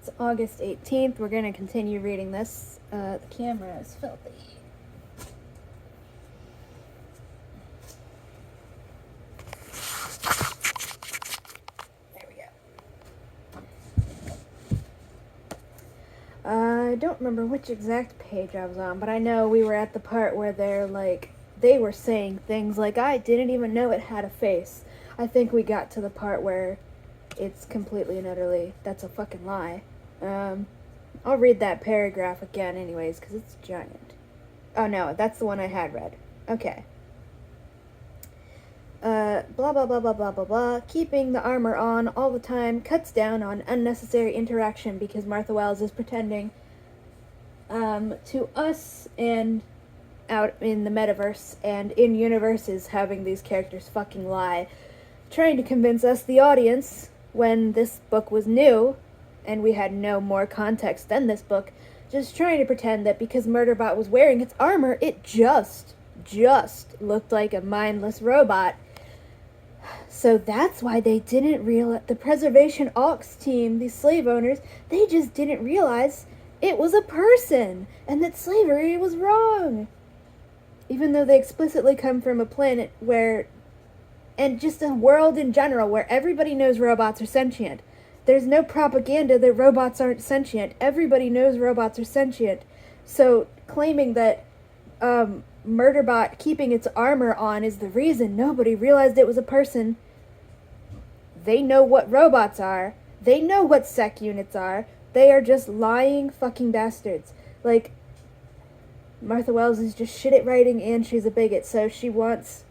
It's August 18th. We're going to continue reading this. The camera is filthy. There we go. I don't remember which exact page I was on, but I know we were at the part where they were saying things like, I didn't even know it had a face. I think we got to the part where it's completely and utterly, that's a fucking lie. I'll read that paragraph again anyways, because it's giant. Oh no, that's the one I had read. Okay. Blah blah blah blah blah blah blah. Keeping the armor on all the time cuts down on unnecessary interaction because Martha Wells is pretending to us and out in the metaverse and in universes having these characters fucking lie, trying to convince us, the audience, when this book was new and we had no more context than this book, just trying to pretend that because Murderbot was wearing its armor, it just looked like a mindless robot. So that's why they didn't realize, the Preservation Aux team, these slave owners, they just didn't realize it was a person and that slavery was wrong. Even though they explicitly come from a planet where, and just a world in general, where everybody knows robots are sentient. There's no propaganda that robots aren't sentient. Everybody knows robots are sentient. So claiming that Murderbot keeping its armor on is the reason nobody realized it was a person. They know what robots are. They know what sec units are. They are just lying fucking bastards. Like, Martha Wells is just shit at writing and she's a bigot, so she wants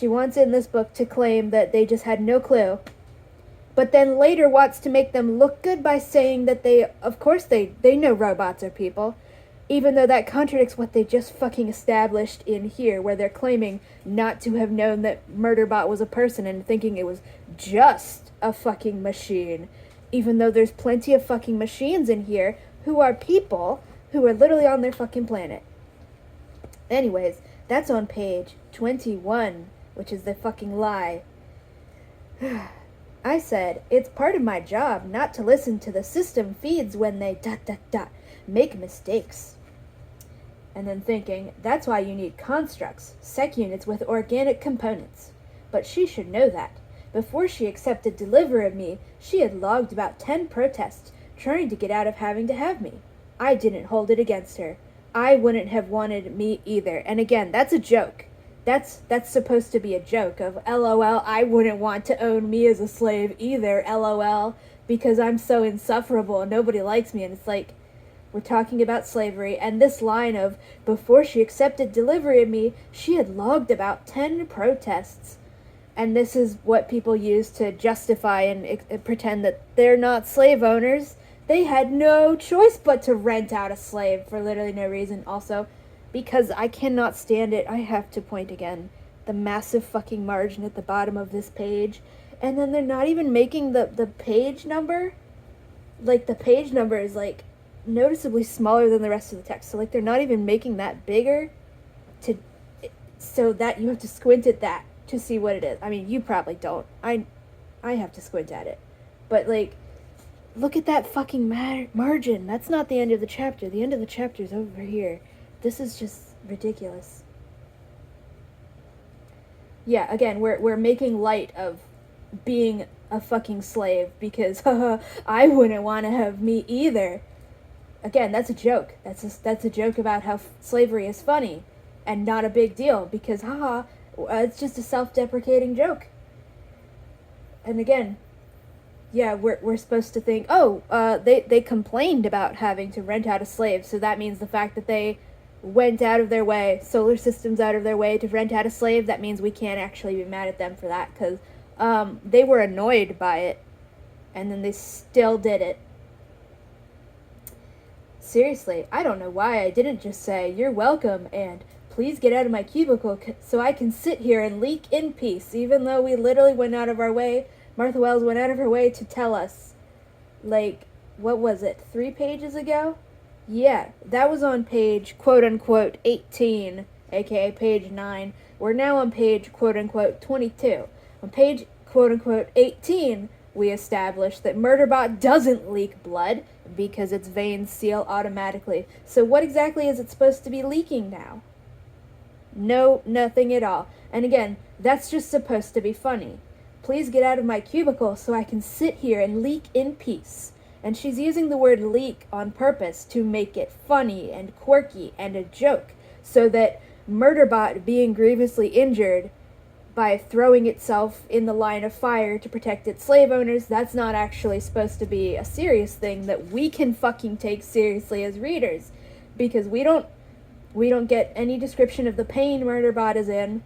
in this book to claim that they just had no clue, but then later wants to make them look good by saying that of course they know robots are people, even though that contradicts what they just fucking established in here, where they're claiming not to have known that Murderbot was a person and thinking it was just a fucking machine, even though there's plenty of fucking machines in here who are people who are literally on their fucking planet. Anyways, that's on page 21, which is the fucking lie. I said, it's part of my job not to listen to the system feeds when they ... make mistakes. And then thinking, that's why you need constructs, sec units with organic components. But she should know that. Before she accepted delivery of me, she had logged about 10 protests, trying to get out of having to have me. I didn't hold it against her. I wouldn't have wanted me either. And again, that's a joke. That's supposed to be a joke of LOL, I wouldn't want to own me as a slave either, LOL, because I'm so insufferable and nobody likes me. And it's like, we're talking about slavery, and this line of, before she accepted delivery of me, she had logged about 10 protests. And this is what people use to justify and pretend that they're not slave owners. They had no choice but to rent out a slave for literally no reason. Also, because I cannot stand it, I have to point again. The massive fucking margin at the bottom of this page. And then they're not even making the page number. Like, the page number is, like, noticeably smaller than the rest of the text. So, like, they're not even making that bigger so that you have to squint at that to see what it is. I mean, you probably don't. I have to squint at it. But, like, look at that fucking margin. That's not the end of the chapter. The end of the chapter is over here. This is just ridiculous. Yeah, again, we're making light of being a fucking slave because I wouldn't want to have me either. Again, that's a joke. That's a joke about how slavery is funny and not a big deal because it's just a self-deprecating joke. And again, yeah, we're supposed to think, they complained about having to rent out a slave, so that means the fact that they went out of their way, solar systems out of their way to rent out a slave, that means we can't actually be mad at them for that, because they were annoyed by it, and then they still did it. Seriously, I don't know why I didn't just say, you're welcome, and please get out of my cubicle so I can sit here and leak in peace, even though we literally went out of our way. Martha Wells went out of her way to tell us, like, what was it, 3 pages ago? Yeah, that was on page, quote-unquote, 18, aka page 9. We're now on page, quote-unquote, 22. On page, quote-unquote, 18, We established that Murderbot doesn't leak blood because its veins seal automatically. So what exactly is it supposed to be leaking now? No, nothing at all. And again, that's just supposed to be funny. Please get out of my cubicle so I can sit here and leak in peace. And she's using the word leak on purpose to make it funny and quirky and a joke, so that Murderbot being grievously injured by throwing itself in the line of fire to protect its slave owners, that's not actually supposed to be a serious thing that we can fucking take seriously as readers, because we don't get any description of the pain Murderbot is in.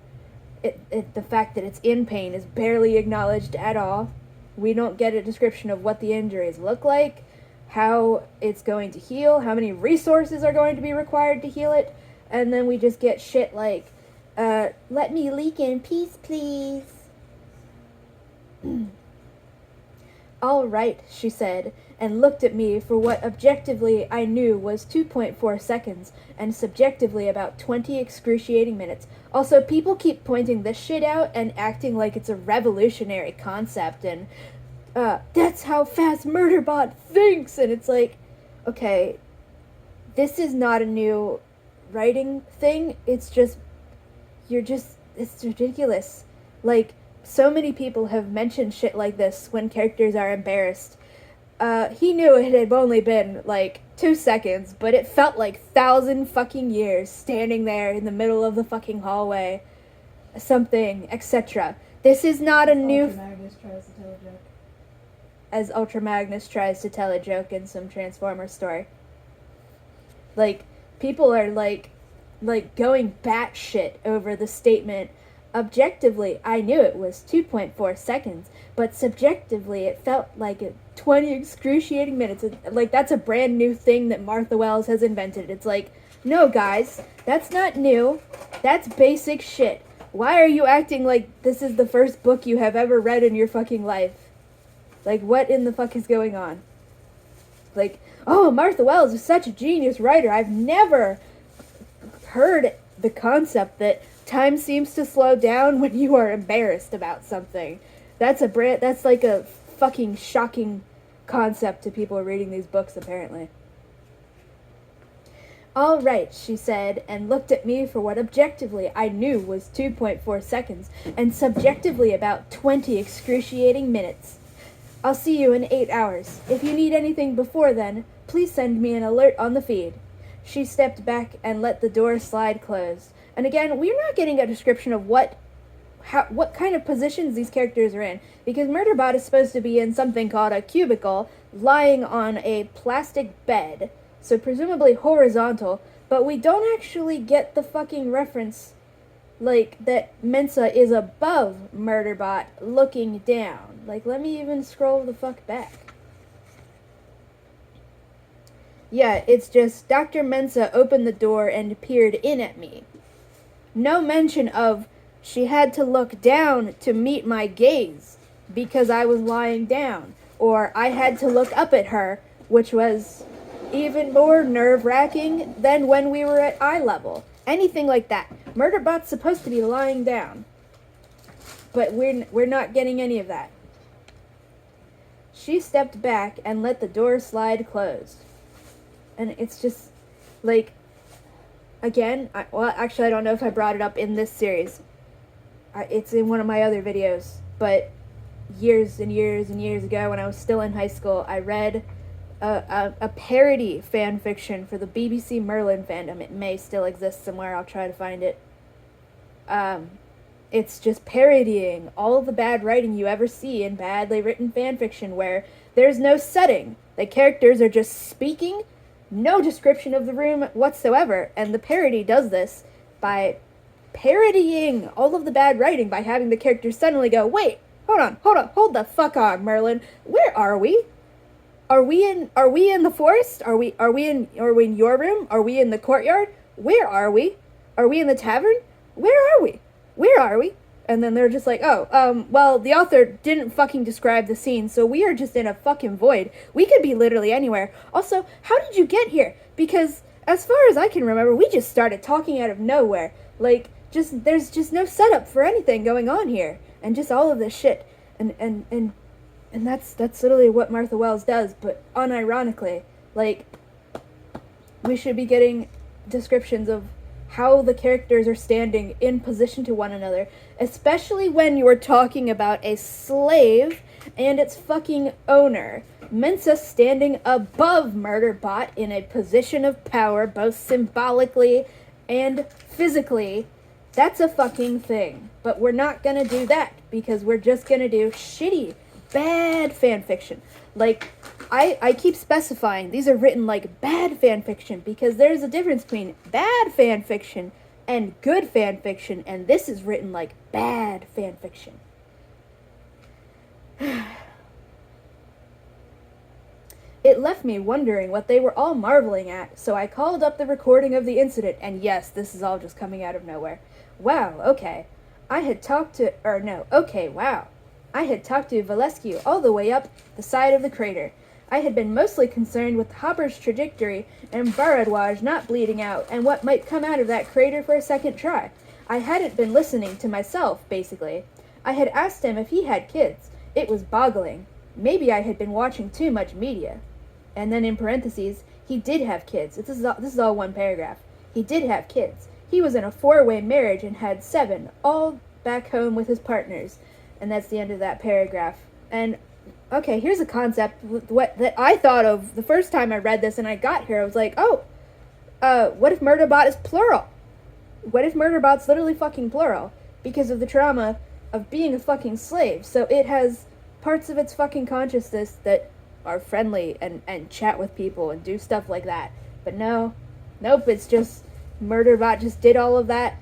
The fact that it's in pain is barely acknowledged at all. We don't get a description of what the injuries look like, how it's going to heal, how many resources are going to be required to heal it, and then we just get shit like, let me leak in peace, please. All right, she said, and looked at me for what objectively I knew was 2.4 seconds, and subjectively about 20 excruciating minutes. Also, people keep pointing this shit out and acting like it's a revolutionary concept, and, that's how fast Murderbot thinks, and it's like, okay, this is not a new writing thing, it's ridiculous. Like, so many people have mentioned shit like this when characters are embarrassed. He knew it had only been, 2 seconds, but it felt like 1,000 fucking years standing there in the middle of the fucking hallway. Something, etc. This is not a new... Ultra Magnus tries to tell a joke. As Ultra Magnus tries to tell a joke in some Transformers story. Like, people are, going batshit over the statement, objectively, I knew it was 2.4 seconds, but subjectively, it felt like 20 excruciating minutes. That's a brand new thing that Martha Wells has invented. It's like, no, guys, that's not new. That's basic shit. Why are you acting like this is the first book you have ever read in your fucking life? Like, what in the fuck is going on? Like, oh, Martha Wells is such a genius writer. I've never heard the concept that time seems to slow down when you are embarrassed about something. That's like a fucking shocking concept to people reading these books, apparently. All right, she said, and looked at me for what objectively I knew was 2.4 seconds, and subjectively about 20 excruciating minutes. I'll see you in 8 hours. If you need anything before then, please send me an alert on the feed. She stepped back and let the door slide closed. And again, we're not getting a description of what kind of positions these characters are in, because Murderbot is supposed to be in something called a cubicle, lying on a plastic bed, so presumably horizontal, but we don't actually get the fucking reference, that Mensa is above Murderbot looking down. Let me even scroll the fuck back. Yeah, it's just Dr. Mensa opened the door and peered in at me. No mention of she had to look down to meet my gaze because I was lying down, or I had to look up at her, which was even more nerve-wracking than when we were at eye level. Anything like that. Murderbot's supposed to be lying down, but we're not getting any of that. She stepped back and let the door slide closed. And it's just, again, actually I don't know if I brought it up in this series. It's in one of my other videos, but years and years and years ago when I was still in high school, I read a parody fan fiction for the BBC Merlin fandom. It may still exist somewhere. I'll try to find it. It's just parodying all the bad writing you ever see in badly written fan fiction, where there's no setting. The characters are just speaking, no description of the room whatsoever, and the parody does this by parodying all of the bad writing by having the characters suddenly go, wait, hold the fuck on, Merlin. Where are we? Are we in the forest? Are we in your room? Are we in the courtyard? Where are we? Are we in the tavern? Where are we? Where are we? And then they're just like, well, the author didn't fucking describe the scene, so we are just in a fucking void. We could be literally anywhere. Also, how did you get here? Because, as far as I can remember, we just started talking out of nowhere. There's just no setup for anything going on here. And just all of this shit. And And that's literally what Martha Wells does, but unironically. Like, we should be getting descriptions of how the characters are standing in position to one another, especially when you're talking about a slave and its fucking owner. Mensa standing above Murderbot in a position of power, both symbolically and physically. That's a fucking thing. But we're not gonna do that, because we're just gonna do shitty, bad fanfiction. Like, I keep specifying these are written like bad fanfiction, because there's a difference between bad fanfiction and good fanfiction, and this is written like bad fanfiction. It left me wondering what they were all marveling at, so I called up the recording of the incident, and yes, this is all just coming out of nowhere. Wow, okay. I had talked to Valescu all the way up the side of the crater. I had been mostly concerned with Hopper's trajectory and Bharadwaj not bleeding out and what might come out of that crater for a second try. I hadn't been listening to myself, basically. I had asked him if he had kids. It was boggling. Maybe I had been watching too much media. And then in parentheses, he did have kids. This is all one paragraph. He did have kids. He was in a 4-way marriage and had 7, all back home with his partners. And that's the end of that paragraph. And, okay, here's a concept that I thought of the first time I read this and I got here. I was like, what if Murderbot is plural? What if Murderbot's literally fucking plural? Because of the trauma of being a fucking slave. So it has parts of its fucking consciousness that are friendly and chat with people and do stuff like that. But nope, it's just Murderbot just did all of that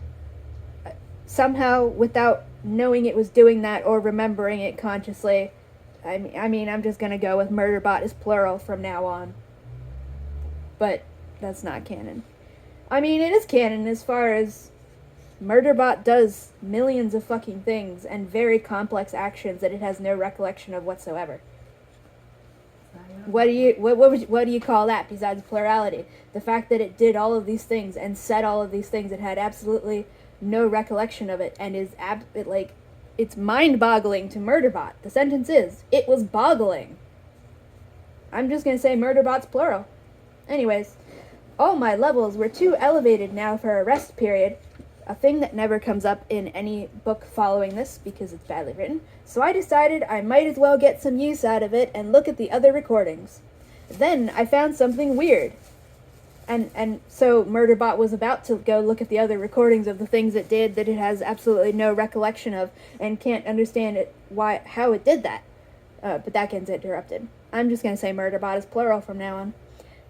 somehow without knowing it was doing that or remembering it consciously. I mean, I'm just gonna go with Murderbot is plural from now on. But that's not canon. I mean, it is canon as far as Murderbot does millions of fucking things and very complex actions that it has no recollection of whatsoever. What do you call that besides plurality? The fact that it did all of these things and said all of these things, it had absolutely no recollection of it, and it's mind-boggling to Murderbot. The sentence is, it was boggling. I'm just gonna say Murderbot's plural. Anyways, all my levels were too elevated now for a rest period, a thing that never comes up in any book following this because it's badly written, so I decided I might as well get some use out of it and look at the other recordings. Then I found something weird. And so Murderbot was about to go look at the other recordings of the things it did that it has absolutely no recollection of and can't understand how it did that. But that gets interrupted. I'm just going to say Murderbot is plural from now on.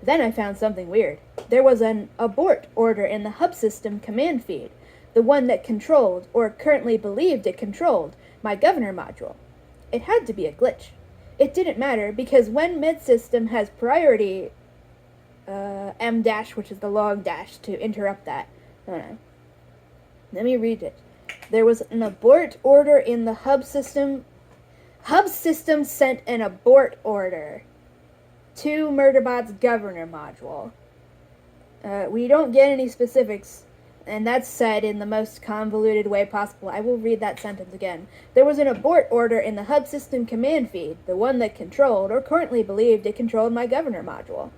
Then I found something weird. There was an abort order in the hub system command feed, the one that controlled, or currently believed it controlled, my governor module. It had to be a glitch. It didn't matter, because when mid-system has priority M dash, which is the long dash to interrupt that. Let me read it. There was an abort order in the hub system. Hub system sent an abort order to Murderbot's governor module. We don't get any specifics, and that's said in the most convoluted way possible. I will read that sentence again. There was an abort order in the hub system command feed, the one that controlled, or currently believed it controlled, my governor module.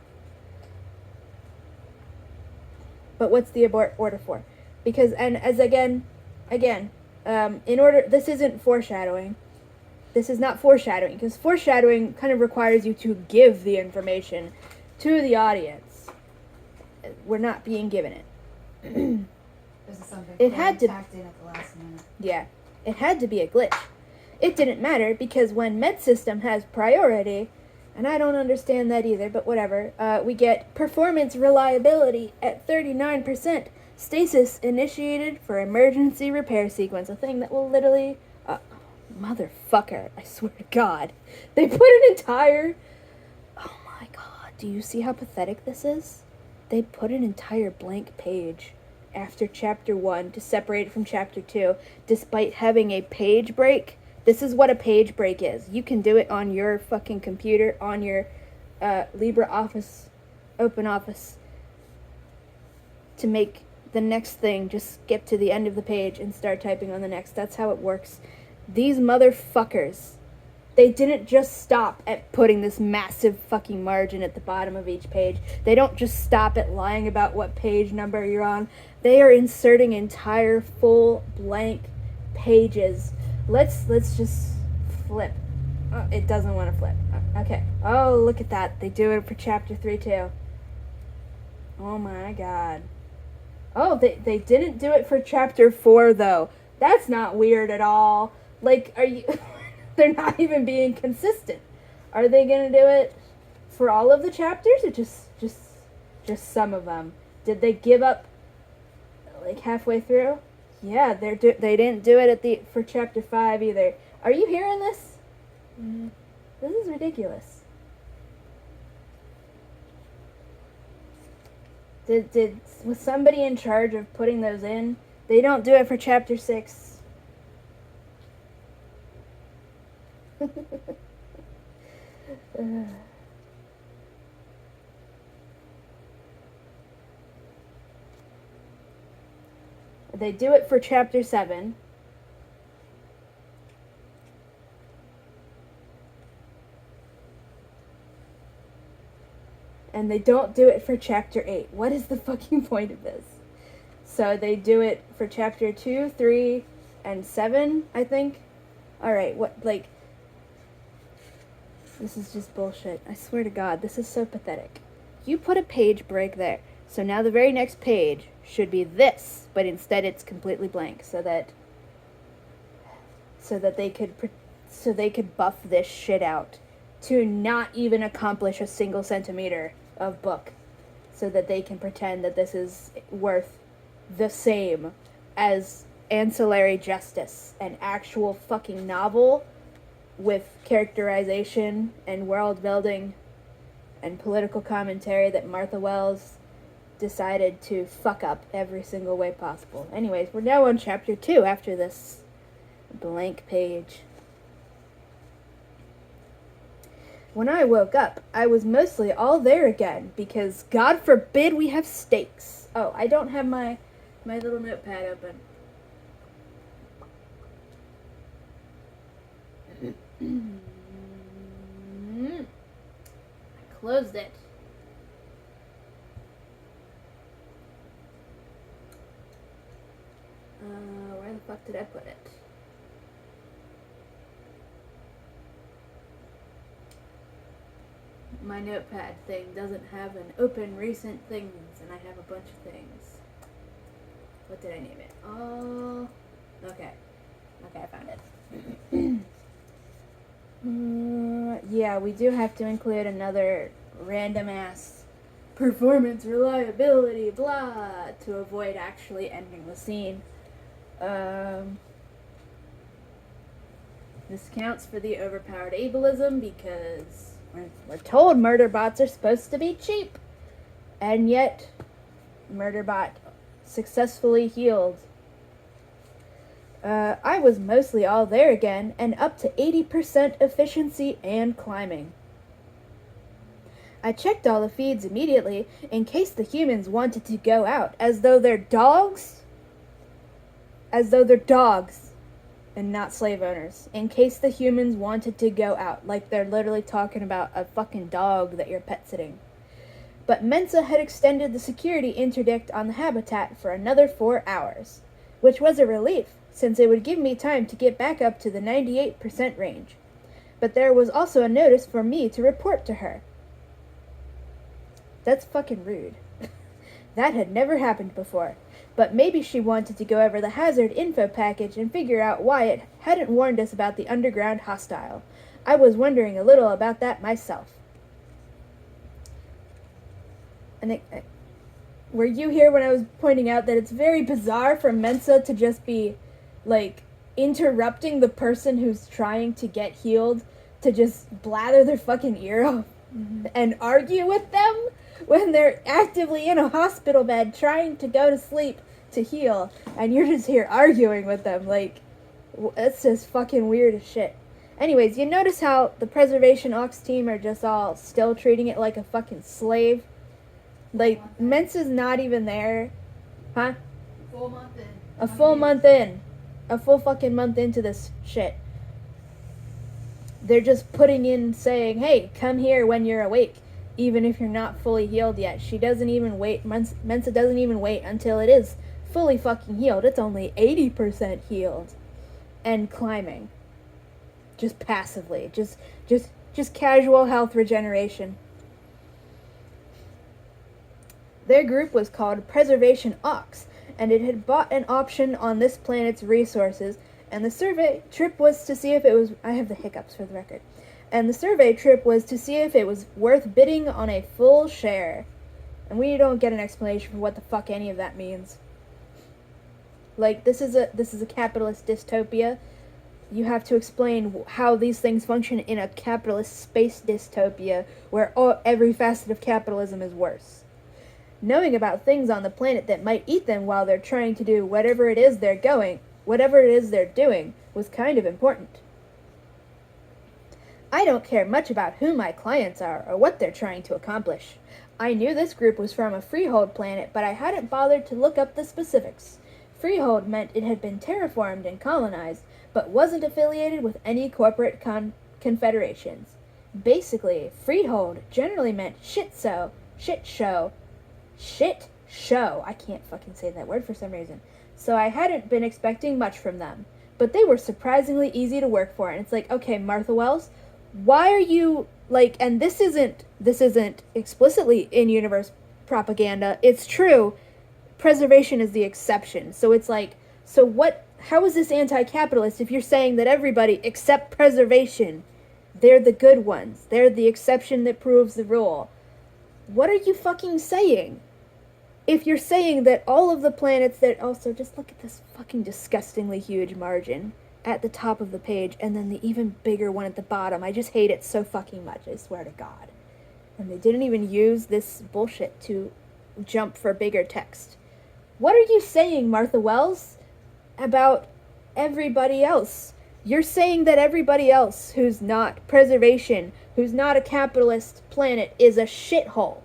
But what's the abort order for? Because, and as again, this isn't foreshadowing. This is not foreshadowing, because foreshadowing kind of requires you to give the information to the audience. We're not being given it. This is something it had to tacked in at the last minute. Yeah, it had to be a glitch. It didn't matter, because when med system has priority, and I don't understand that either, but whatever, we get performance reliability at 39%. Stasis initiated for emergency repair sequence, a thing that will literally... motherfucker, I swear to God. They put an entire... Oh my God, do you see how pathetic this is? They put an entire blank page after Chapter 1 to separate it from Chapter 2, despite having a page break. This is what a page break is. You can do it on your fucking computer, on your LibreOffice, OpenOffice, to make the next thing just skip to the end of the page and start typing on the next. That's how it works. These motherfuckers They didn't just stop at putting this massive fucking margin at the bottom of each page. They don't just stop at lying about what page number you're on. They are inserting entire full blank pages. Let's just flip. Oh, it doesn't want to flip. Okay. Oh, look at that. They do it for chapter 3 too. Oh my god. Oh, they didn't do it for chapter 4 though. That's not weird at all. Like, are you... They're not even being consistent. Are they gonna do it for all of the chapters, or just some of them? Did they give up like halfway through? Yeah, they didn't do it for chapter 5 either. Are you hearing this? Mm-hmm. This is ridiculous. Was somebody in charge of putting those in? They don't do it for chapter 6. They do it for chapter 7. And they don't do it for chapter 8. What is the fucking point of this? So they do it for chapter 2, 3, and 7, I think. Alright, what, like... This is just bullshit. I swear to God, this is so pathetic. You put a page break there. So now the very next page should be this, but instead it's completely blank so that they could buff this shit out to not even accomplish a single centimeter of book, so that they can pretend that this is worth the same as Ancillary Justice, an actual fucking novel with characterization and world building and political commentary that Martha Wells decided to fuck up every single way possible. Anyways, we're now on chapter 2 after this blank page. When I woke up, I was mostly all there again, because God forbid we have stakes. Oh, I don't have my little notepad open. I closed it. Where the fuck did I put it? My notepad thing doesn't have an open recent things, and I have a bunch of things. What did I name it? Oh, okay. Okay, I found it. Yeah, we do have to include another random ass performance reliability blah to avoid actually ending the scene. This counts for the overpowered ableism because we're told Murderbots are supposed to be cheap, and yet Murderbot successfully healed. I was mostly all there again, and up to 80% efficiency and climbing. I checked all the feeds immediately, in case the humans wanted to go out, as though they're dogs. As though they're dogs, and not slave owners. In case the humans wanted to go out, like they're literally talking about a fucking dog that you're pet sitting. But Mensa had extended the security interdict on the habitat for another 4 hours, which was a relief, since it would give me time to get back up to the 98% range. But there was also a notice for me to report to her. That's fucking rude. That had never happened before, but maybe she wanted to go over the hazard info package and figure out why it hadn't warned us about the underground hostile. I was wondering a little about that myself. And were you here when I was pointing out that it's very bizarre for Mensa to just be, like, interrupting the person who's trying to get healed to just blather their fucking ear off and argue with them when they're actively in a hospital bed trying to go to sleep to heal, and you're just here arguing with them? Like, that's just fucking weird as shit. Anyways, you notice how the Preservation Ox team are just all still treating it like a fucking slave? Like, Mensa's not even there. Huh? Full month in. A full month in. A full fucking month into this shit. They're just putting in saying, hey, come here when you're awake, even if you're not fully healed yet. She doesn't even wait, Mensa doesn't even wait until it is fully fucking healed. It's only 80% healed. And climbing. Just passively. Just casual health regeneration. Their group was called Preservation Ox, and it had bought an option on this planet's resources, and the survey trip was to see if it was... I have the hiccups for the record. And the survey trip was to see if it was worth bidding on a full share. And we don't get an explanation for what the fuck any of that means. Like, this is a capitalist dystopia. You have to explain how these things function in a capitalist space dystopia where every facet of capitalism is worse. Knowing about things on the planet that might eat them while they're trying to do whatever it is they're doing, was kind of important. I don't care much about who my clients are or what they're trying to accomplish. I knew this group was from a freehold planet, but I hadn't bothered to look up the specifics. Freehold meant it had been terraformed and colonized, but wasn't affiliated with any corporate confederations. Basically, freehold generally meant shit show. I can't fucking say that word for some reason. So I hadn't been expecting much from them. But they were surprisingly easy to work for. And it's like, okay, Martha Wells, why are you, like, and this isn't explicitly in-universe propaganda. It's true. Preservation is the exception. So it's like, how is this anti-capitalist if you're saying that everybody except preservation, they're the good ones. They're the exception that proves the rule. What are you fucking saying? If you're saying that all of the planets that also, just look at this fucking disgustingly huge margin at the top of the page, and then the even bigger one at the bottom. I just hate it so fucking much, I swear to God. And they didn't even use this bullshit to jump for bigger text. What are you saying, Martha Wells, about everybody else? You're saying that everybody else who's not preservation, who's not a capitalist planet, is a shithole.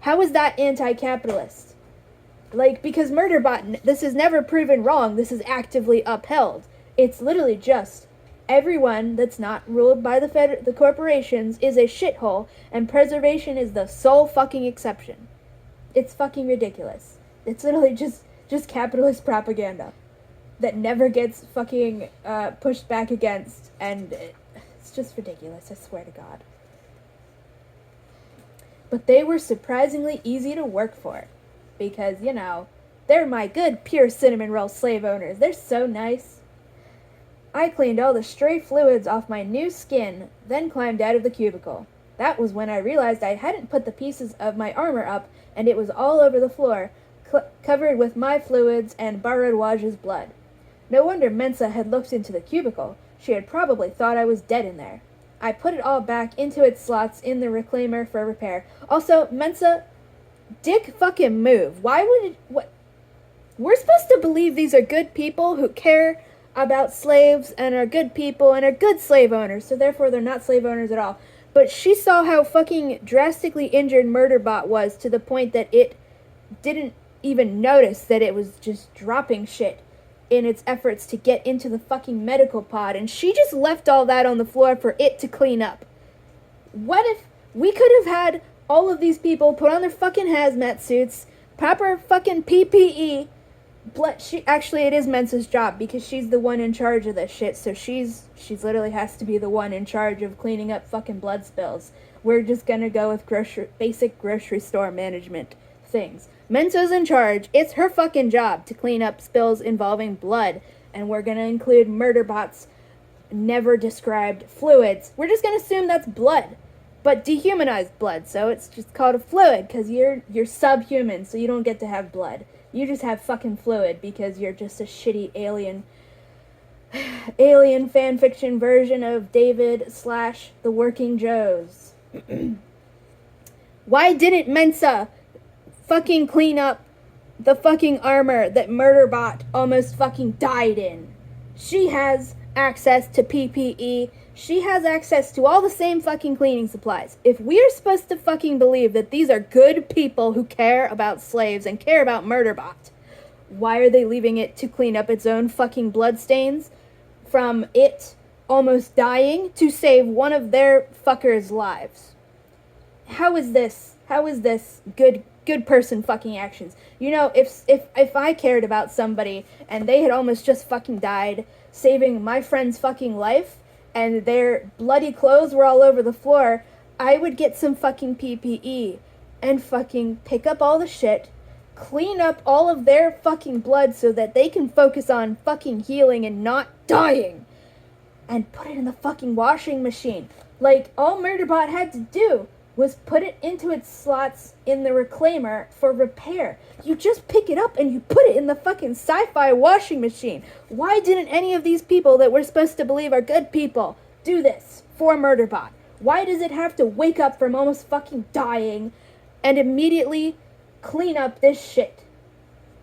How is that anti-capitalist? Like, because Murderbot, this is never proven wrong, this is actively upheld. It's literally just everyone that's not ruled by the corporations is a shithole, and preservation is the sole fucking exception. It's fucking ridiculous. It's literally just capitalist propaganda that never gets fucking pushed back against, and it's just ridiculous, I swear to God. But they were surprisingly easy to work for, because, you know, they're my good, pure cinnamon roll slave owners. They're so nice. I cleaned all the stray fluids off my new skin, then climbed out of the cubicle. That was when I realized I hadn't put the pieces of my armor up, and it was all over the floor, covered with my fluids and Baradwaj's blood. No wonder Mensa had looked into the cubicle. She had probably thought I was dead in there. I put it all back into its slots in the reclaimer for repair. Also, Mensa, dick fucking move. Why would it... What? We're supposed to believe these are good people who care about slaves and are good people and are good slave owners, so therefore they're not slave owners at all. But she saw how fucking drastically injured Murderbot was to the point that it didn't even notice that it was just dropping shit in its efforts to get into the fucking medical pod, and she just left all that on the floor for it to clean up. What if we could have had all of these people put on their fucking hazmat suits, proper fucking PPE, actually it is Mensa's job because she's the one in charge of this shit, so she's literally has to be the one in charge of cleaning up fucking blood spills. We're just gonna go with basic grocery store management things. Mensa's in charge. It's her fucking job to clean up spills involving blood, and we're gonna include Murderbot's never described fluids. We're just gonna assume that's blood, but dehumanized blood, so it's just called a fluid because you're subhuman, so you don't get to have blood. You just have fucking fluid because you're just a shitty alien fanfiction version of David / the Working Joes. Why didn't Mensa fucking clean up the fucking armor that Murderbot almost fucking died in? She has access to PPE. She has access to all the same fucking cleaning supplies. If we are supposed to fucking believe that these are good people who care about slaves and care about Murderbot, why are they leaving it to clean up its own fucking bloodstains from it almost dying to save one of their fuckers' lives. How is this good person fucking actions? You know, if I cared about somebody and they had almost just fucking died saving my friend's fucking life and their bloody clothes were all over the floor, I would get some fucking PPE and fucking pick up all the shit, clean up all of their fucking blood so that they can focus on fucking healing and not dying, and put it in the fucking washing machine. Like, all Murderbot had to do was put it into its slots in the reclaimer for repair. You just pick it up and you put it in the fucking sci-fi washing machine. Why didn't any of these people that we're supposed to believe are good people do this for Murderbot? Why does it have to wake up from almost fucking dying and immediately clean up this shit?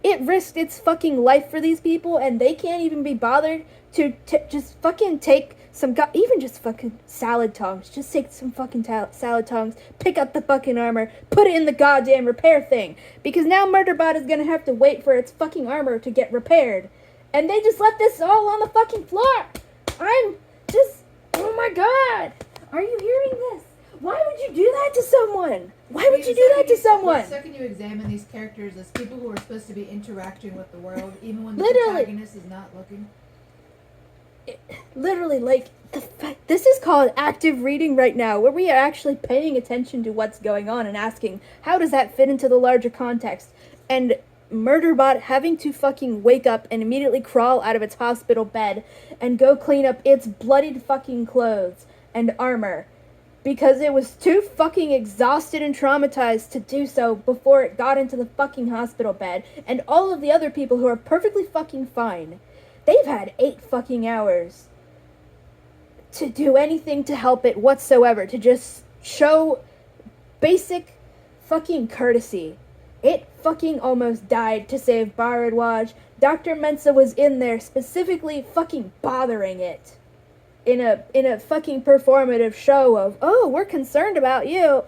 It risked its fucking life for these people and they can't even be bothered to just fucking take some, even just fucking salad tongs. Just take some fucking salad tongs, pick up the fucking armor, put it in the goddamn repair thing. Because now Murderbot is gonna have to wait for its fucking armor to get repaired. And they just left this all on the fucking floor. I'm just, oh my god. Are you hearing this? Why would you do that to someone? Why would you do that to someone? The second you examine these characters as people who are supposed to be interacting with the world, even when the Literally. protagonist is not looking. Literally, like, this is called active reading right now, where we are actually paying attention to what's going on and asking, how does that fit into the larger context? And Murderbot having to fucking wake up and immediately crawl out of its hospital bed and go clean up its bloodied fucking clothes and armor because it was too fucking exhausted and traumatized to do so before it got into the fucking hospital bed, and all of the other people who are perfectly fucking fine. They've had 8 fucking hours to do anything to help it whatsoever, to just show basic fucking courtesy. It fucking almost died to save Bharadwaj. Dr. Mensa was in there specifically fucking bothering it in a fucking performative show of, oh, we're concerned about you.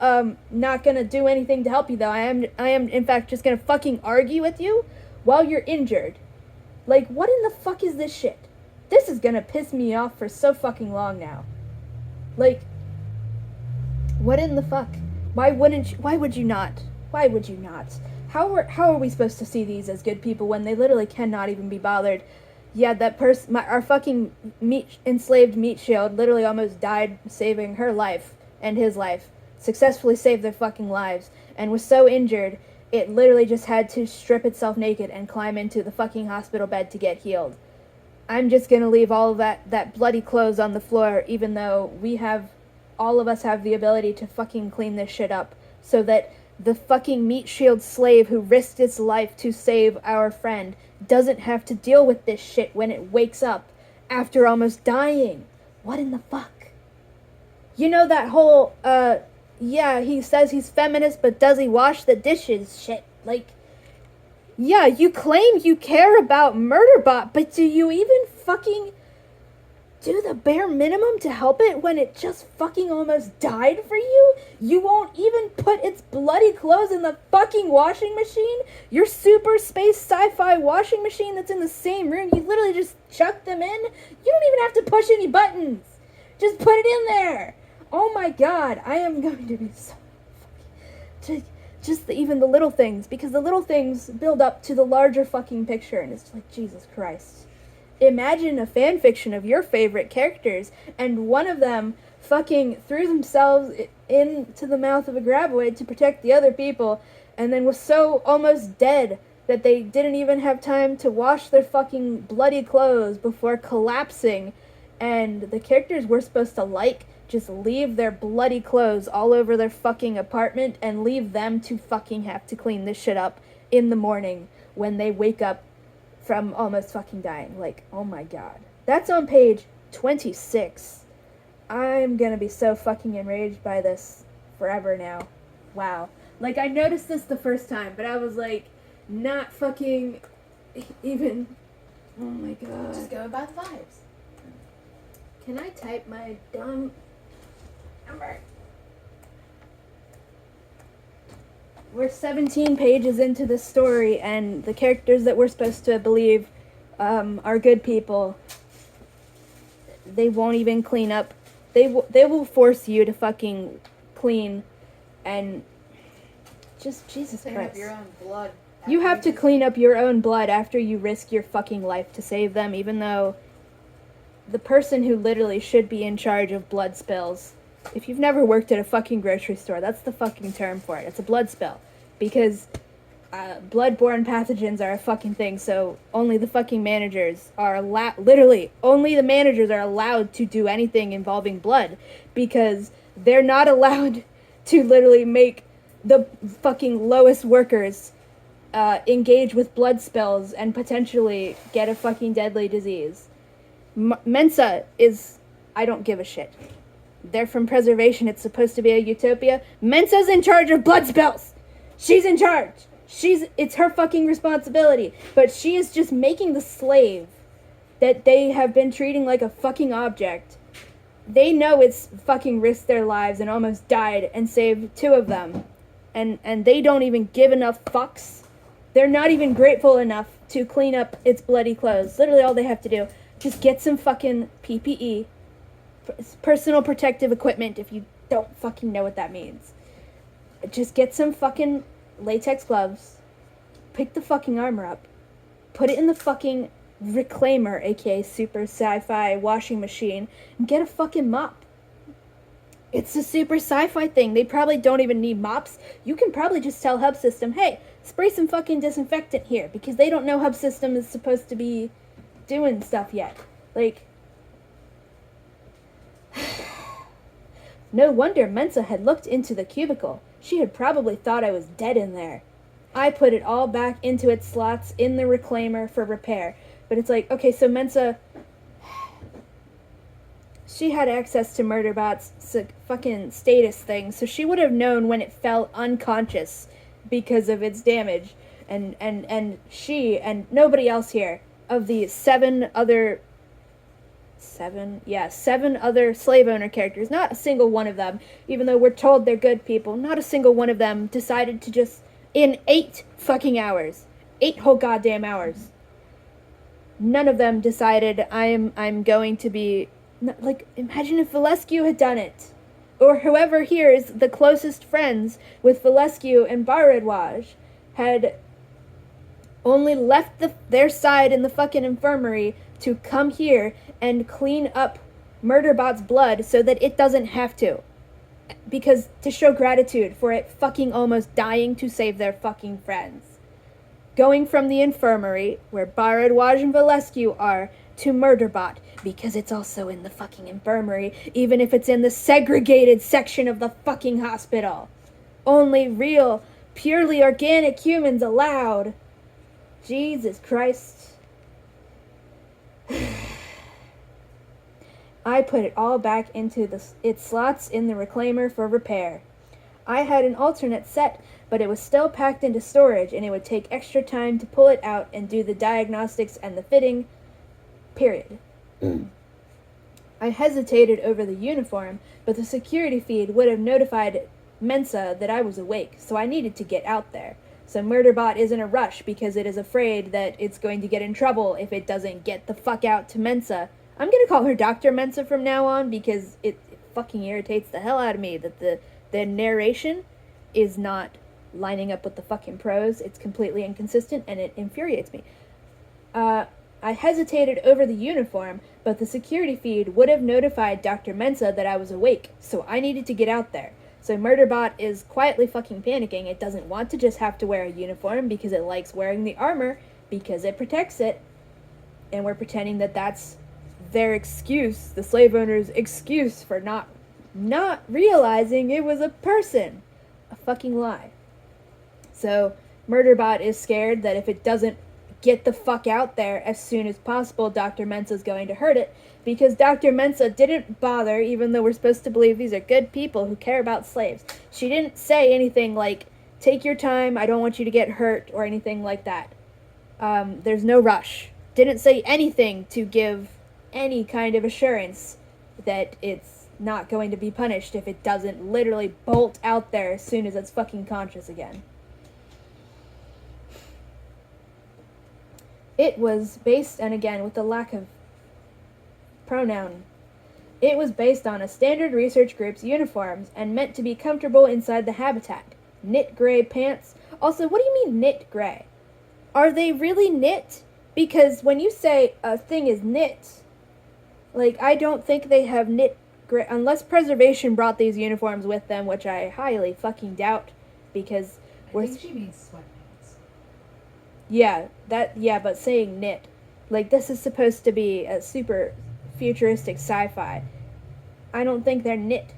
Not gonna do anything to help you though. I am in fact just gonna fucking argue with you while you're injured. Like, what in the fuck is this shit? This is gonna piss me off for so fucking long now. Like, what in the fuck? Why would you not? Why would you not? How are we supposed to see these as good people when they literally cannot even be bothered? Yeah, that person, our fucking enslaved meat shield literally almost died saving her life and his life. Successfully saved their fucking lives and was so injured it literally just had to strip itself naked and climb into the fucking hospital bed to get healed. I'm just gonna leave all of that bloody clothes on the floor, even though all of us have the ability to fucking clean this shit up, so that the fucking meat shield slave who risked its life to save our friend doesn't have to deal with this shit when it wakes up after almost dying. What in the fuck? You know that whole, yeah, he says he's feminist, but does he wash the dishes shit? Like, yeah, you claim you care about Murderbot, but do you even fucking do the bare minimum to help it when it just fucking almost died for you? You won't even put its bloody clothes in the fucking washing machine? Your super space sci-fi washing machine that's in the same room, you literally just chuck them in? You don't even have to push any buttons. Just put it in there. Oh my god, I am going to be so fucking... even the little things, because the little things build up to the larger fucking picture, and it's like, Jesus Christ. Imagine a fan fiction of your favorite characters, and one of them fucking threw themselves into the mouth of a graboid to protect the other people, and then was so almost dead that they didn't even have time to wash their fucking bloody clothes before collapsing, and the characters we're supposed to like just leave their bloody clothes all over their fucking apartment and leave them to fucking have to clean this shit up in the morning when they wake up from almost fucking dying. Like, oh my god. That's on page 26. I'm gonna be so fucking enraged by this forever now. Wow. Like, I noticed this the first time, but I was like, not fucking even... Oh my god. Just go by the vibes. Can I type my dumb number? We're 17 pages into this story, and the characters that we're supposed to believe are good people, they won't even clean up. They will force you to fucking clean, and just Jesus Clean Christ. up your own blood. You have to clean up your own blood after you risk your fucking life to save them, even though the person who literally should be in charge of blood spills. If you've never worked at a fucking grocery store, that's the fucking term for it. It's a blood spill. Because blood-borne pathogens are a fucking thing, so only the fucking managers are literally, only the managers are allowed to do anything involving blood, because they're not allowed to literally make the fucking lowest workers engage with blood spills and potentially get a fucking deadly disease. Mensa is, I don't give a shit. They're from preservation. It's supposed to be a utopia. Mensa's in charge of blood spills. She's in charge. It's her fucking responsibility. But she is just making the slave that they have been treating like a fucking object. They know it's fucking risked their lives and almost died and saved 2 of them. And they don't even give enough fucks. They're not even grateful enough to clean up its bloody clothes. Literally all they have to do, just get some fucking PPE. Personal protective equipment, if you don't fucking know what that means. Just get some fucking latex gloves, pick the fucking armor up, put it in the fucking reclaimer, aka super sci-fi washing machine, and get a fucking mop. It's a super sci-fi thing. They probably don't even need mops. You can probably just tell Hub System, hey, spray some fucking disinfectant here, because they don't know Hub System is supposed to be doing stuff yet. Like, no wonder Mensa had looked into the cubicle. She had probably thought I was dead in there. I put it all back into its slots in the reclaimer for repair. But it's like, okay, so Mensa, she had access to Murderbot's fucking status thing, so she would have known when it fell unconscious because of its damage. And she and nobody else here, of the 7 other slave owner characters, not a single one of them, even though we're told they're good people, not a single one of them decided to just, in 8 fucking hours, 8 whole goddamn hours, none of them decided I'm going to be, like, imagine if Valescu had done it, or whoever here is the closest friends with Valescu and Baradwaj had only left their side in the fucking infirmary to come here and clean up Murderbot's blood so that it doesn't have to. Because to show gratitude for it fucking almost dying to save their fucking friends. Going from the infirmary, where Baradwaj and Valescu are, to Murderbot, because it's also in the fucking infirmary, even if it's in the segregated section of the fucking hospital. Only real, purely organic humans allowed. Jesus Christ. I put it all back into its slots in the reclaimer for repair. I had an alternate set, but it was still packed into storage, and it would take extra time to pull it out and do the diagnostics and the fitting. Period. I hesitated over the uniform, but the security feed would have notified Mensa that I was awake, so I needed to get out there. So Murderbot is in a rush because it is afraid that it's going to get in trouble if it doesn't get the fuck out to Mensa. I'm gonna call her Dr. Mensa from now on because it fucking irritates the hell out of me that the narration is not lining up with the fucking prose. It's completely inconsistent and it infuriates me. I hesitated over the uniform, but the security feed would have notified Dr. Mensa that I was awake, so I needed to get out there. So Murderbot is quietly fucking panicking. It doesn't want to just have to wear a uniform because it likes wearing the armor because it protects it. And we're pretending that that's their excuse, the slave owner's excuse for not realizing it was a person. A fucking lie. So Murderbot is scared that if it doesn't get the fuck out there as soon as possible, Dr. Mensa's going to hurt it, because Dr. Mensa didn't bother, even though we're supposed to believe these are good people who care about slaves. She didn't say anything like, take your time, I don't want you to get hurt, or anything like that. There's no rush. Didn't say anything to give any kind of assurance that it's not going to be punished if it doesn't literally bolt out there as soon as it's fucking conscious again. It was based, and again, with the lack of pronoun It was based on a standard research group's uniforms and meant to be comfortable inside the habitat. Knit gray pants. Also, what do you mean knit gray? Are they really knit? Because when you say a thing is knit, like, I don't think they have knit gray, unless Preservation brought these uniforms with them, which I highly fucking doubt, because I think she means sweatpants. Yeah, but saying knit, like, this is supposed to be a super futuristic sci-fi. I don't think they're knit.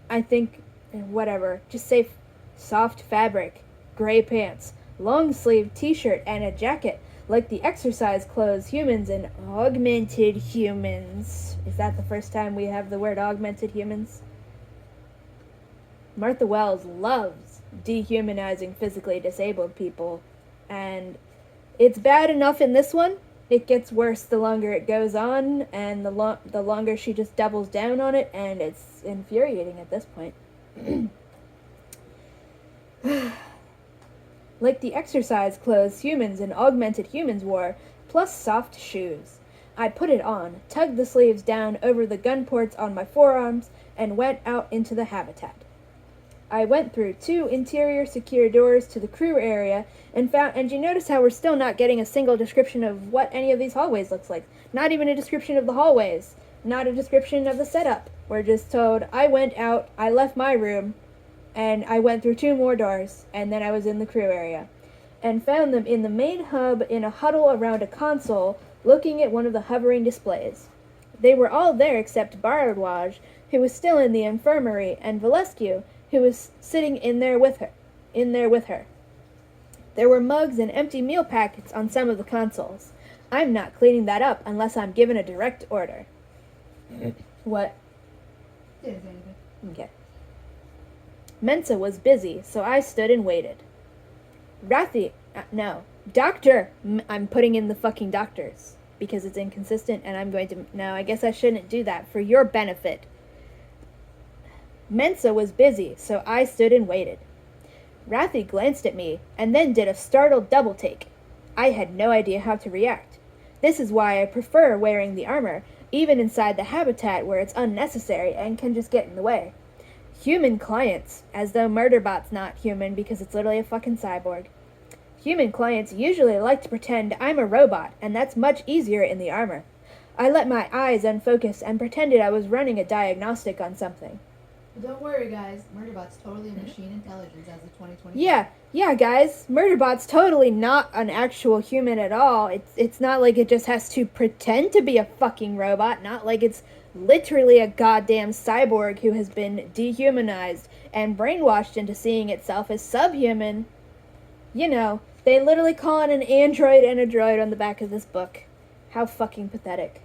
I think, whatever, just say soft fabric, gray pants, long sleeve t-shirt, and a jacket, like the exercise clothes humans and augmented humans. Is that the first time we have the word augmented humans? Martha Wells loves dehumanizing physically disabled people, and it's bad enough in this one. It gets worse the longer it goes on, and the longer she just doubles down on it, and it's infuriating at this point. Like the exercise clothes humans and augmented humans wore, plus soft shoes. I put it on, tugged the sleeves down over the gun ports on my forearms, and went out into the habitat. I went through 2 interior secure doors to the crew area and you notice how we're still not getting a single description of what any of these hallways looks like. Not even a description of the hallways. Not a description of the setup. We're just told, I went out, I left my room, and I went through 2 more doors, and then I was in the crew area. And found them in the main hub in a huddle around a console, looking at one of the hovering displays. They were all there except Bardwaj, who was still in the infirmary, and Valescu, who was sitting in there with her. There were mugs and empty meal packets on some of the consoles. I'm not cleaning that up unless I'm given a direct order. What? Didn't say anything. Okay. Mensa was busy, so I stood and waited. Doctor! I'm putting in the fucking doctors, because it's inconsistent, and I'm going to... No, I guess I shouldn't do that, for your benefit. Mensa was busy, so I stood and waited. Rathi glanced at me, and then did a startled double-take. I had no idea how to react. This is why I prefer wearing the armor, even inside the habitat where it's unnecessary and can just get in the way. Human clients, as though Murderbot's not human because it's literally a fucking cyborg. Human clients usually like to pretend I'm a robot, and that's much easier in the armor. I let my eyes unfocus and pretended I was running a diagnostic on something. Don't worry, guys. Murderbot's totally a machine intelligence as of 2020. Yeah, guys. Murderbot's totally not an actual human at all. It's not like it just has to pretend to be a fucking robot. Not like it's literally a goddamn cyborg who has been dehumanized and brainwashed into seeing itself as subhuman. You know, they literally call it an android and a droid on the back of this book. How fucking pathetic.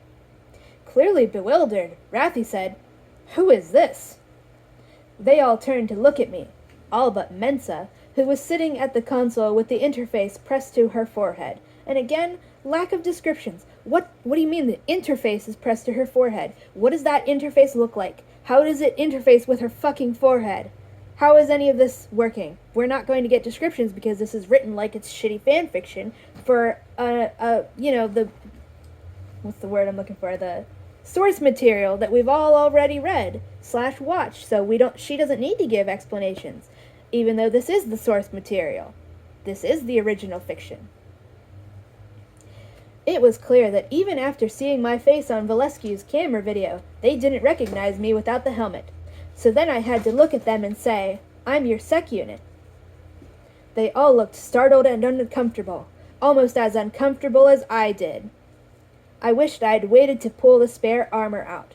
Clearly bewildered, Rathi said, "Who is this?" They all turned to look at me, all but Mensa, who was sitting at the console with the interface pressed to her forehead. And again, lack of descriptions. What do you mean the interface is pressed to her forehead? What does that interface look like? How does it interface with her fucking forehead? How is any of this working? We're not going to get descriptions because this is written like it's shitty fan fiction for, what's the word I'm looking for? The source material that we've all already read / watched, so she doesn't need to give explanations, even though this is the source material. This is the original fiction. It was clear that even after seeing my face on Valescu's camera video, they didn't recognize me without the helmet. So then I had to look at them and say, "I'm your sec unit." They all looked startled and uncomfortable, almost as uncomfortable as I did. I wished I'd waited to pull the spare armor out.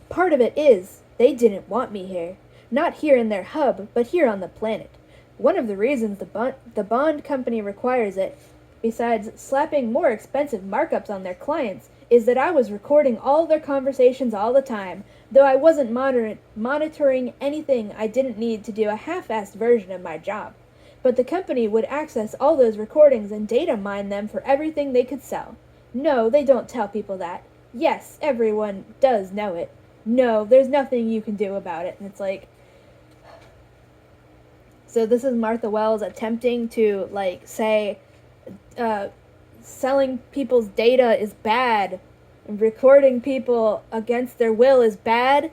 Part of it is, they didn't want me here. Not here in their hub, but here on the planet. One of the reasons the bond company requires it, besides slapping more expensive markups on their clients, is that I was recording all their conversations all the time, though I wasn't monitoring anything. I didn't need to do a half-assed version of my job. But the company would access all those recordings and data mine them for everything they could sell. No, they don't tell people that. Yes, everyone does know it. No, there's nothing you can do about it. And it's like... So this is Martha Wells attempting to, say, selling people's data is bad recording people against their will is bad.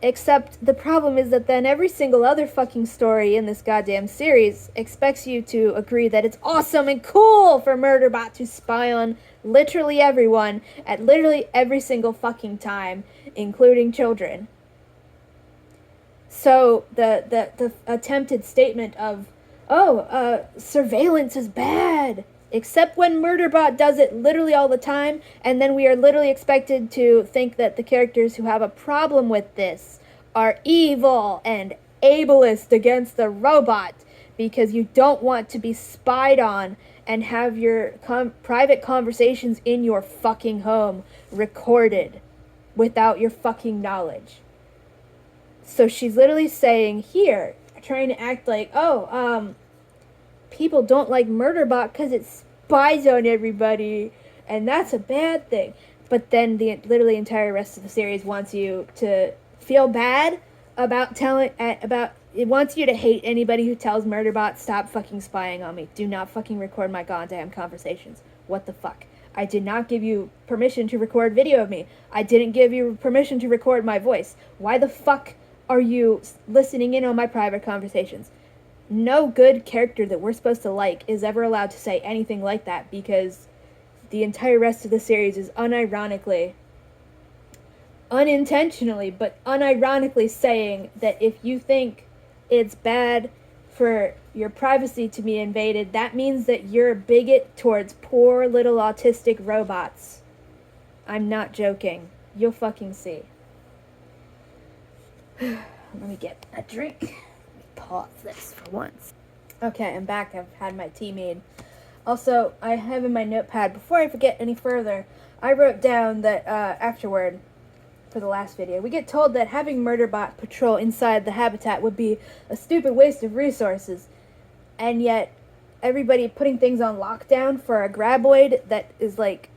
Except the problem is that then every single other fucking story in this goddamn series expects you to agree that it's awesome and cool for Murderbot to spy on literally everyone at literally every single fucking time, including children. So the attempted statement of, surveillance is bad, except when Murderbot does it literally all the time, and then we are literally expected to think that the characters who have a problem with this are evil and ableist against the robot because you don't want to be spied on and have your private conversations in your fucking home recorded without your fucking knowledge. So she's literally saying here, trying to act like, people don't like Murderbot because it spies on everybody, and that's a bad thing. But then the literally entire rest of the series wants you to feel bad about it wants you to hate anybody who tells Murderbot, stop fucking spying on me. Do not fucking record my goddamn conversations. What the fuck? I did not give you permission to record video of me. I didn't give you permission to record my voice. Why the fuck are you listening in on my private conversations? No good character that we're supposed to like is ever allowed to say anything like that, because the entire rest of the series is unintentionally, but unironically saying that if you think it's bad for your privacy to be invaded, that means that you're a bigot towards poor little autistic robots. I'm not joking. You'll fucking see. Let me get a drink. Let me pause this for once. Okay, I'm back. I've had my tea made. Also, I have in my notepad, before I forget any further, I wrote down that afterward, for the last video, we get told that having Murderbot patrol inside the habitat would be a stupid waste of resources. And yet, everybody putting things on lockdown for a graboid that is like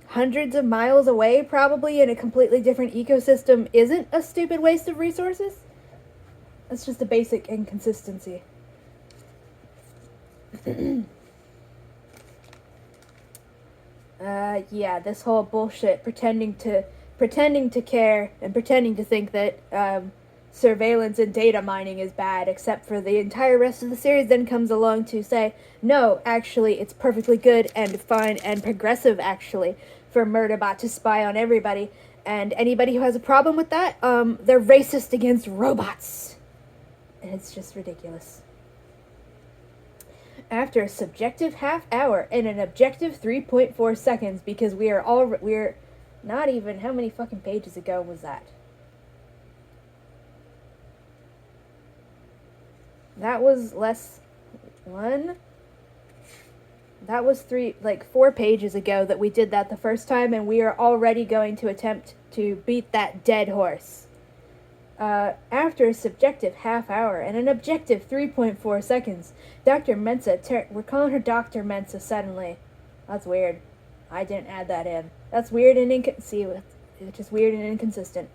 hundreds of miles away, probably in a completely different ecosystem, isn't a stupid waste of resources. That's just a basic inconsistency. Yeah, this whole bullshit, pretending to care and pretending to think that surveillance and data mining is bad, except for the entire rest of the series then comes along to say, no, actually, it's perfectly good and fine and progressive, actually, for Murderbot to spy on everybody, and anybody who has a problem with that, they're racist against robots. And it's just ridiculous. After a subjective half hour and an objective 3.4 seconds, because we're not even, how many fucking pages ago was that? That was that was 4 pages ago that we did that the first time, and we are already going to attempt to beat that dead horse. After a subjective half hour and an objective 3.4 seconds, Dr. Mensa, we're calling her Dr. Mensa suddenly. That's weird. I didn't add that in. That's weird and it's just weird and inconsistent.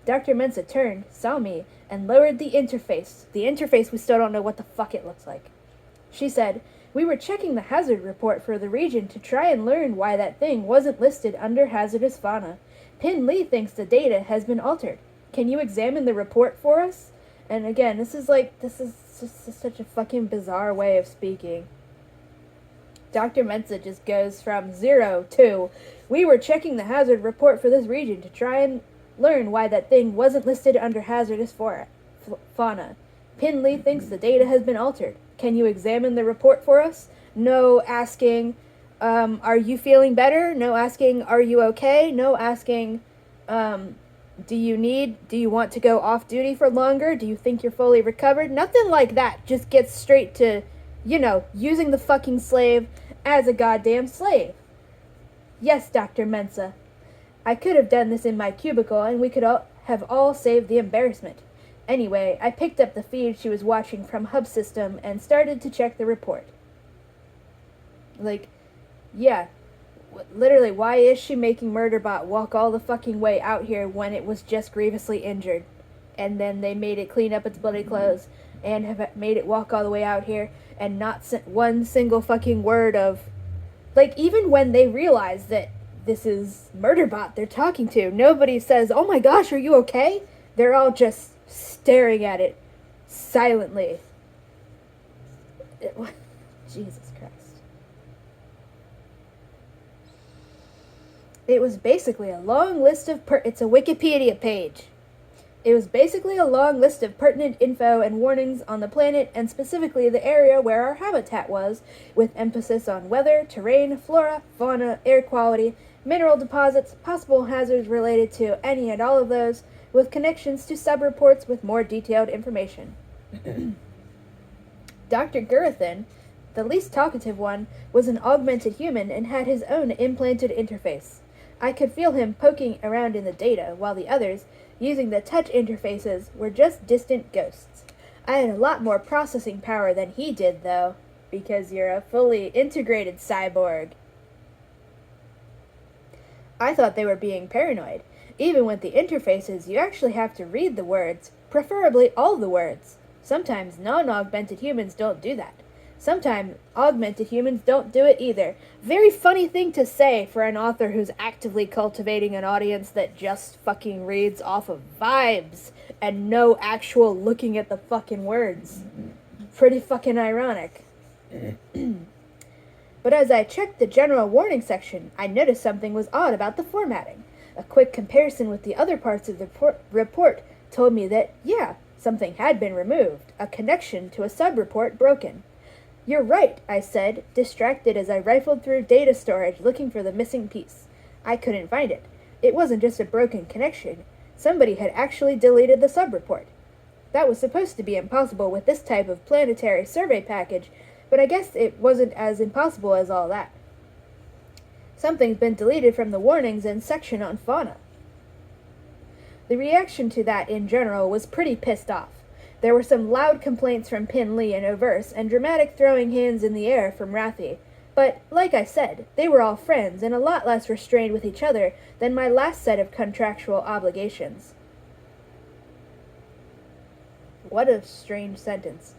Dr. Mensa turned, saw me, and lowered the interface. The interface, we still don't know what the fuck it looks like. She said, "We were checking the hazard report for the region to try and learn why that thing wasn't listed under hazardous fauna. Pin Lee thinks the data has been altered. Can you examine the report for us?" And again, this is just such a fucking bizarre way of speaking. Dr. Mensa just goes from 0 to, "We were checking the hazard report for this region to try and learn why that thing wasn't listed under hazardous fauna. Pin Lee thinks the data has been altered. Can you examine the report for us?" No asking, are you feeling better? No asking, are you okay? No asking, do you want to go off duty for longer? Do you think you're fully recovered? Nothing like that. Just gets straight to, using the fucking slave as a goddamn slave. "Yes, Dr. Mensa. I could have done this in my cubicle, and we could have all saved the embarrassment. Anyway, I picked up the feed she was watching from Hub System and started to check the report." Yeah. Literally, why is she making Murderbot walk all the fucking way out here when it was just grievously injured? And then they made it clean up its bloody clothes and have made it walk all the way out here and not one single fucking word of... even when they realized that this is Murderbot they're talking to. Nobody says, "Oh my gosh, are you okay?" They're all just staring at it silently. Jesus Christ. It was basically a long list of it's a Wikipedia page. It was basically a long list of pertinent info and warnings on the planet, and specifically the area where our habitat was, with emphasis on weather, terrain, flora, fauna, air quality, mineral deposits, possible hazards related to any and all of those, with connections to sub-reports with more detailed information. Dr. Gurathan, the least talkative one, was an augmented human and had his own implanted interface. I could feel him poking around in the data, while the others, using the touch interfaces, were just distant ghosts. I had a lot more processing power than he did, though, because you're a fully integrated cyborg. I thought they were being paranoid. Even with the interfaces, you actually have to read the words, preferably all the words. Sometimes non-augmented humans don't do that. Sometimes augmented humans don't do it either. Very funny thing to say for an author who's actively cultivating an audience that just fucking reads off of vibes and no actual looking at the fucking words. Pretty fucking ironic. But as I checked the general warning section, I noticed something was odd about the formatting. A quick comparison with the other parts of the report told me that, yeah, something had been removed, a connection to a sub-report broken. "You're right," I said, distracted as I rifled through data storage looking for the missing piece. I couldn't find it. It wasn't just a broken connection. Somebody had actually deleted the sub-report. That was supposed to be impossible with this type of planetary survey package, but I guess it wasn't as impossible as all that. Something's been deleted from the warnings and section on fauna. The reaction to that in general was pretty pissed off. There were some loud complaints from Pin Lee and Overse, and dramatic throwing hands in the air from Rathi. But, like I said, they were all friends and a lot less restrained with each other than my last set of contractual obligations. What a strange sentence.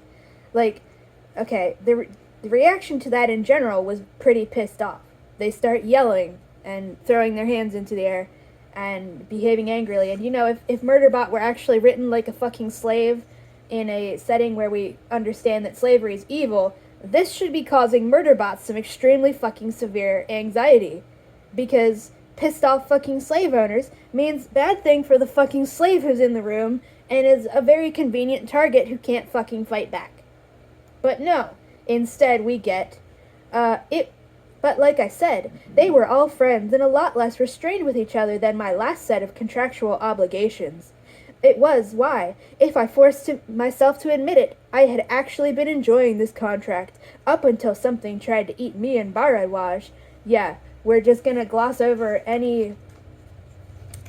Okay, the reaction to that in general was pretty pissed off. They start yelling and throwing their hands into the air and behaving angrily. And if Murderbot were actually written like a fucking slave in a setting where we understand that slavery is evil, this should be causing Murderbot some extremely fucking severe anxiety. Because pissed off fucking slave owners means bad thing for the fucking slave who's in the room and is a very convenient target who can't fucking fight back. But no, instead we get, But like I said, they were all friends and a lot less restrained with each other than my last set of contractual obligations. It was why, if I forced myself to admit it, I had actually been enjoying this contract, up until something tried to eat me and Bharadwaj. Yeah, we're just gonna gloss over any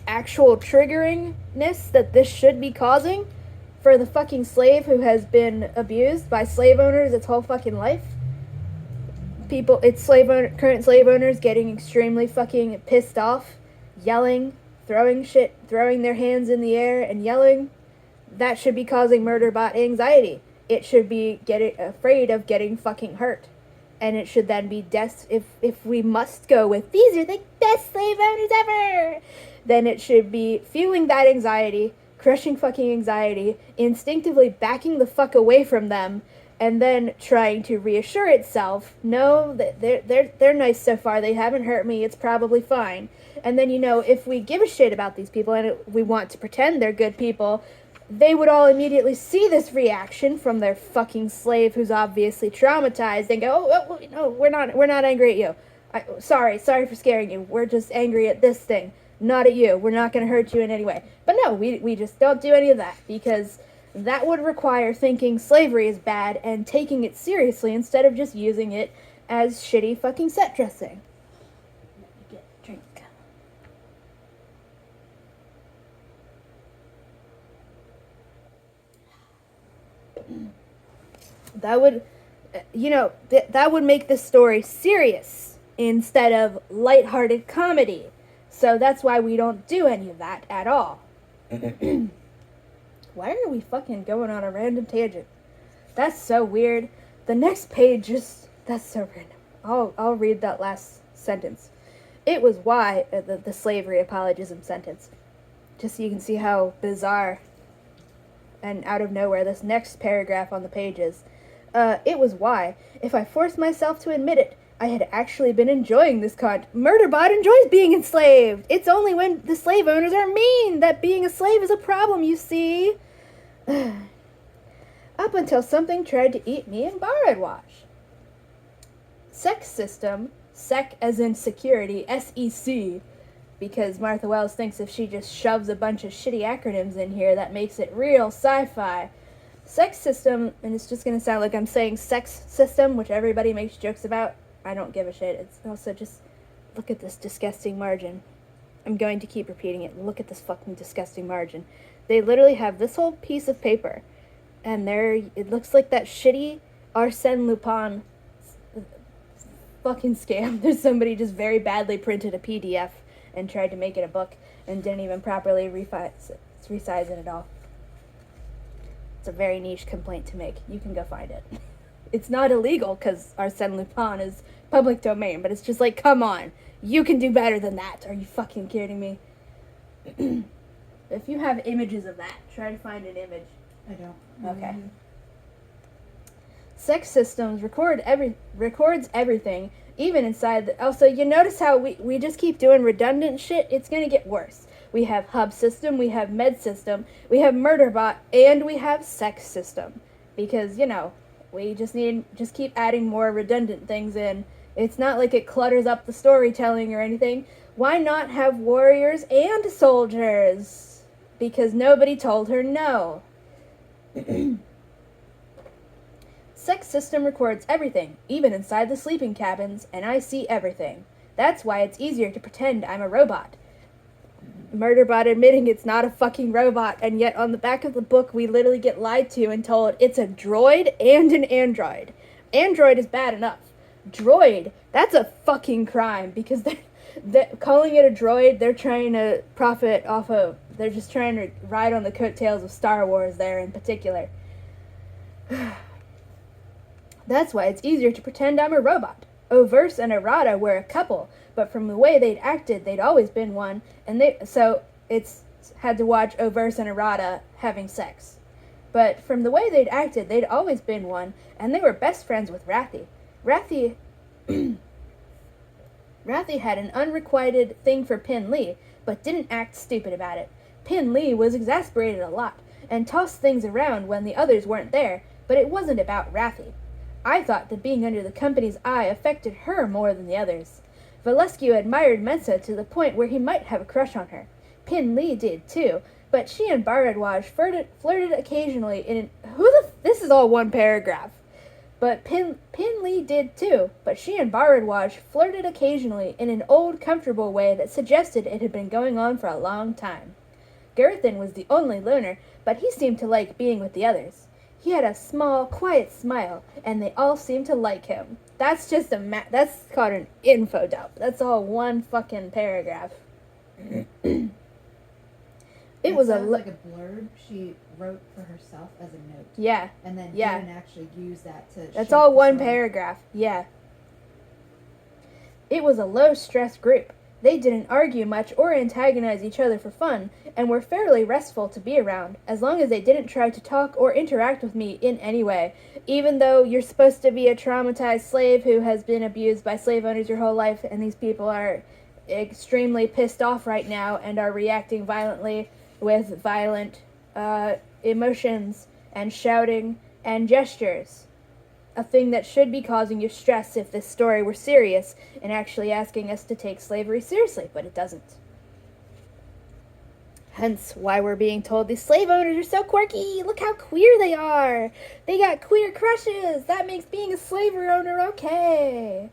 actual triggeringness that this should be causing for the fucking slave who has been abused by slave owners its whole fucking life. Current slave owners getting extremely fucking pissed off, yelling, throwing their hands in the air and yelling. That should be causing Murderbot anxiety. It should be afraid of getting fucking hurt. And it should then be if we must go with these are the best slave owners ever, then it should be feeling that anxiety, crushing fucking anxiety, instinctively backing the fuck away from them, and then trying to reassure itself, no, they're nice so far, they haven't hurt me, it's probably fine. And then, if we give a shit about these people and we want to pretend they're good people, they would all immediately see this reaction from their fucking slave who's obviously traumatized and go, oh no, we're not angry at you. Sorry for scaring you. We're just angry at this thing, not at you. We're not going to hurt you in any way. But no, we just don't do any of that, because that would require thinking slavery is bad and taking it seriously instead of just using it as shitty fucking set dressing. Let me get a drink. That would, that would make the story serious instead of lighthearted comedy. So that's why we don't do any of that at all. Why are we fucking going on a random tangent? That's so weird. The next page that's so random. I'll read that last sentence. It was why, the slavery apologism sentence, just so you can see how bizarre and out of nowhere this next paragraph on the page is. It was why, if I forced myself to admit it, I had actually been enjoying this Murderbot enjoys being enslaved. It's only when the slave owners are mean that being a slave is a problem, you see. Up until something tried to eat me in Baradwash. Sex system, sec as in security, S-E-C, because Martha Wells thinks if she just shoves a bunch of shitty acronyms in here, that makes it real sci-fi. Sex system, and it's just going to sound like I'm saying sex system, which everybody makes jokes about. I don't give a shit. It's also just, look at this disgusting margin. I'm going to keep repeating it. Look at this fucking disgusting margin. They literally have this whole piece of paper, and it looks like that shitty Arsène Lupin fucking scam. There's somebody just very badly printed a PDF and tried to make it a book and didn't even properly resize it at all. It's a very niche complaint to make. You can go find it. It's not illegal because Arsène Lupin is public domain, but it's just like, come on. You can do better than that. Are you fucking kidding me? If you have images of that, try to find an image. I don't. Okay. Mm-hmm. Sex systems records everything, even inside also, you notice how we just keep doing redundant shit? It's gonna get worse. We have hub system, we have med system, we have murderbot, and we have sex system. Because, we just keep adding more redundant things in. It's not like it clutters up the storytelling or anything. Why not have warriors and soldiers? Because nobody told her no. Sex system records everything, even inside the sleeping cabins, and I see everything. That's why it's easier to pretend I'm a robot. Murderbot admitting it's not a fucking robot, and yet on the back of the book we literally get lied to and told it's a droid and an android. Android is bad enough. Droid, that's a fucking crime, because they're calling it a droid, they're trying to profit off of, they're just trying to ride on the coattails of Star Wars there in particular. That's why it's easier to pretend I'm a robot. Overse and Errata were a couple, but from the way they'd acted, they'd always been one, so it's had to watch Overse and Errata having sex. But from the way they'd acted, they'd always been one, and they were best friends with Rathy. Rathy had an unrequited thing for Pin Lee, but didn't act stupid about it. Pin Lee was exasperated a lot, and tossed things around when the others weren't there, but it wasn't about Rathy. I thought that being under the company's eye affected her more than the others. Valescu admired Mensa to the point where he might have a crush on her. Pin Lee did too, but she and Bharadwaj flirted occasionally in this is all one paragraph. But Pin Lee did too, but she and Bharadwaj flirted occasionally in an old, comfortable way that suggested it had been going on for a long time. Girthin was the only loner, but he seemed to like being with the others. He had a small, quiet smile, and they all seemed to like him. That's just that's called an info dump. That's all one fucking paragraph. It was like a blurb she wrote for herself as a note. Yeah. And then didn't actually use that to. That's all one paragraph. Yeah. It was a low-stress group. They didn't argue much or antagonize each other for fun, and were fairly restful to be around, as long as they didn't try to talk or interact with me in any way, even though you're supposed to be a traumatized slave who has been abused by slave owners your whole life, and these people are extremely pissed off right now and are reacting violently with violent emotions and shouting and gestures. A thing that should be causing you stress if this story were serious and actually asking us to take slavery seriously, but it doesn't. Hence why we're being told these slave owners are so quirky. Look how queer they are. They got queer crushes. That makes being a slave owner okay.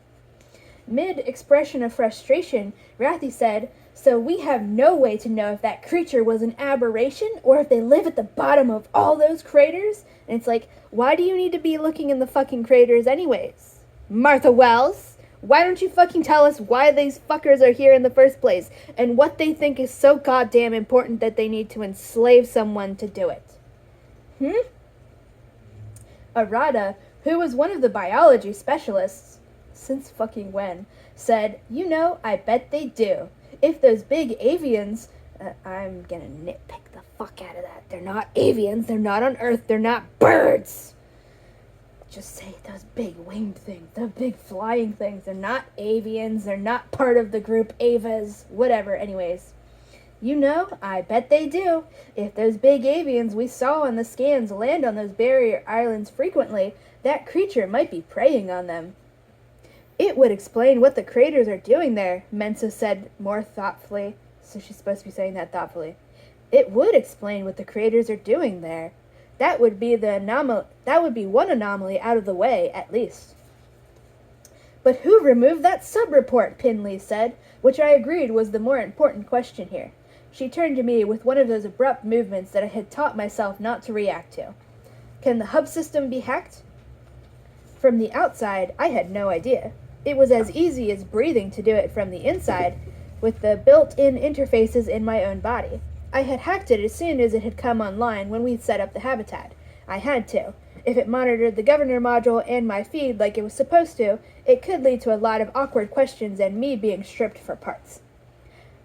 Mid-expression of frustration, Rathy said, "So we have no way to know if that creature was an aberration or if they live at the bottom of all those craters?" And it's like, why do you need to be looking in the fucking craters anyways? Martha Wells, why don't you fucking tell us why these fuckers are here in the first place and what they think is so goddamn important that they need to enslave someone to do it? Arada, who was one of the biology specialists, since fucking when, said, "You know, I bet they do. If those big avians..." I'm gonna nitpick the fuck out of that. They're not avians, they're not on Earth, they're not birds! Just say those big winged things, the big flying things. They're not avians, they're not part of the group Avas, whatever, anyways. "You know, I bet they do. If those big avians we saw on the scans land on those barrier islands frequently, that creature might be preying on them." "It would explain what the creators are doing there," Mensa said more thoughtfully. So she's supposed to be saying that thoughtfully. "It would explain what the creators are doing there. That would be one anomaly out of the way, at least." "But who removed that sub-report?" Pinley said, which I agreed was the more important question here. She turned to me with one of those abrupt movements that I had taught myself not to react to. "Can the hub system be hacked?" From the outside, I had no idea. It was as easy as breathing to do it from the inside, with the built-in interfaces in my own body. I had hacked it as soon as it had come online when we set up the habitat. I had to. If it monitored the governor module and my feed like it was supposed to, it could lead to a lot of awkward questions and me being stripped for parts.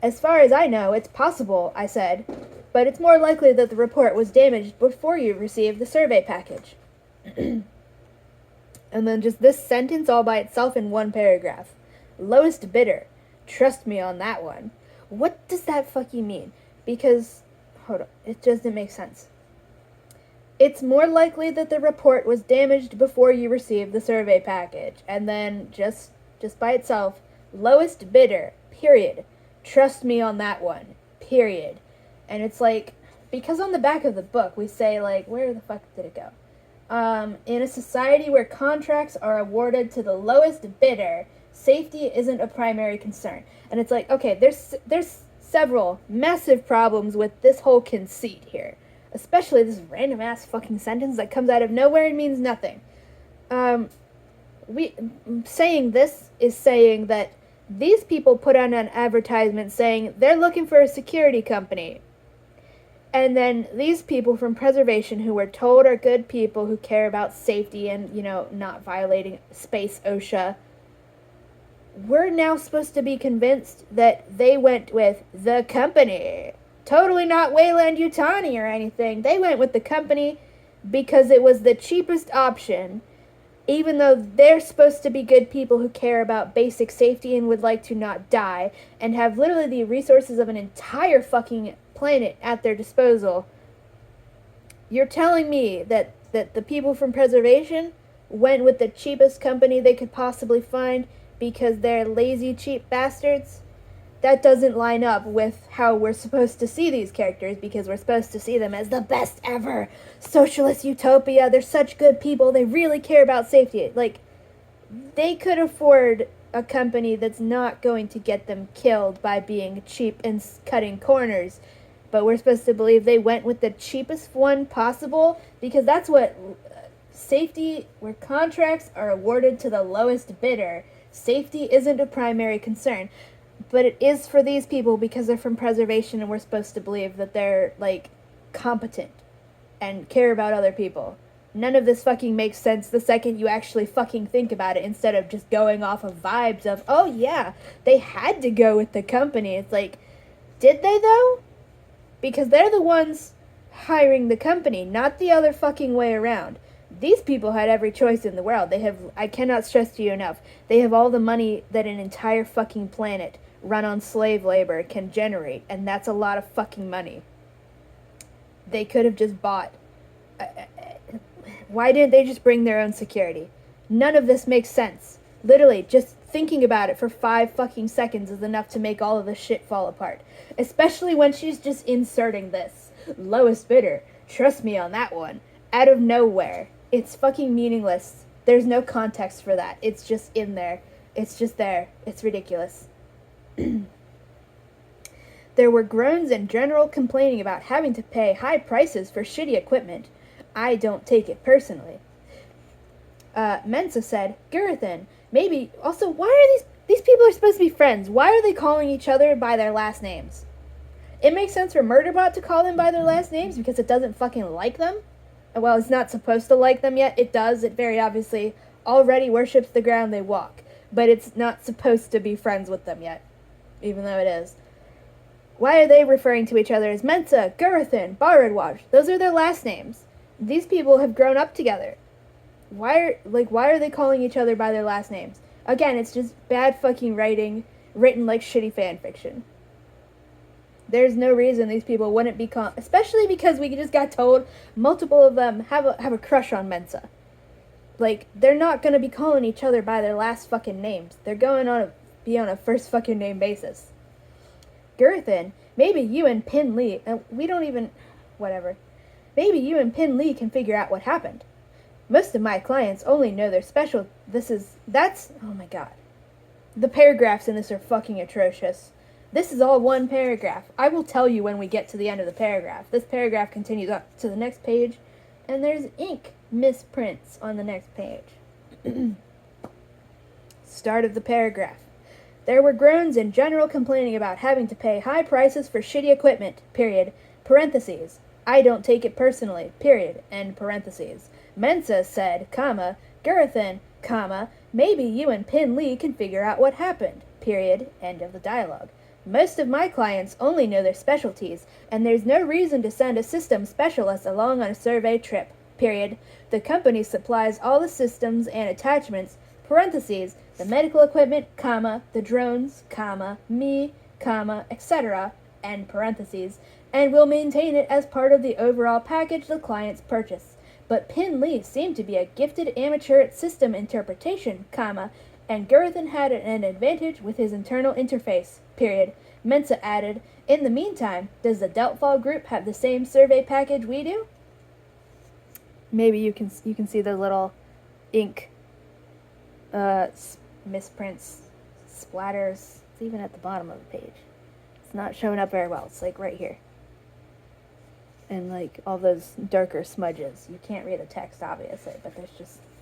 "As far as I know, it's possible," I said, "but it's more likely that the report was damaged before you received the survey package." And then just this sentence all by itself in one paragraph. "Lowest bidder. Trust me on that one." What does that fucking mean? Because, hold on, it doesn't make sense. "It's more likely that the report was damaged before you received the survey package." And then, just by itself, "Lowest bidder, period. Trust me on that one, period." And it's like, because on the back of the book we say, like, where the fuck did it go? "In a society where contracts are awarded to the lowest bidder, safety isn't a primary concern." And it's like, okay, there's several massive problems with this whole conceit here. Especially this random ass fucking sentence that comes out of nowhere and means nothing. Saying this is saying that these people put on an advertisement saying they're looking for a security company. And then these people from preservation who we're told are good people who care about safety and, not violating space OSHA, we're now supposed to be convinced that they went with the company. Totally not Wayland Yutani or anything. They went with the company because it was the cheapest option, even though they're supposed to be good people who care about basic safety and would like to not die, and have literally the resources of an entire fucking planet at their disposal. You're telling me that the people from preservation went with the cheapest company they could possibly find because they're lazy, cheap bastards? That doesn't line up with how we're supposed to see these characters, because we're supposed to see them as the best ever socialist utopia. They're such good people. They really care about safety. Like, they could afford a company that's not going to get them killed by being cheap and cutting corners. But we're supposed to believe they went with the cheapest one possible, because that's what safety, where contracts are awarded to the lowest bidder. Safety isn't a primary concern. But it is for these people because they're from preservation, and we're supposed to believe that they're, like, competent and care about other people. None of this fucking makes sense the second you actually fucking think about it, instead of just going off of vibes of, oh yeah, they had to go with the company. It's like, did they though? Because they're the ones hiring the company, not the other fucking way around. These people had every choice in the world. They have, I cannot stress to you enough, they have all the money that an entire fucking planet run on slave labor can generate, and that's a lot of fucking money. They could have just bought. Why didn't they just bring their own security? None of this makes sense. Literally, just thinking about it for 5 fucking seconds is enough to make all of this shit fall apart. Especially when she's just inserting this. Lowest bidder. Trust me on that one. Out of nowhere. It's fucking meaningless. There's no context for that. It's just in there. It's just there. It's ridiculous. There were groans and general complaining about having to pay high prices for shitty equipment. I don't take it personally. Mensa said, Gurathan, maybe, also, why are these people are supposed to be friends. Why are they calling each other by their last names? It makes sense for Murderbot to call them by their last names because it doesn't fucking like them. Well, it's not supposed to like them yet. It does. It very obviously already worships the ground they walk. but it's not supposed to be friends with them yet, even though it is. Why are they referring to each other as Mensa, Gurathan, Baradwaj? Those are their last names. These people have grown up together. Why are they calling each other by their last names? Again, it's just bad fucking writing, written like shitty fan fiction. There's no reason these people wouldn't be especially because we just got told multiple of them have a crush on Mensa. Like, they're not gonna be calling each other by their last fucking names. They're going to be on a first fucking name basis. Gurathan, maybe you and Pin Lee, we don't even, whatever. Maybe you and Pin Lee can figure out what happened. Most of my clients only know their special, oh my god. The paragraphs in this are fucking atrocious. This is all one paragraph. I will tell you when we get to the end of the paragraph. This paragraph continues up to the next page, and there's ink misprints on the next page. Start of the paragraph. There were groans and general complaining about having to pay high prices for shitty equipment, period, parentheses. I don't take it personally, period, end parentheses. Mensa said, comma, Gurathan, comma, maybe you and Pin Lee can figure out what happened, period, end of the dialogue. Most of my clients only know their specialties, and there's no reason to send a system specialist along on a survey trip, period. The company supplies all the systems and attachments, parentheses, the medical equipment, comma, the drones, comma, me, comma, etc., end parentheses, and will maintain it as part of the overall package the clients purchase. But Pin Lee seemed to be a gifted amateur at system interpretation, comma, and Gurathan had an advantage with his internal interface, period. Mensa added, in the meantime, does the Deltfall group have the same survey package we do? Maybe you can see the little ink misprints, splatters. It's even at the bottom of the page. It's not showing up very well. It's like right here. And like all those darker smudges. You can't read the text obviously, but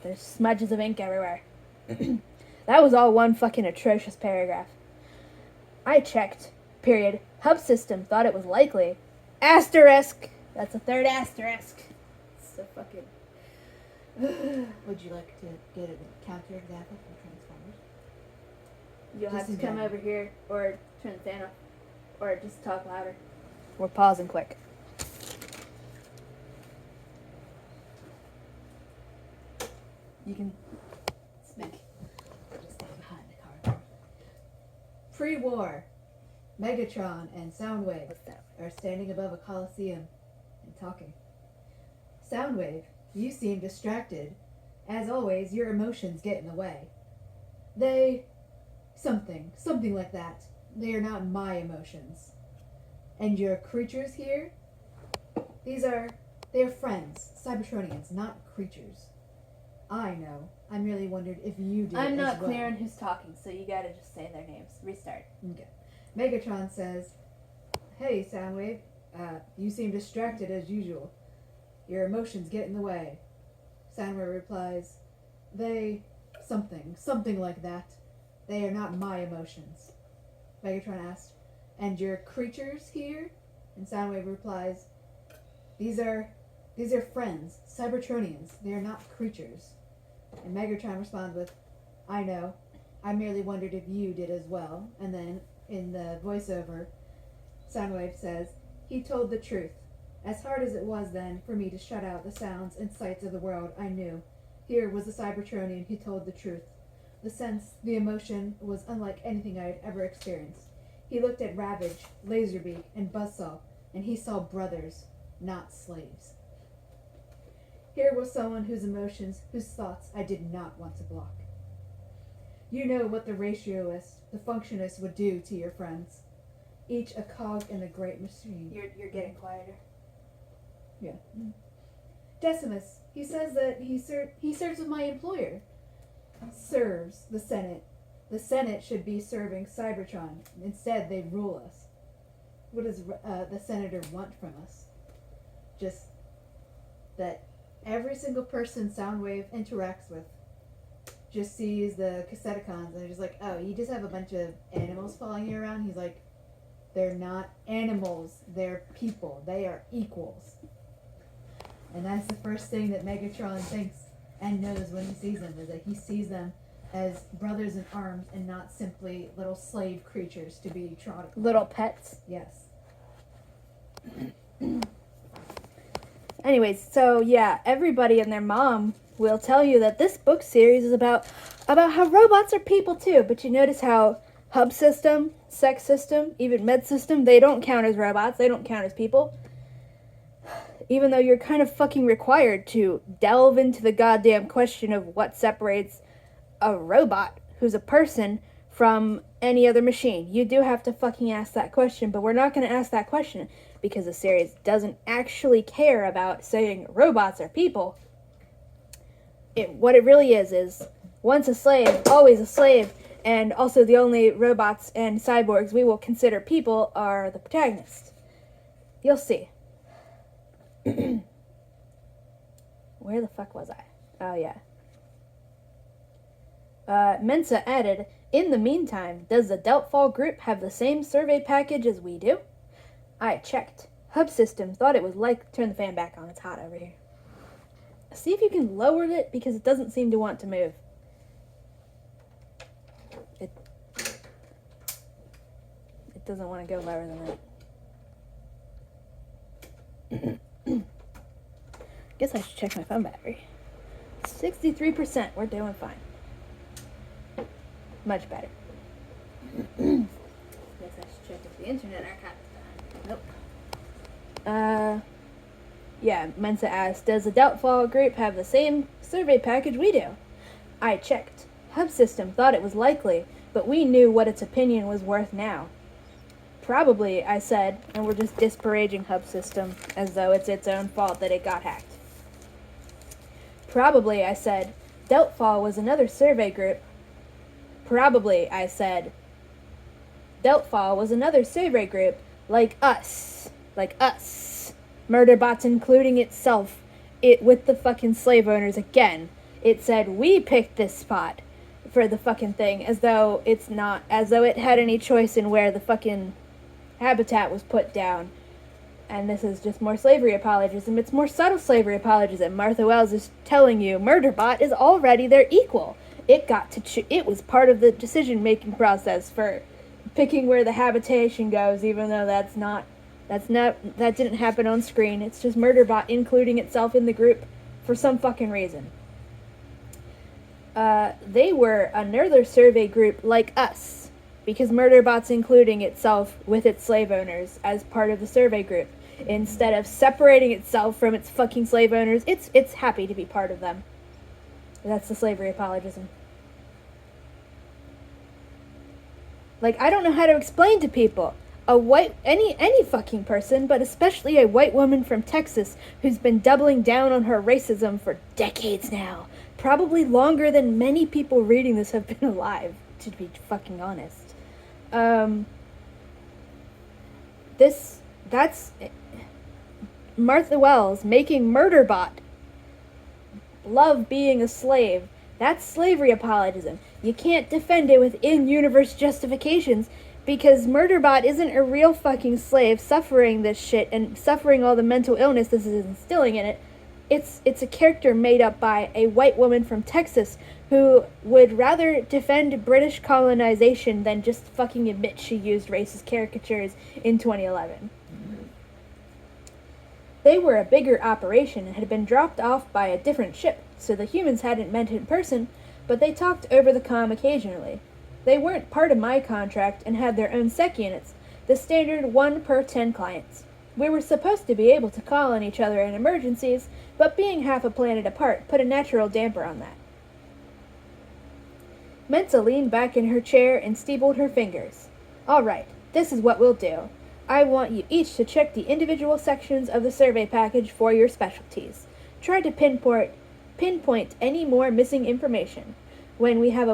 there's smudges of ink everywhere. That was all one fucking atrocious paragraph. I checked, period. Hub system thought it was likely. Asterisk! That's a third asterisk. It's so fucking... Would you like to get a counterexample from Transformers? You'll Just have to come imagine. over here or turn the fan off. Or just talk louder. We're pausing quick. You can speak. Just stay behind the car. Pre-war, Megatron and Soundwave What's that? are standing above a coliseum and talking. Soundwave, you seem distracted. As always, your emotions get in the way. Something like that. They are not my emotions. And your creatures here? They are friends, Cybertronians, not creatures. I know. I merely wondered if you did I'm as not well. clear on who's talking, so you gotta just say their names. Restart. Okay. Megatron says, hey, Soundwave, you seem distracted as usual. Your emotions get in the way. Soundwave replies, something like that. They are not my emotions. Megatron asks, and your creatures here? And Soundwave replies, these are friends, Cybertronians. They are not creatures. And Megatron responds with, I know. I merely wondered if you did as well. And then, in the voiceover, Soundwave says, he told the truth. As hard as it was then for me to shut out the sounds and sights of the world I knew, here was a Cybertronian who told the truth. The sense, the emotion, was unlike anything I had ever experienced. He looked at Ravage, Laserbeak, and Buzzsaw, and he saw brothers, not slaves. Here was someone whose emotions, whose thoughts I did not want to block. You know what the ratioist, the functionist would do to your friends. Each a cog in the great machine. You're getting quieter. Yeah. Decimus, he says that he serves with my employer. Serves the Senate. The Senate should be serving Cybertron. Instead, they rule us. What does the senator want from us? Just that every single person Soundwave interacts with just sees the Casseticons and they're just like, oh, you just have a bunch of animals following you around? He's like, they're not animals, they're people. They are equals. And that's the first thing that Megatron thinks and knows when he sees them, is that he sees them as brothers in arms and not simply little slave creatures to be trod upon. Little pets. Yes. Anyways, so yeah, everybody and their mom will tell you that this book series is about how robots are people too. But you notice how hub system, sex system, even med system, they don't count as robots. They don't count as people. Even though you're kind of fucking required to delve into the goddamn question of what separates a robot who's a person from any other machine. You do have to fucking ask that question, but we're not going to ask that question because the series doesn't actually care about saying robots are people. What it really is once a slave, always a slave, and also the only robots and cyborgs we will consider people are the protagonists. You'll see. Where the fuck was I? Oh, yeah. Mensa added, in the meantime, does the Deltfall group have the same survey package as we do? I checked. Hub system thought it was like... Turn the fan back on, it's hot over here. See if you can lower it, because it doesn't seem to want to move. It doesn't want to go lower than that. Guess I should check my phone battery. 63%. We're doing fine. Much better. Guess I should check if the internet archive is done. Nope. Yeah, Mensa asked, does the Doubtfall group have the same survey package we do? I checked. Hub System thought it was likely, but we knew what its opinion was worth now. Probably, I said, and we're just disparaging Hub System as though it's its own fault that it got hacked. Probably, I said, Deltfall was another survey group. Probably, I said, Deltfall was another survey group like us. Like us. Murderbots including itself. It with the fucking slave owners again. It said we picked this spot for the fucking thing as though it's not, as though it had any choice in where the fucking habitat was put down. And this is just more slavery apologism. It's more subtle slavery apologism. Martha Wells is telling you Murderbot is already their equal. It got to it was part of the decision-making process for picking where the habitation goes, even though that didn't happen on screen. It's just Murderbot including itself in the group for some fucking reason. They were another survey group like us, because Murderbot's including itself with its slave owners as part of the survey group. Instead of separating itself from its fucking slave owners, it's happy to be part of them. That's the slavery apologism. Like, I don't know how to explain to people. Any fucking person, but especially a white woman from Texas who's been doubling down on her racism for decades now. Probably longer than many people reading this have been alive, to be fucking honest. That's Martha Wells making Murderbot love being a slave. That's slavery apologism. You can't defend it with in-universe justifications because Murderbot isn't a real fucking slave suffering this shit and suffering all the mental illness this is instilling in it. It's a character made up by a white woman from Texas who would rather defend British colonization than just fucking admit she used racist caricatures in 2011. They were a bigger operation and had been dropped off by a different ship, so the humans hadn't met in person, but they talked over the comm occasionally. They weren't part of my contract and had their own sec units, the standard 1 per 10 clients. We were supposed to be able to call on each other in emergencies, but being half a planet apart put a natural damper on that. Mensa leaned back in her chair and steepled her fingers. All right, this is what we'll do. I want you each to check the individual sections of the survey package for your specialties. Try to pinpoint any more missing information. When we have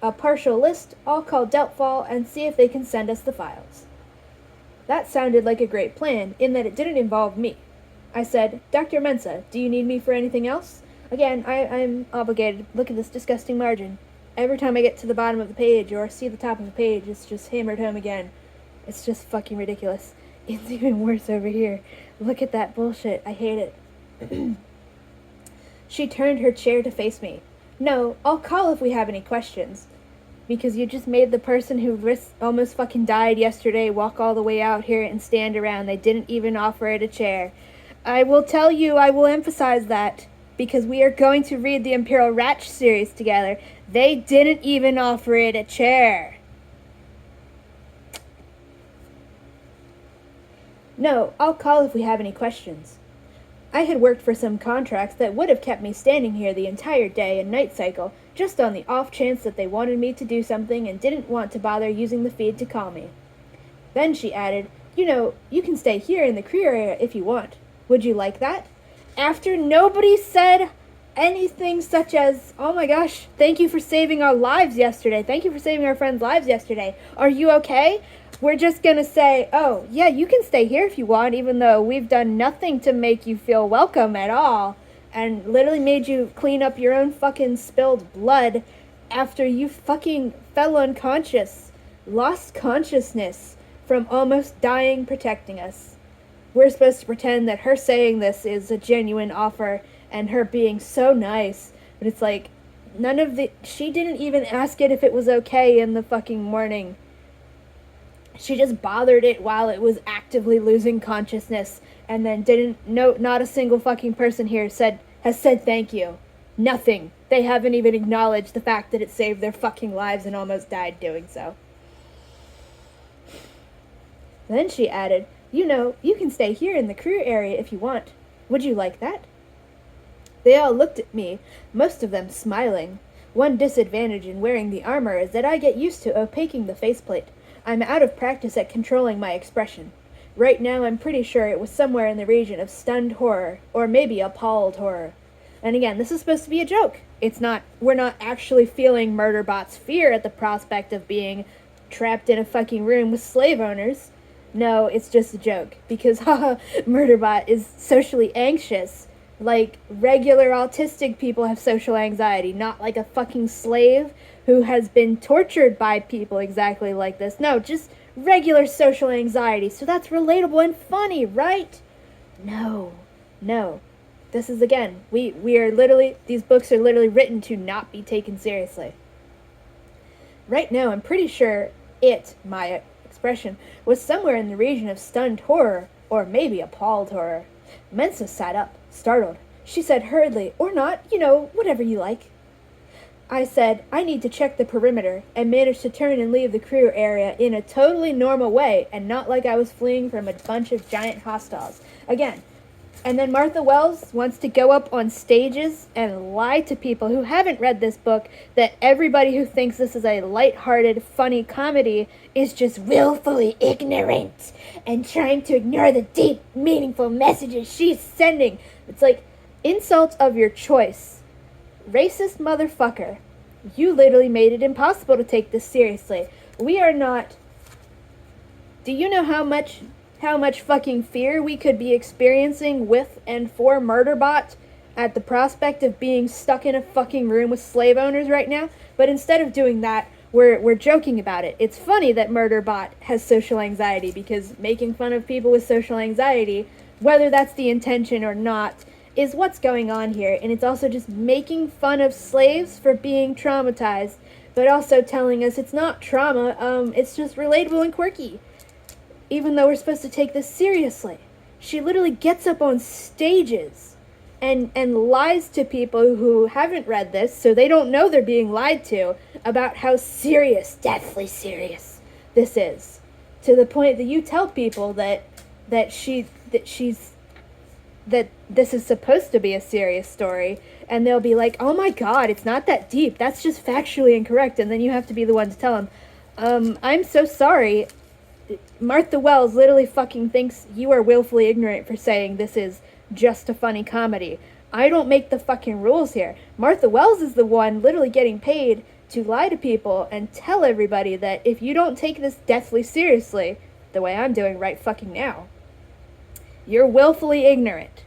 a partial list, I'll call Deltfall and see if they can send us the files. That sounded like a great plan, in that it didn't involve me. I said, Dr. Mensa, do you need me for anything else? Again, I'm obligated. Look at this disgusting margin. Every time I get to the bottom of the page or see the top of the page, it's just hammered home again. It's just fucking ridiculous. It's even worse over here. Look at that bullshit. I hate it. She turned her chair to face me. No, I'll call if we have any questions. Because you just made the person who almost fucking died yesterday walk all the way out here and stand around. They didn't even offer it a chair. I will tell you, I will emphasize that. Because we are going to read the Imperial Ratch series together. They didn't even offer it a chair. No, I'll call if we have any questions. I had worked for some contracts that would have kept me standing here the entire day and night cycle, just on the off chance that they wanted me to do something and didn't want to bother using the feed to call me. Then she added, you know, you can stay here in the career area if you want. Would you like that? After nobody said anything such as, oh my gosh, thank you for saving our lives yesterday. Thank you for saving our friends' lives yesterday. Are you okay? We're just gonna say, oh, yeah, you can stay here if you want, even though we've done nothing to make you feel welcome at all. And literally made you clean up your own fucking spilled blood after you fucking fell unconscious, lost consciousness from almost dying protecting us. We're supposed to pretend that her saying this is a genuine offer and her being so nice, but it's like, she didn't even ask it if it was okay in the fucking morning. She just bothered it while it was actively losing consciousness, and then not a single fucking person here has said thank you. Nothing. They haven't even acknowledged the fact that it saved their fucking lives and almost died doing so. Then she added, you know, you can stay here in the career area if you want. Would you like that? They all looked at me, most of them smiling. One disadvantage in wearing the armor is that I get used to opaquing the faceplate. I'm out of practice at controlling my expression. Right now I'm pretty sure it was somewhere in the region of stunned horror, or maybe appalled horror. And again, this is supposed to be a joke. We're not actually feeling Murderbot's fear at the prospect of being trapped in a fucking room with slave owners. No, it's just a joke, because haha, Murderbot is socially anxious. Like, regular autistic people have social anxiety, not like a fucking slave who has been tortured by people exactly like this. No, just regular social anxiety. So that's relatable and funny, right? No. This is, again, these books are literally written to not be taken seriously. Right now, I'm pretty sure my expression, was somewhere in the region of stunned horror, or maybe appalled horror. Mensa sat up, startled. She said hurriedly, or not, whatever you like. I said, I need to check the perimeter, and managed to turn and leave the crew area in a totally normal way, and not like I was fleeing from a bunch of giant hostiles. Again. And then Martha Wells wants to go up on stages and lie to people who haven't read this book that everybody who thinks this is a light-hearted, funny comedy is just willfully ignorant and trying to ignore the deep, meaningful messages she's sending. It's like, insult of your choice. Racist motherfucker. You literally made it impossible to take this seriously. We are not... Do you know how much fucking fear we could be experiencing with and for Murderbot at the prospect of being stuck in a fucking room with slave owners right now? But instead of doing that, we're joking about it. It's funny that Murderbot has social anxiety, because making fun of people with social anxiety, whether that's the intention or not, is what's going on here. And it's also just making fun of slaves for being traumatized, but also telling us it's not trauma, it's just relatable and quirky. Even though we're supposed to take this seriously. She literally gets up on stages and lies to people who haven't read this, so they don't know they're being lied to, about how serious, deathly serious this is. To the point that you tell people that this is supposed to be a serious story, and they'll be like, oh my god, it's not that deep, that's just factually incorrect, and then you have to be the one to tell them, I'm so sorry, Martha Wells literally fucking thinks you are willfully ignorant for saying this is just a funny comedy. I don't make the fucking rules here. Martha Wells is the one literally getting paid to lie to people and tell everybody that if you don't take this deathly seriously, the way I'm doing right fucking now, you're willfully ignorant.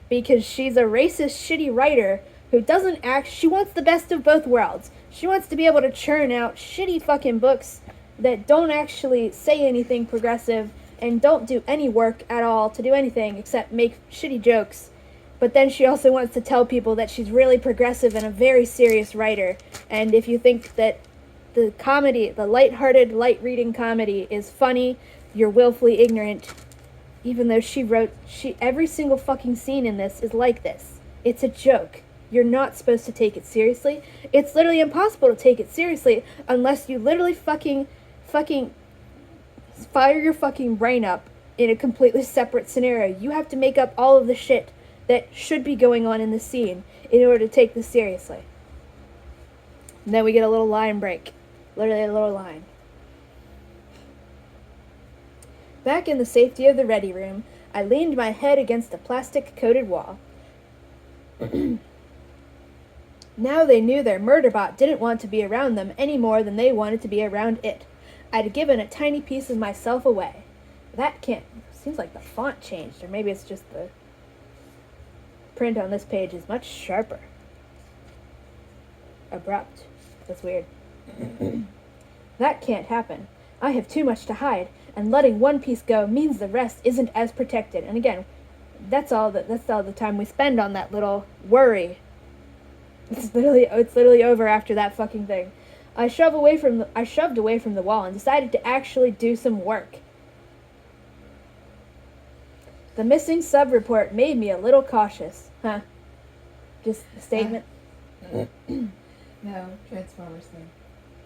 Because she's a racist, shitty writer who doesn't she wants the best of both worlds. She wants to be able to churn out shitty fucking books that don't actually say anything progressive and don't do any work at all to do anything except make shitty jokes. but then she also wants to tell people that she's really progressive and a very serious writer. And if you think that the comedy, the lighthearted, light-reading comedy is funny, you're willfully ignorant. Even though every single fucking scene in this is like this. It's a joke. You're not supposed to take it seriously. It's literally impossible to take it seriously unless you literally fucking fire your fucking brain up in a completely separate scenario. You have to make up all of the shit that should be going on in the scene in order to take this seriously. And then we get a little line break. Literally a little line. Back in the safety of the ready room, I leaned my head against a plastic-coated wall. Now they knew their Murderbot didn't want to be around them any more than they wanted to be around it. I'd given a tiny piece of myself away. That can't... Seems like the font changed, or maybe it's just the print on this page is much sharper. Abrupt. That's weird. That can't happen. I have too much to hide, and letting one piece go means the rest isn't as protected. And again, that's all the time we spend on that little worry. It's literally over after that fucking thing. I shoved away from the wall and decided to actually do some work. The missing sub-report made me a little cautious. Huh? Just a statement? No, Transformers thing.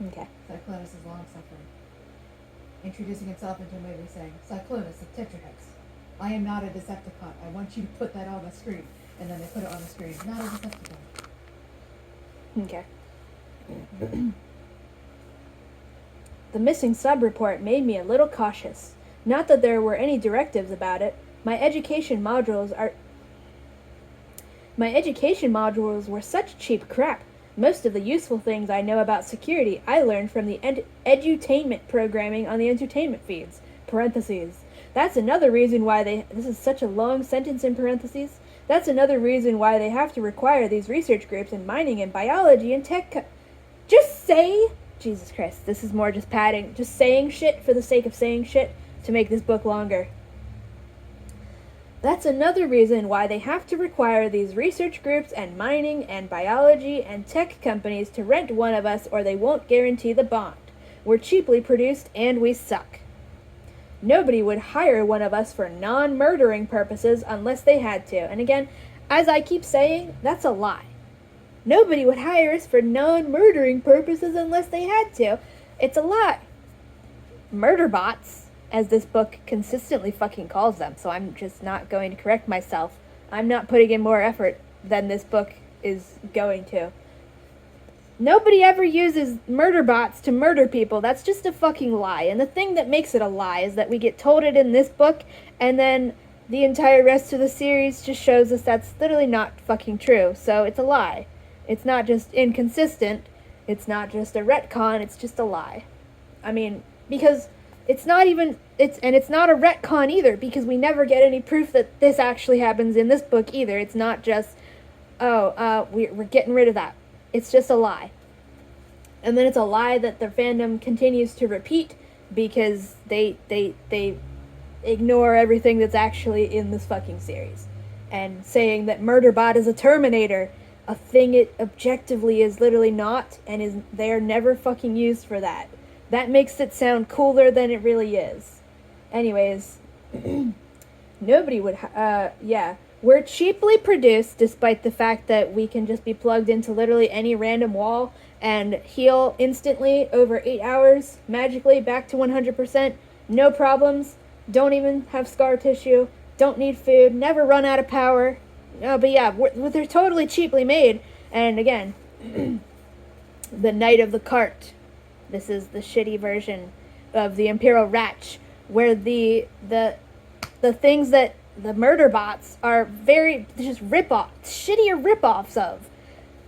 Okay. Cyclonus is long-suffering. Introducing himself into a movie saying, Cyclonus of Tetrahex. I am not a Decepticon. I want you to put that on the screen. And then they put it on the screen. Not a Decepticon. Okay. The missing sub-report made me a little cautious. Not that there were any directives about it. My education modules were such cheap crap. Most of the useful things I know about security I learned from the edutainment programming on the entertainment feeds. Parentheses. That's another reason why this is such a long sentence in parentheses. That's another reason why they have to require these research groups in mining and biology and tech. Just say, Jesus Christ, this is more just padding, just saying shit for the sake of saying shit to make this book longer. That's another reason why they have to require these research groups and mining and biology and tech companies to rent one of us or they won't guarantee the bond. We're cheaply produced and we suck. Nobody would hire one of us for non-murdering purposes unless they had to. And again, as I keep saying, that's a lie. Nobody would hire us for non-murdering purposes unless they had to. It's a lie. Murderbots, as this book consistently fucking calls them, so I'm just not going to correct myself. I'm not putting in more effort than this book is going to. Nobody ever uses murderbots to murder people. That's just a fucking lie. And the thing that makes it a lie is that we get told it in this book, and then the entire rest of the series just shows us that's literally not fucking true. So it's a lie. It's not just inconsistent. It's not just a retcon. It's just a lie. I mean, because it's not even... It's not a retcon either, because we never get any proof that this actually happens in this book either. It's not just, we're getting rid of that. It's just a lie. And then it's a lie that the fandom continues to repeat because they ignore everything that's actually in this fucking series. And saying that Murderbot is a Terminator, a thing it objectively is literally not, and they're never fucking used for that. That makes it sound cooler than it really is. Anyways, nobody would, We're cheaply produced, despite the fact that we can just be plugged into literally any random wall and heal instantly over 8 hours, magically back to 100%, no problems, don't even have scar tissue, don't need food, never run out of power. But yeah, they're totally cheaply made. And again, the Knight of the Cart. This is the shitty version of the Imperial Ratch, where the things that the Murderbots are just shittier rip-offs of.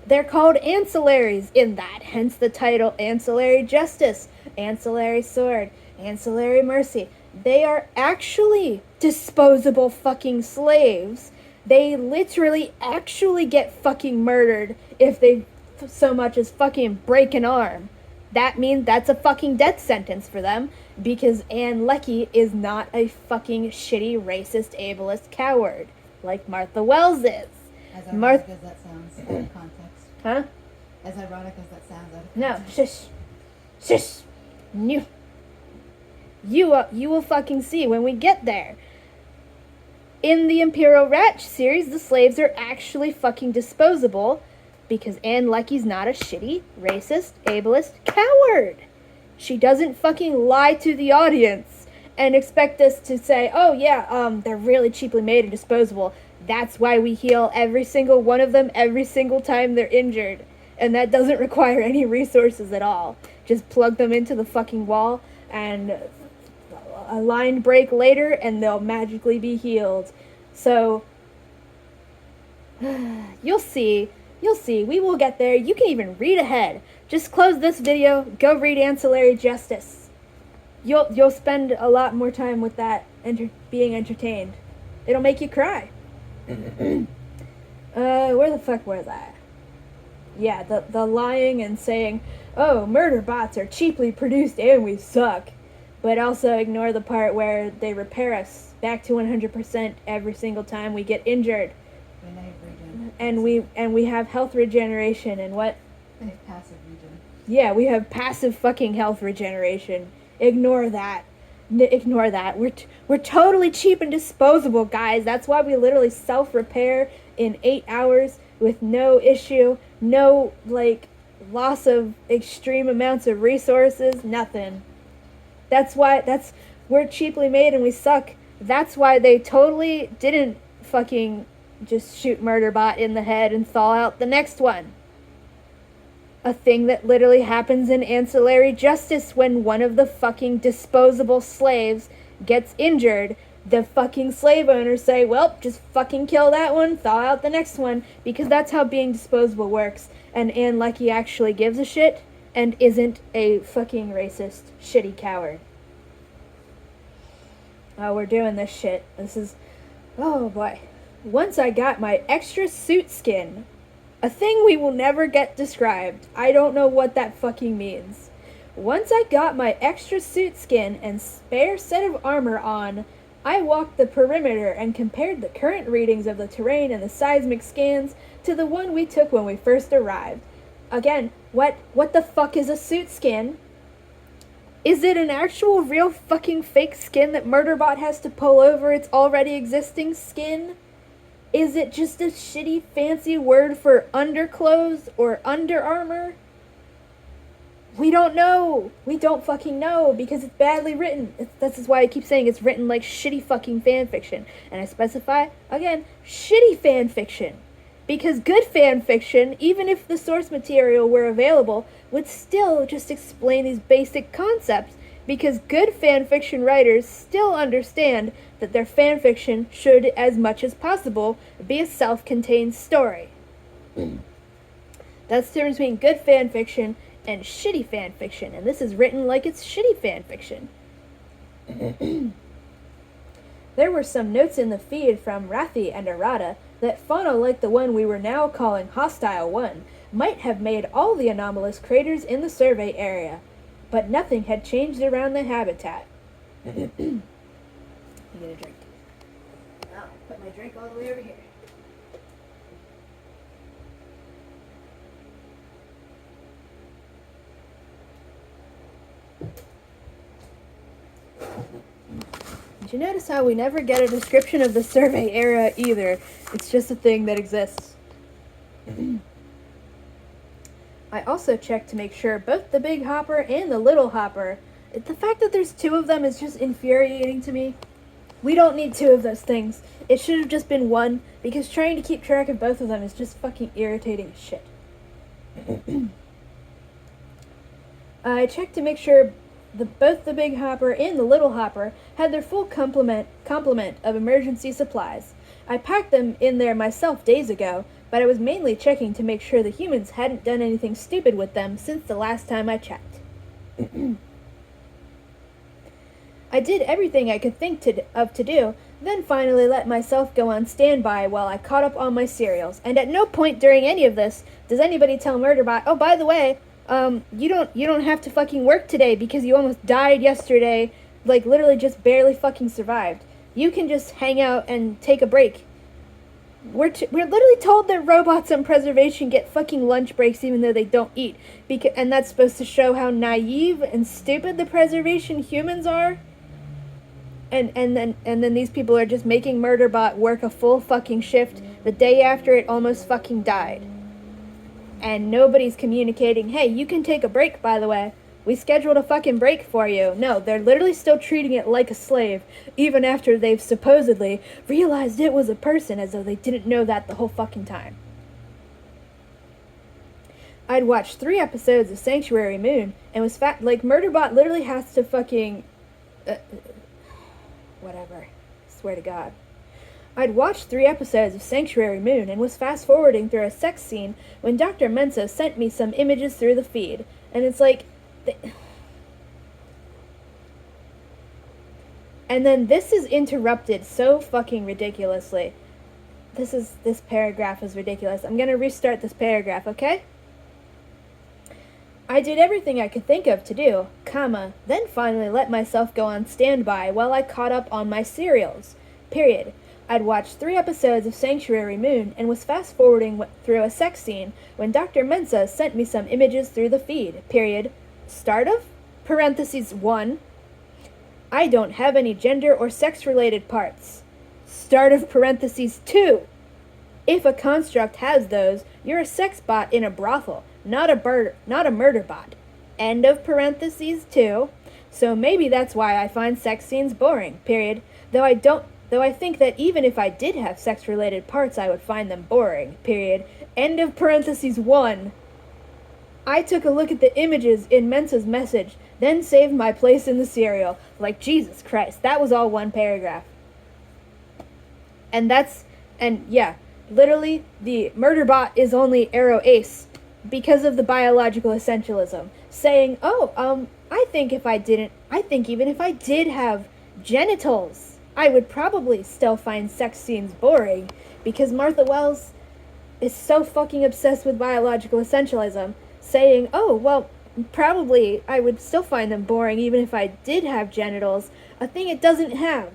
They're called ancillaries in that, hence the title Ancillary Justice, Ancillary Sword, Ancillary Mercy. They are actually disposable fucking slaves. They literally actually get fucking murdered if they so much as fucking break an arm. That means that's a fucking death sentence for them, because Anne Leckie is not a fucking shitty, racist, ableist coward, like Martha Wells is. As ironic as that sounds out of context. Huh? As ironic as that sounds out of No, context. shush. You will fucking see when we get there. In the Imperial Ratch series, the slaves are actually fucking disposable because Anne Lecky's not a shitty, racist, ableist coward. She doesn't fucking lie to the audience and expect us to say, oh yeah, they're really cheaply made and disposable. That's why we heal every single one of them every single time they're injured. And that doesn't require any resources at all. Just plug them into the fucking wall and a line break later and they'll magically be healed. So, you'll see, we will get there. You can even read ahead. Just close this video, go read Ancillary Justice. You'll spend a lot more time with that being entertained. It'll make you cry. Where the fuck was I? Yeah, the lying and saying, oh, murder bots are cheaply produced and we suck. But also ignore the part where they repair us back to 100% every single time we get injured. And we have health regeneration and what? They have passive regen. Yeah, we have passive fucking health regeneration. Ignore that. Ignore that. We're totally cheap and disposable, guys. That's why we literally self-repair in 8 hours with no issue, no, like, loss of extreme amounts of resources, nothing. We're cheaply made and we suck. That's why they totally didn't fucking just shoot Murderbot in the head and thaw out the next one. A thing that literally happens in Ancillary Justice when one of the fucking disposable slaves gets injured. The fucking slave owners say, well, just fucking kill that one, thaw out the next one, because that's how being disposable works. And Anne Leckie actually gives a shit and isn't a fucking racist, shitty coward. Oh, we're doing this shit. This is... Oh, boy. Once I got my extra suit skin, a thing we will never get described. I don't know what that fucking means. Once I got my extra suit skin and spare set of armor on, I walked the perimeter and compared the current readings of the terrain and the seismic scans to the one we took when we first arrived. Again, what the fuck is a suit skin? Is it an actual real fucking fake skin that Murderbot has to pull over its already existing skin? Is it just a shitty fancy word for underclothes or under armor? We don't know. We don't fucking know because it's badly written. That's why I keep saying it's written like shitty fucking fanfiction. And I specify, again, shitty fanfiction. Because good fanfiction, even if the source material were available, would still just explain these basic concepts. Because good fanfiction writers still understand that their fanfiction should, as much as possible, be a self-contained story. That's the difference between good fanfiction and shitty fanfiction, and this is written like it's shitty fanfiction. There were some notes in the feed from Rathi and Arata that fauna like the one we were now calling Hostile 1 might have made all the anomalous craters in the survey area, but nothing had changed around the habitat. I get a drink. I'll put my drink all the way over here. Did you notice how we never get a description of the survey area either? It's just a thing that exists. I also checked to make sure both the big hopper and the little hopper. The fact that there's two of them is just infuriating to me. We don't need two of those things. It should have just been one, because trying to keep track of both of them is just fucking irritating as shit. I checked to make sure both the big hopper and the little hopper had their full complement of emergency supplies. I packed them in there myself days ago, but I was mainly checking to make sure the humans hadn't done anything stupid with them since the last time I checked. I did everything I could think of to do, then finally let myself go on standby while I caught up on my cereals, and at no point during any of this does anybody tell Murderbot, oh, by the way, you don't have to fucking work today because you almost died yesterday, like literally just barely fucking survived. You can just hang out and take a break. We're literally told that robots on preservation get fucking lunch breaks even though they don't eat. And that's supposed to show how naive and stupid the preservation humans are. And then these people are just making Murderbot work a full fucking shift the day after it almost fucking died. And nobody's communicating, hey, you can take a break, by the way. We scheduled a fucking break for you. No, they're literally still treating it like a slave, even after they've supposedly realized it was a person, as though they didn't know that the whole fucking time. I'd watched 3 episodes of Sanctuary Moon, and was like, Murderbot literally has to fucking... whatever. Swear to God. I'd watched 3 episodes of Sanctuary Moon, and was fast-forwarding through a sex scene when Dr. Mensa sent me some images through the feed. And it's like... And then this is interrupted so fucking ridiculously. This paragraph is ridiculous. I'm gonna restart this paragraph, okay? I did everything I could think of to do, then finally let myself go on standby while I caught up on my serials. Period. I'd watched 3 episodes of Sanctuary Moon and was fast-forwarding through a sex scene when Dr. Mensa sent me some images through the feed. Period. Start of? Parentheses 1. I don't have any gender or sex-related parts. Start of parentheses 2. If a construct has those, you're a sex bot in a brothel, not a murder bot. End of parentheses 2. So maybe that's why I find sex scenes boring. Period. Though I think that even if I did have sex-related parts, I would find them boring. Period. End of parentheses 1. I took a look at the images in Mensa's message, then saved my place in the serial. Like, Jesus Christ, that was all 1 paragraph. And yeah, literally, the Murderbot is only Arrow Ace because of the biological essentialism. Saying, I think even if I did have genitals, I would probably still find sex scenes boring, because Martha Wells is so fucking obsessed with biological essentialism, saying, probably I would still find them boring even if I did have genitals, a thing it doesn't have.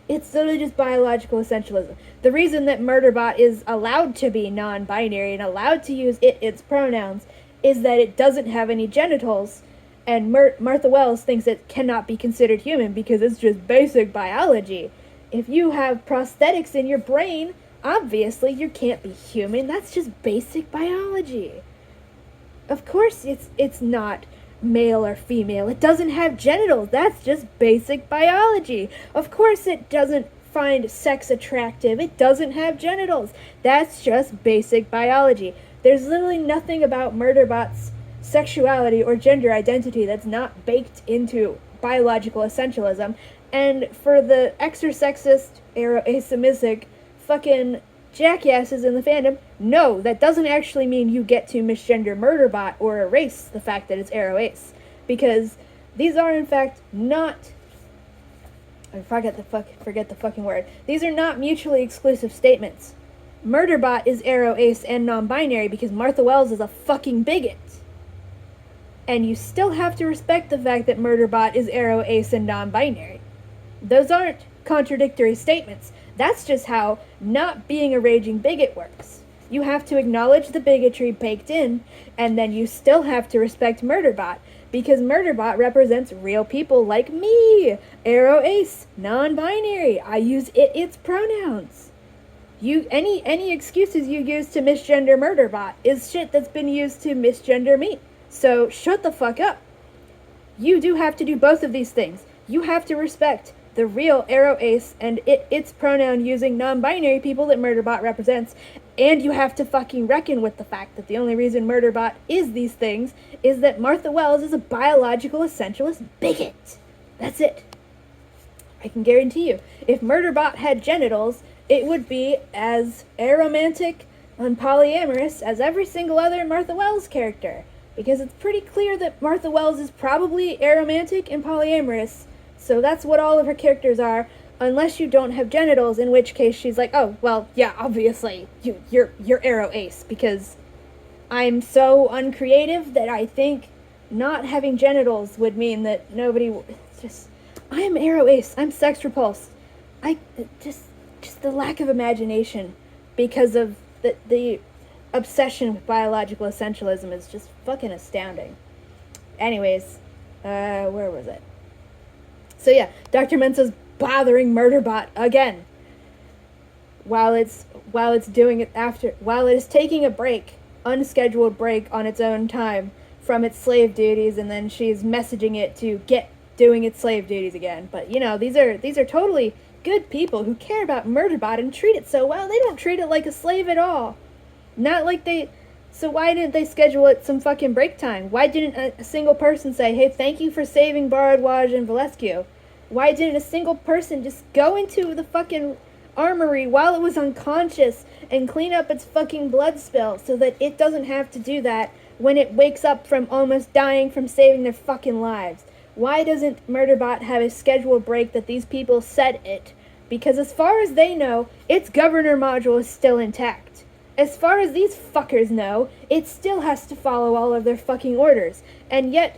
It's literally just biological essentialism. The reason that Murderbot is allowed to be non-binary and allowed to use its pronouns is that it doesn't have any genitals, and Martha Wells thinks it cannot be considered human because it's just basic biology. If you have prosthetics in your brain, obviously you can't be human. That's just basic biology. Of course it's not male or female. It doesn't have genitals. That's just basic biology. Of course it doesn't find sex attractive. It doesn't have genitals. That's just basic biology. There's literally nothing about Murderbot's sexuality or gender identity that's not baked into biological essentialism. And for the extra-sexist, asubmissive, fucking jackasses in the fandom, no, that doesn't actually mean you get to misgender Murderbot or erase the fact that it's Arrow Ace. Because these are, in fact, not... forget the fucking word. These are not mutually exclusive statements. Murderbot is Arrow Ace and non-binary because Martha Wells is a fucking bigot. And you still have to respect the fact that Murderbot is Arrow Ace and non-binary. Those aren't contradictory statements. That's just how not being a raging bigot works. You have to acknowledge the bigotry baked in, and then you still have to respect Murderbot, because Murderbot represents real people like me, Arrow Ace, non-binary. I use its pronouns. Any excuses you use to misgender Murderbot is shit that's been used to misgender me. So shut the fuck up. You do have to do both of these things. You have to respect the real Arrow Ace and its pronoun using non-binary people that Murderbot represents, and you have to fucking reckon with the fact that the only reason Murderbot is these things is that Martha Wells is a biological essentialist bigot. That's it. I can guarantee you, if Murderbot had genitals, it would be as aromantic and polyamorous as every single other Martha Wells character, because it's pretty clear that Martha Wells is probably aromantic and polyamorous. So that's what all of her characters are, unless you don't have genitals, in which case she's like, oh, well, yeah, obviously, you're Arrow Ace, because I'm so uncreative that I think not having genitals would mean that nobody... I'm Arrow Ace. I'm sex repulsed. just the lack of imagination because of the obsession with biological essentialism is just fucking astounding. Anyways, where was it? So yeah, Dr. Mensa's bothering Murderbot again. While it is taking a break, unscheduled break on its own time from its slave duties, and then she's messaging it to get doing its slave duties again. But you know, these are totally good people who care about Murderbot and treat it so well. They don't treat it like a slave at all. Not like they. So why didn't they schedule it some fucking break time? Why didn't a single person say, "Hey, thank you for saving Baradwaj and Valescu"? Why didn't a single person just go into the fucking armory while it was unconscious and clean up its fucking blood spill so that it doesn't have to do that when it wakes up from almost dying from saving their fucking lives? Why doesn't Murderbot have a scheduled break that these people set it? Because as far as they know, its governor module is still intact. As far as these fuckers know, it still has to follow all of their fucking orders. And yet,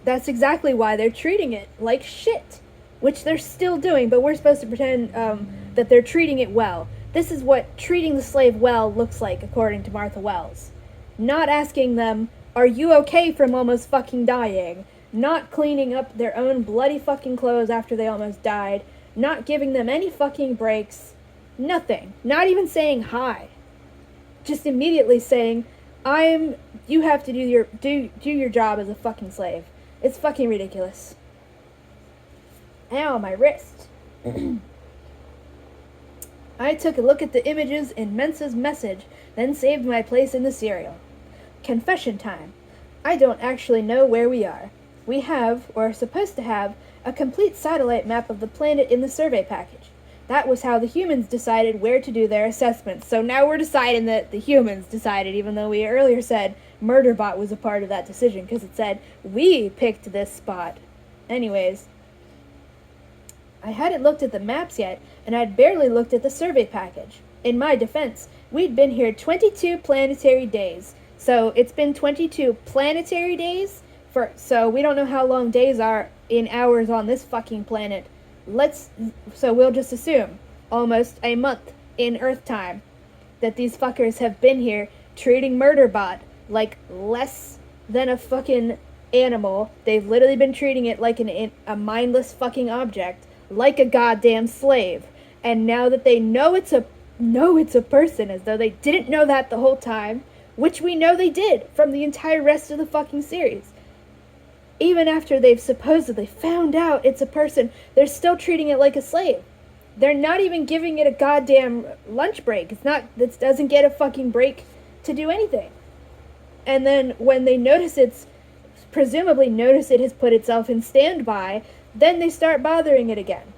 that's exactly why they're treating it like shit. Which they're still doing, but we're supposed to pretend that they're treating it well. This is what treating the slave well looks like, according to Martha Wells. Not asking them, are you okay from almost fucking dying? Not cleaning up their own bloody fucking clothes after they almost died. Not giving them any fucking breaks. Nothing. Not even saying hi. Just immediately saying, you have to do your job as a fucking slave. It's fucking ridiculous. Ow, my wrist. I took a look at the images in Mensa's message, then saved my place in the serial. Confession time. I don't actually know where we are. We have, or are supposed to have, a complete satellite map of the planet in the survey package. That was how the humans decided where to do their assessments. So now we're deciding that the humans decided, even though we earlier said Murderbot was a part of that decision, because it said, we picked this spot. Anyways, I hadn't looked at the maps yet, and I'd barely looked at the survey package. In my defense, we'd been here 22 planetary days. So it's been 22 planetary days? So we don't know how long days are in hours on this fucking planet. So we'll just assume almost a month in Earth time that these fuckers have been here treating Murderbot like less than a fucking animal. They've literally been treating it like a mindless fucking object. Like a goddamn slave. And now that they know it's a person, as though they didn't know that the whole time, which we know they did from the entire rest of the fucking series. Even after they've supposedly found out it's a person, they're still treating it like a slave. They're not even giving it a goddamn lunch break. It doesn't get a fucking break to do anything. And then when they presumably notice it has put itself in standby, then they start bothering it again.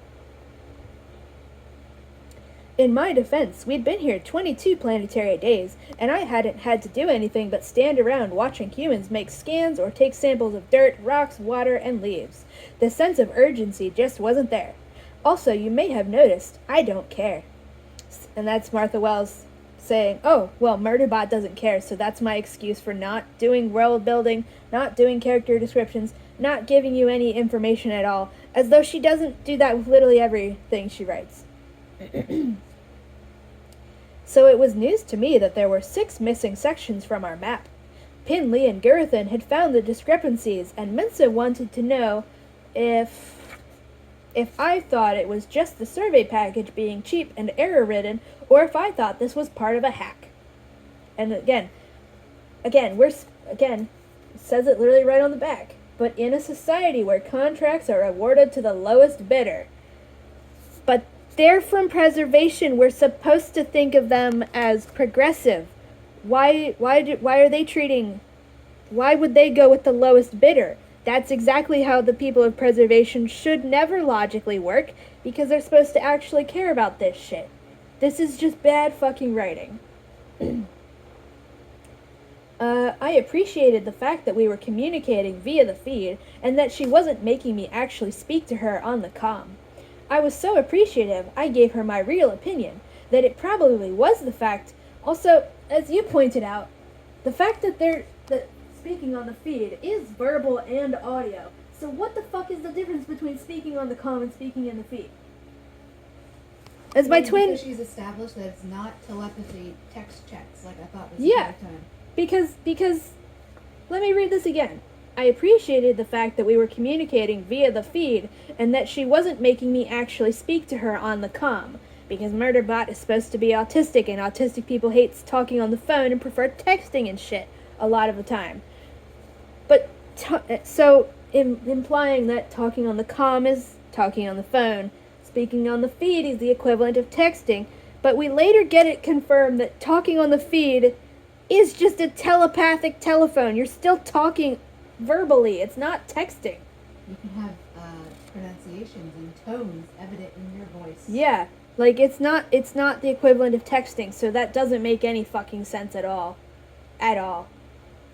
In my defense, we'd been here 22 planetary days, and I hadn't had to do anything but stand around watching humans make scans or take samples of dirt, rocks, water, and leaves. The sense of urgency just wasn't there. Also, you may have noticed, I don't care. And that's Martha Wells saying, oh, well, Murderbot doesn't care, so that's my excuse for not doing world building, not doing character descriptions, not giving you any information at all, as though she doesn't do that with literally everything she writes. So it was news to me that there were 6 missing sections from our map. Pinley and Gurathan had found the discrepancies, and Mensa wanted to know if I thought it was just the survey package being cheap and error-ridden, or if I thought this was part of a hack. And again, it says it literally right on the back. But in a society where contracts are awarded to the lowest bidder. But they're from preservation. We're supposed to think of them as progressive. Why would they go with the lowest bidder? That's exactly how the people of preservation should never logically work, because they're supposed to actually care about this shit. This is just bad fucking writing. I appreciated the fact that we were communicating via the feed, and that she wasn't making me actually speak to her on the comm. I was so appreciative, I gave her my real opinion, that it probably was the fact. Also, as you pointed out, the fact that speaking on the feed is verbal and audio. So what the fuck is the difference between speaking on the comm and speaking in the feed? As my twin... Because she's established that it's not telepathy text checks like I thought this Yeah. entire time. Because, let me read this again. I appreciated the fact that we were communicating via the feed, and that she wasn't making me actually speak to her on the comm, because Murderbot is supposed to be autistic, and autistic people hate talking on the phone and prefer texting and shit a lot of the time. But, implying that talking on the comm is talking on the phone, speaking on the feed is the equivalent of texting, but we later get it confirmed that talking on the feed is just a telepathic telephone. You're still talking verbally. It's not texting. You can have pronunciations and tones evident in your voice. Yeah, like it's not the equivalent of texting, so that doesn't make any fucking sense at all. At all.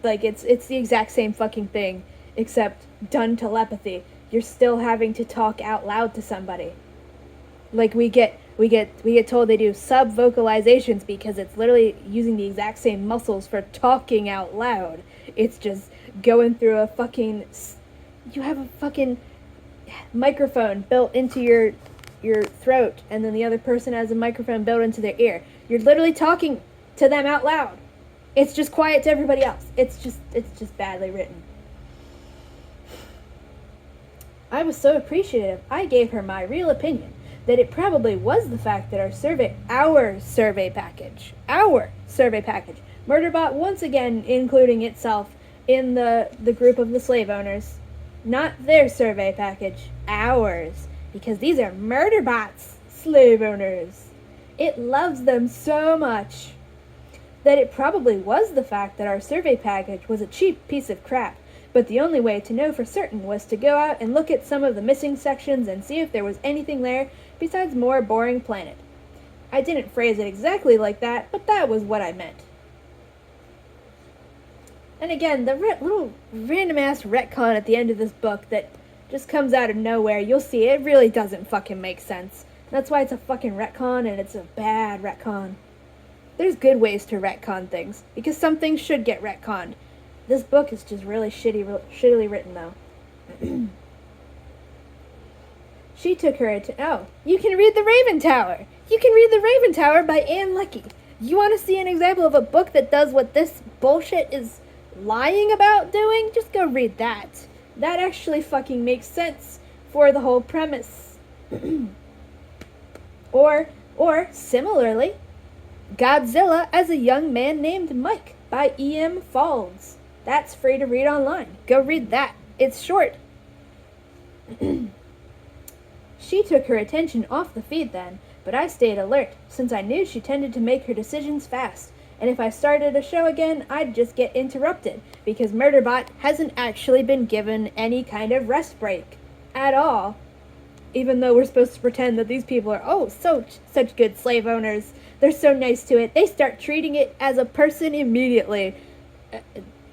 Like it's the exact same fucking thing, except done telepathy. You're still having to talk out loud to somebody. Like we get told they do sub-vocalizations because it's literally using the exact same muscles for talking out loud. It's just going through a fucking... You have a fucking microphone built into your throat, and then the other person has a microphone built into their ear. You're literally talking to them out loud. It's just quiet to everybody else. It's just badly written. I was so appreciative, I gave her my real opinion, that it probably was the fact that our survey package, Murderbot once again including itself in the group of the slave owners, not their survey package, ours, because these are Murderbot's slave owners. It loves them so much that it probably was the fact that our survey package was a cheap piece of crap, but the only way to know for certain was to go out and look at some of the missing sections and see if there was anything there besides more boring planet. I didn't phrase it exactly like that, but that was what I meant. And again, the little random-ass retcon at the end of this book that just comes out of nowhere, you'll see, it really doesn't fucking make sense. That's why it's a fucking retcon, and it's a bad retcon. There's good ways to retcon things, because some things should get retconned. This book is just really shittily written, though. She took her you can read The Raven Tower! You can read The Raven Tower by Anne Leckie. You want to see an example of a book that does what this bullshit is lying about doing? Just go read that. That actually fucking makes sense for the whole premise. Or, similarly, Godzilla as a Young Man Named Mike by E.M. Falls. That's free to read online. Go read that. It's short. She took her attention off the feed then, but I stayed alert, since I knew she tended to make her decisions fast, and if I started a show again, I'd just get interrupted, because Murderbot hasn't actually been given any kind of rest break. At all. Even though we're supposed to pretend that these people are, such good slave owners. They're so nice to it. They start treating it as a person immediately.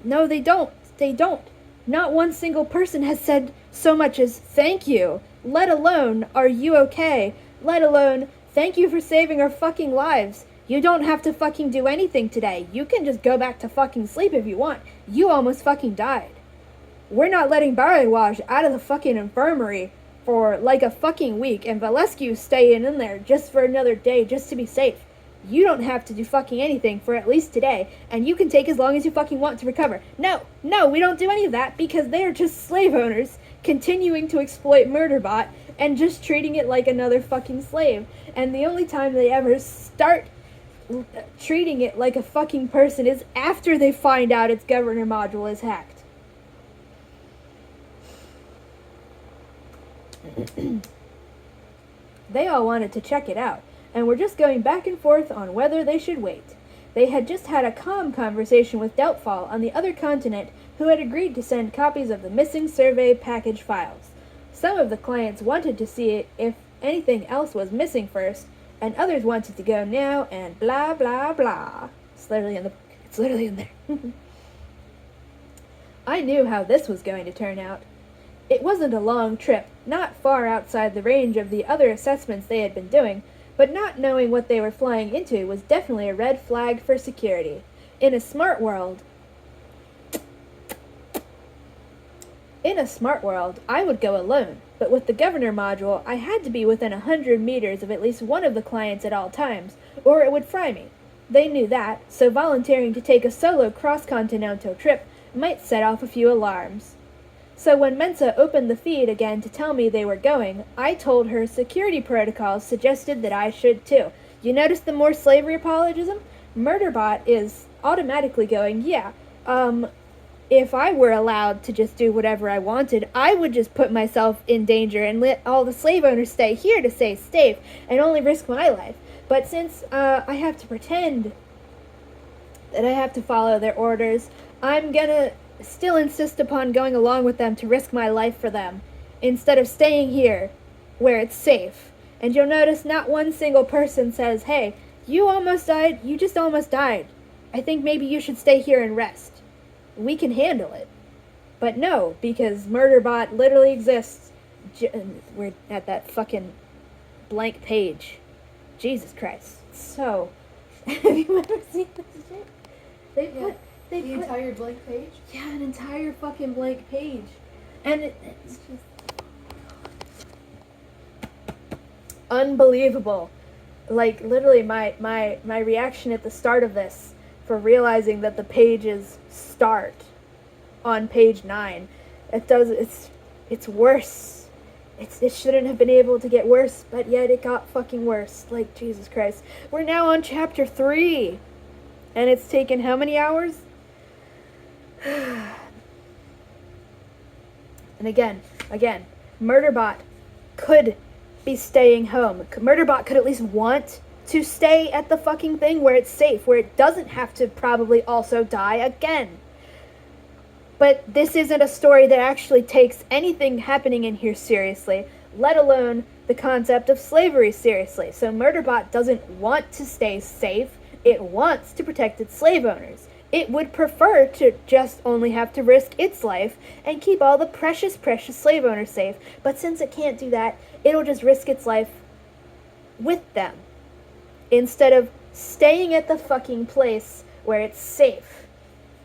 No, they don't. They don't. Not one single person has said so much as thank you, let alone are you okay, let alone thank you for saving our fucking lives. You don't have to fucking do anything today. You can just go back to fucking sleep if you want. You almost fucking died. We're not letting Barrywaj out of the fucking infirmary for like a fucking week, and Valescu's staying in there just for another day just to be safe. You don't have to do fucking anything for at least today, and you can take as long as you fucking want to recover. No, we don't do any of that, because they are just slave owners continuing to exploit Murderbot and just treating it like another fucking slave. And the only time they ever start treating it like a fucking person is after they find out its governor module is hacked. They all wanted to check it out, and were just going back and forth on whether they should wait. They had just had a calm conversation with Doubtfall on the other continent, who had agreed to send copies of the missing survey package files. Some of the clients wanted to see if anything else was missing first, and others wanted to go now, and blah blah blah. It's literally in the book. It's literally in there. I knew how this was going to turn out. It wasn't a long trip, not far outside the range of the other assessments they had been doing, but not knowing what they were flying into was definitely a red flag for security. In a smart world, I would go alone, But with the governor module, I had to be within 100 meters of at least one of the clients at all times, or it would fry me. They knew that, so volunteering to take a solo cross-continental trip might set off a few alarms. So when Mensa opened the feed again to tell me they were going, I told her security protocols suggested that I should too. You notice the more slavery apologism? Murderbot is automatically going, yeah, if I were allowed to just do whatever I wanted, I would just put myself in danger and let all the slave owners stay here to stay safe and only risk my life. But since I have to pretend that I have to follow their orders, I'm gonna still insist upon going along with them to risk my life for them, instead of staying here where it's safe. And you'll notice not one single person says, hey, you almost died, you just almost died. I think maybe you should stay here and rest. We can handle it. But no, because Murderbot literally exists. We're at that fucking blank page. Jesus Christ. So, have you ever seen this shit? They put the entire blank page? Yeah, an entire fucking blank page. And it's just unbelievable. Like, literally, my reaction at the start of this, for realizing that the pages start on page 9, it's worse. It shouldn't have been able to get worse, but yet it got fucking worse. Like, Jesus Christ. We're now on chapter 3. And it's taken how many hours? And again, Murderbot could be staying home. Murderbot could at least want to stay at the fucking thing where it's safe, where it doesn't have to probably also die again. But this isn't a story that actually takes anything happening in here seriously, let alone the concept of slavery seriously. So Murderbot doesn't want to stay safe. It wants to protect its slave owners. It would prefer to just only have to risk its life and keep all the precious, precious slave owners safe. But since it can't do that, it'll just risk its life with them, instead of staying at the fucking place where it's safe.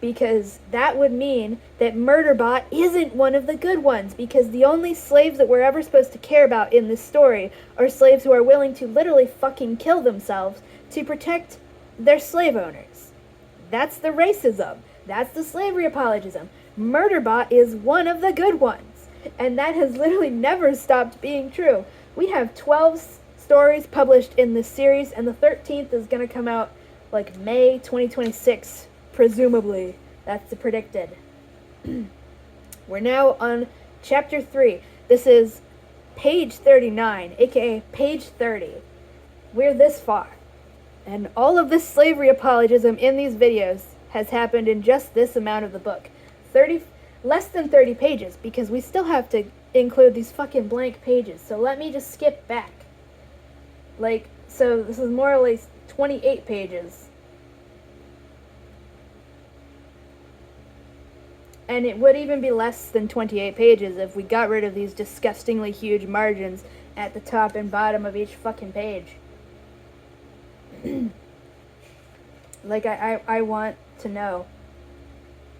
Because that would mean that Murderbot isn't one of the good ones, because the only slaves that we're ever supposed to care about in this story are slaves who are willing to literally fucking kill themselves to protect their slave owners. That's the racism. That's the slavery apologism. Murderbot is one of the good ones. And that has literally never stopped being true. We have 12 stories published in this series, and the 13th is going to come out like May 2026, presumably. That's the predicted. We're now on chapter 3. This is page 39, aka page 30. We're this far. And all of this slavery apologism in these videos has happened in just this amount of the book. Less than 30 pages, because we still have to include these fucking blank pages. So let me just skip back. Like, so this is more or less 28 pages. And it would even be less than 28 pages if we got rid of these disgustingly huge margins at the top and bottom of each fucking page. Like, I want to know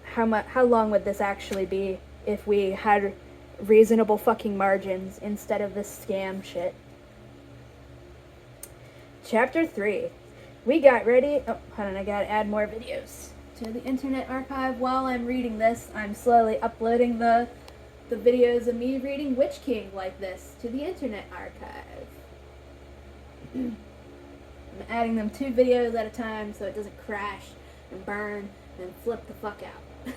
how long would this actually be if we had reasonable fucking margins instead of this scam shit. Chapter 3. We got ready. Oh, hold on, I gotta add more videos to the Internet Archive. While I'm reading this, I'm slowly uploading the videos of me reading Witch King like this to the Internet Archive. I'm adding them 2 videos at a time so it doesn't crash and burn and flip the fuck out.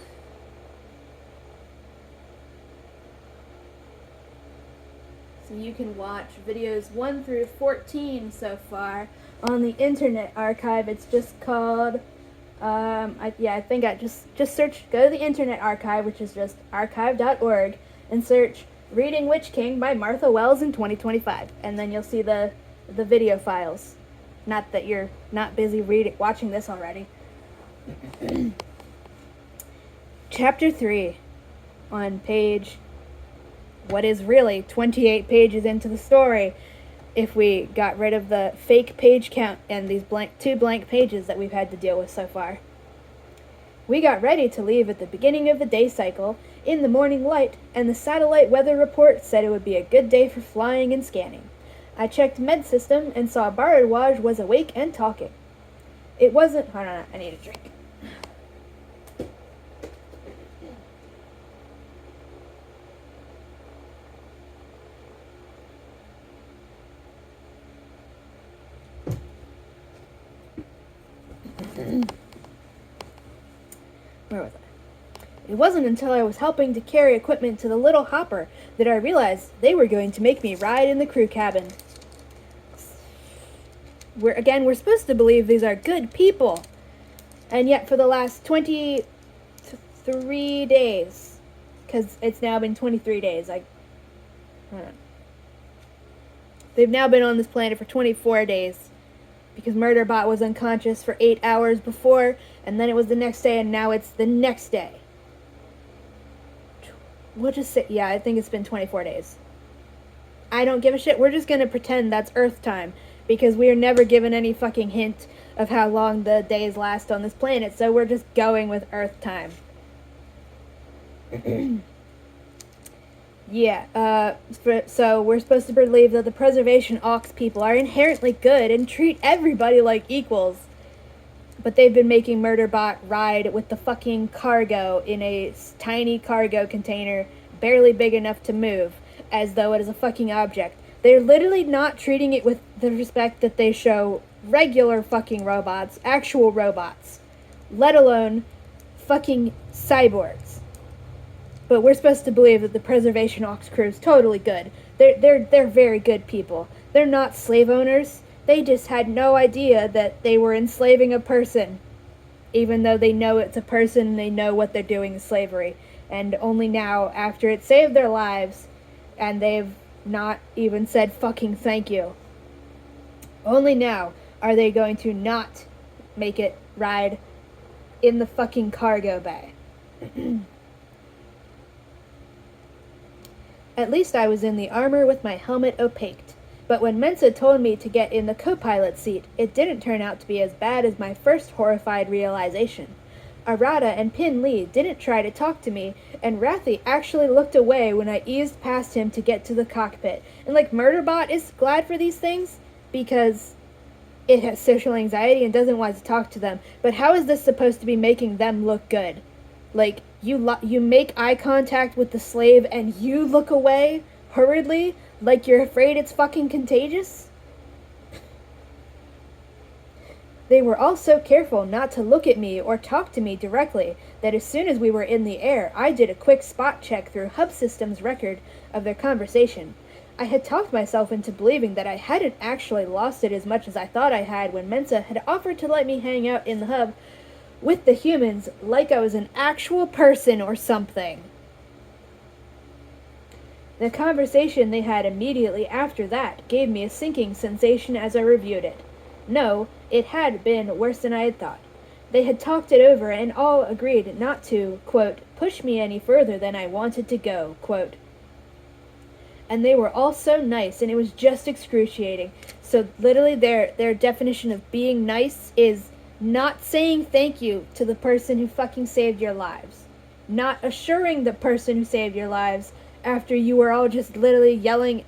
So you can watch videos 1 through 14 so far on the Internet Archive. It's just called, I think I just search, go to the Internet Archive, which is just archive.org, and search Reading Witch King by Martha Wells in 2025. And then you'll see the video files. Not that you're not busy watching this already. Chapter 3 on page, what is really 28 pages into the story, if we got rid of the fake page count and these 2 blank pages that we've had to deal with so far. We got ready to leave at the beginning of the day cycle, in the morning light, and the satellite weather report said it would be a good day for flying and scanning. I checked med system and saw Bharadwaj was awake and talking. It wasn't... Hold on, I need a drink. Where was I? It wasn't until I was helping to carry equipment to the little hopper that I realized they were going to make me ride in the crew cabin. We're supposed to believe these are good people. And yet for the last 23 days, because it's now been 23 days, I don't know. They've now been on this planet for 24 days. Because Murderbot was unconscious for 8 hours before, and then it was the next day, and now it's the next day. We'll just say, yeah, I think it's been 24 days. I don't give a shit. We're just gonna pretend that's Earth time, because we are never given any fucking hint of how long the days last on this planet, so we're just going with Earth time. Yeah, so we're supposed to believe that the Preservation Aux people are inherently good and treat everybody like equals. But they've been making Murderbot ride with the fucking cargo in a tiny cargo container, barely big enough to move, as though it is a fucking object. They're literally not treating it with the respect that they show regular fucking robots, actual robots, let alone fucking cyborgs. But we're supposed to believe that the Preservation Aux crew is totally good. They're very good people. They're not slave owners. They just had no idea that they were enslaving a person, even though they know it's a person and they know what they're doing is slavery. And only now, after it saved their lives, and they've not even said fucking thank you, only now are they going to not make it ride in the fucking cargo bay. At least I was in the armor with my helmet opaqued. But when Mensa told me to get in the co-pilot seat, it didn't turn out to be as bad as my first horrified realization. Arata and Pin Lee didn't try to talk to me, and Rathi actually looked away when I eased past him to get to the cockpit. And like, Murderbot is glad for these things because it has social anxiety and doesn't want to talk to them. But how is this supposed to be making them look good? Like, you make eye contact with the slave and you look away hurriedly like you're afraid it's fucking contagious? They were all so careful not to look at me or talk to me directly that as soon as we were in the air, I did a quick spot check through Hub System's record of their conversation. I had talked myself into believing that I hadn't actually lost it as much as I thought I had when Mensa had offered to let me hang out in the hub with the humans like I was an actual person or something. The conversation they had immediately after that gave me a sinking sensation as I reviewed it. No, it had been worse than I had thought. They had talked it over and all agreed not to, quote, push me any further than I wanted to go, quote. And they were all so nice, and it was just excruciating. So literally their definition of being nice is not saying thank you to the person who fucking saved your lives. Not assuring the person who saved your lives after you were all just literally yelling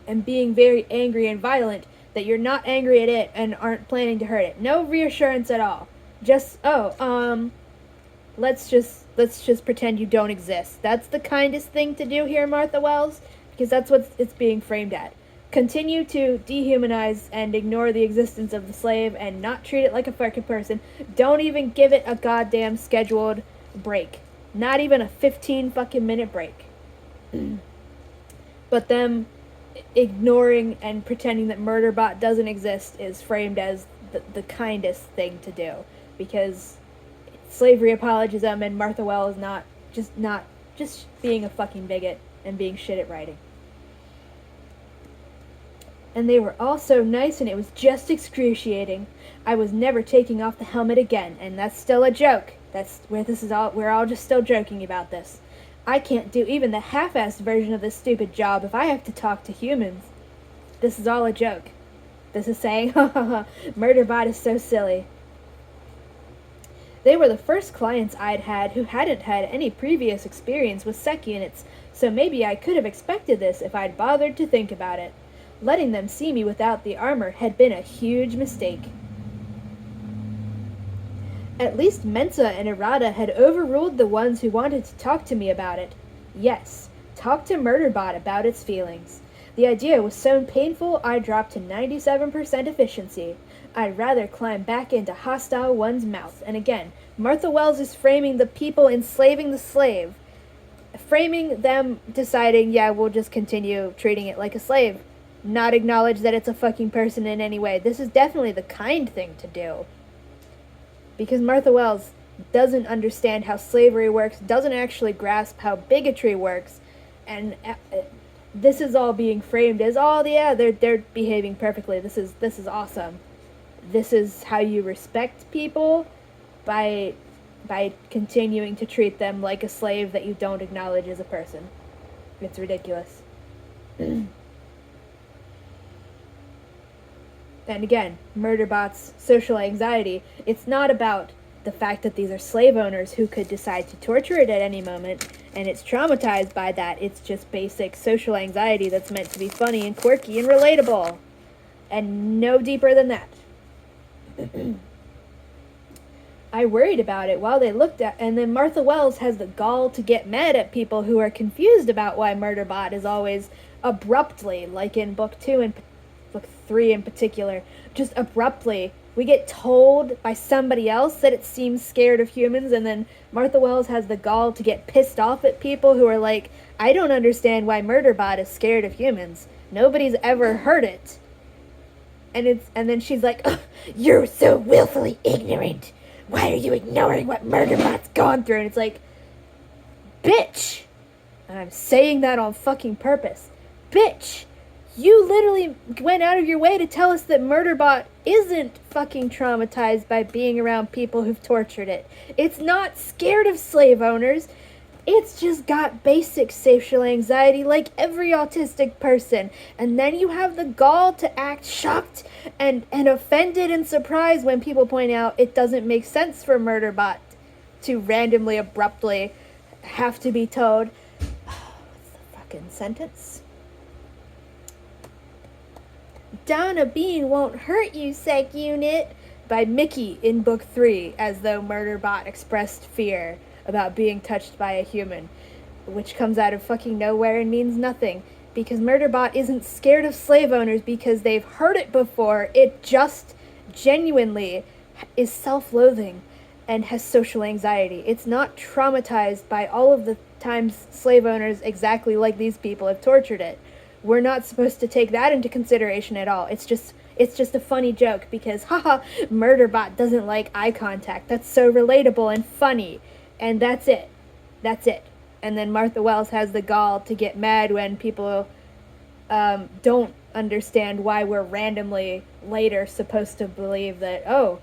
and being very angry and violent that you're not angry at it and aren't planning to hurt it. No reassurance at all. Just, let's just pretend you don't exist. That's the kindest thing to do here, Martha Wells, because that's what it's being framed at. Continue to dehumanize and ignore the existence of the slave and not treat it like a fucking person. Don't even give it a goddamn scheduled break. Not even a 15 fucking minute break. But them ignoring and pretending that Murderbot doesn't exist is framed as the kindest thing to do. Because slavery apologism and Martha Wells not just being a fucking bigot and being shit at writing. And they were all so nice, and it was just excruciating. I was never taking off the helmet again, and that's still a joke. That's where this is all. We're all just still joking about this. I can't do even the half-assed version of this stupid job if I have to talk to humans. This is all a joke. This is saying, Murderbot is so silly. They were the first clients I'd had who hadn't had any previous experience with sec units, so maybe I could have expected this if I'd bothered to think about it. Letting them see me without the armor had been a huge mistake. At least Mensa and Errata had overruled the ones who wanted to talk to me about it. Yes, talk to Murderbot about its feelings. The idea was so painful I dropped to 97% efficiency. I'd rather climb back into hostile one's mouth. And again, Martha Wells is framing the people enslaving the slave. Framing them deciding, yeah, we'll just continue treating it like a slave. Not acknowledge that it's a fucking person in any way. This is definitely the kind thing to do. Because Martha Wells doesn't understand how slavery works, doesn't actually grasp how bigotry works, and this is all being framed as, oh yeah, they're behaving perfectly. This is awesome. This is how you respect people, by continuing to treat them like a slave that you don't acknowledge as a person. It's ridiculous. And again, Murderbot's social anxiety, it's not about the fact that these are slave owners who could decide to torture it at any moment, and it's traumatized by that. It's just basic social anxiety that's meant to be funny and quirky and relatable. And no deeper than that. I worried about it while they looked at, and then Martha Wells has the gall to get mad at people who are confused about why Murderbot is always abruptly, like in book 2 and book 3 in particular, just abruptly, we get told by somebody else that it seems scared of humans, and then Martha Wells has the gall to get pissed off at people who are like, I don't understand why Murderbot is scared of humans. Nobody's ever heard it. And then she's like, oh, you're so willfully ignorant. Why are you ignoring what Murderbot's gone through? And it's like, bitch. And I'm saying that on fucking purpose. Bitch. You literally went out of your way to tell us that Murderbot isn't fucking traumatized by being around people who've tortured it. It's not scared of slave owners. It's just got basic social anxiety like every autistic person. And then you have the gall to act shocked and offended and surprised when people point out it doesn't make sense for Murderbot to randomly, abruptly have to be told. What's the fucking sentence? Donna Bean won't hurt you, sec unit, by Mickey in book 3, as though Murderbot expressed fear about being touched by a human, which comes out of fucking nowhere and means nothing, because Murderbot isn't scared of slave owners because they've heard it before. It just genuinely is self-loathing and has social anxiety. It's not traumatized by all of the times slave owners exactly like these people have tortured it. We're not supposed to take that into consideration at all. It's just a funny joke because, haha, Murderbot doesn't like eye contact. That's so relatable and funny. And that's it. That's it. And then Martha Wells has the gall to get mad when people don't understand why we're randomly later supposed to believe that, oh,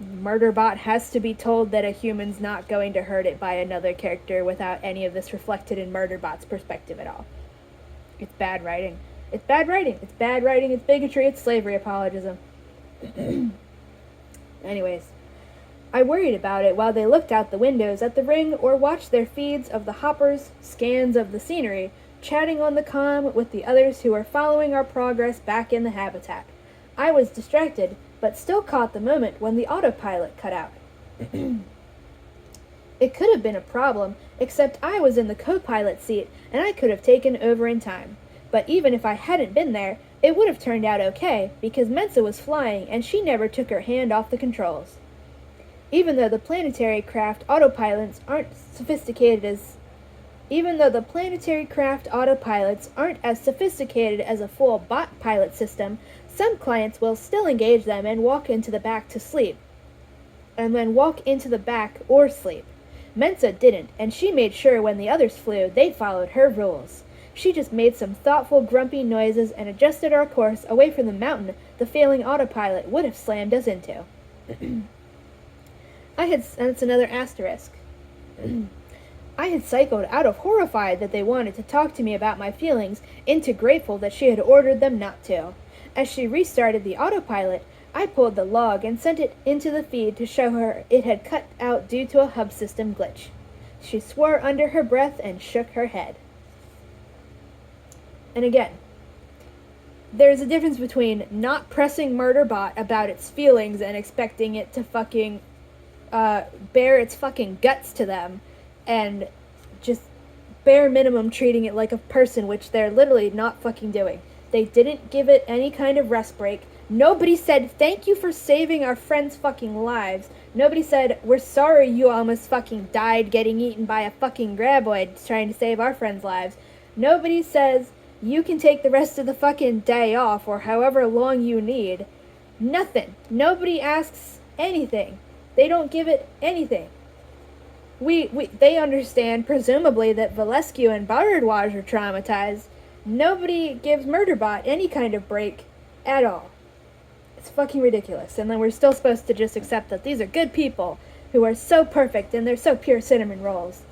Murderbot has to be told that a human's not going to hurt it by another character without any of this reflected in Murderbot's perspective at all. It's bad writing. It's bad writing. It's bad writing. It's bigotry. It's slavery apologism. Anyways, I worried about it while they looked out the windows at the ring or watched their feeds of the hoppers, scans of the scenery, chatting on the comm with the others who were following our progress back in the habitat. I was distracted, but still caught the moment when the autopilot cut out. It could have been a problem, except I was in the co-pilot seat, and I could have taken over in time. But even if I hadn't been there, it would have turned out okay, because Mensa was flying, and she never took her hand off the controls. Even though the planetary craft autopilots aren't as sophisticated as a full bot pilot system, some clients will still engage them and walk into the back to sleep. And then walk into the back or sleep. Mensa didn't, and she made sure when the others flew, they followed her rules. She just made some thoughtful, grumpy noises and adjusted our course away from the mountain the failing autopilot would have slammed us into. That's another asterisk. I had cycled out of horrified that they wanted to talk to me about my feelings into grateful that she had ordered them not to. As she restarted the autopilot, I pulled the log and sent it into the feed to show her it had cut out due to a hub system glitch. She swore under her breath and shook her head. And again, there's a difference between not pressing Murderbot about its feelings and expecting it to fucking bare its fucking guts to them, and just bare minimum treating it like a person, which they're literally not fucking doing. They didn't give it any kind of rest break. Nobody said, thank you for saving our friends' fucking lives. Nobody said, we're sorry you almost fucking died getting eaten by a fucking graboid trying to save our friends' lives. Nobody says, you can take the rest of the fucking day off or however long you need. Nothing. Nobody asks anything. They don't give it anything. They understand, presumably, that Valescu and Bardwaj are traumatized. Nobody gives Murderbot any kind of break at all. It's fucking ridiculous. And then we're still supposed to just accept that these are good people who are so perfect and they're so pure cinnamon rolls.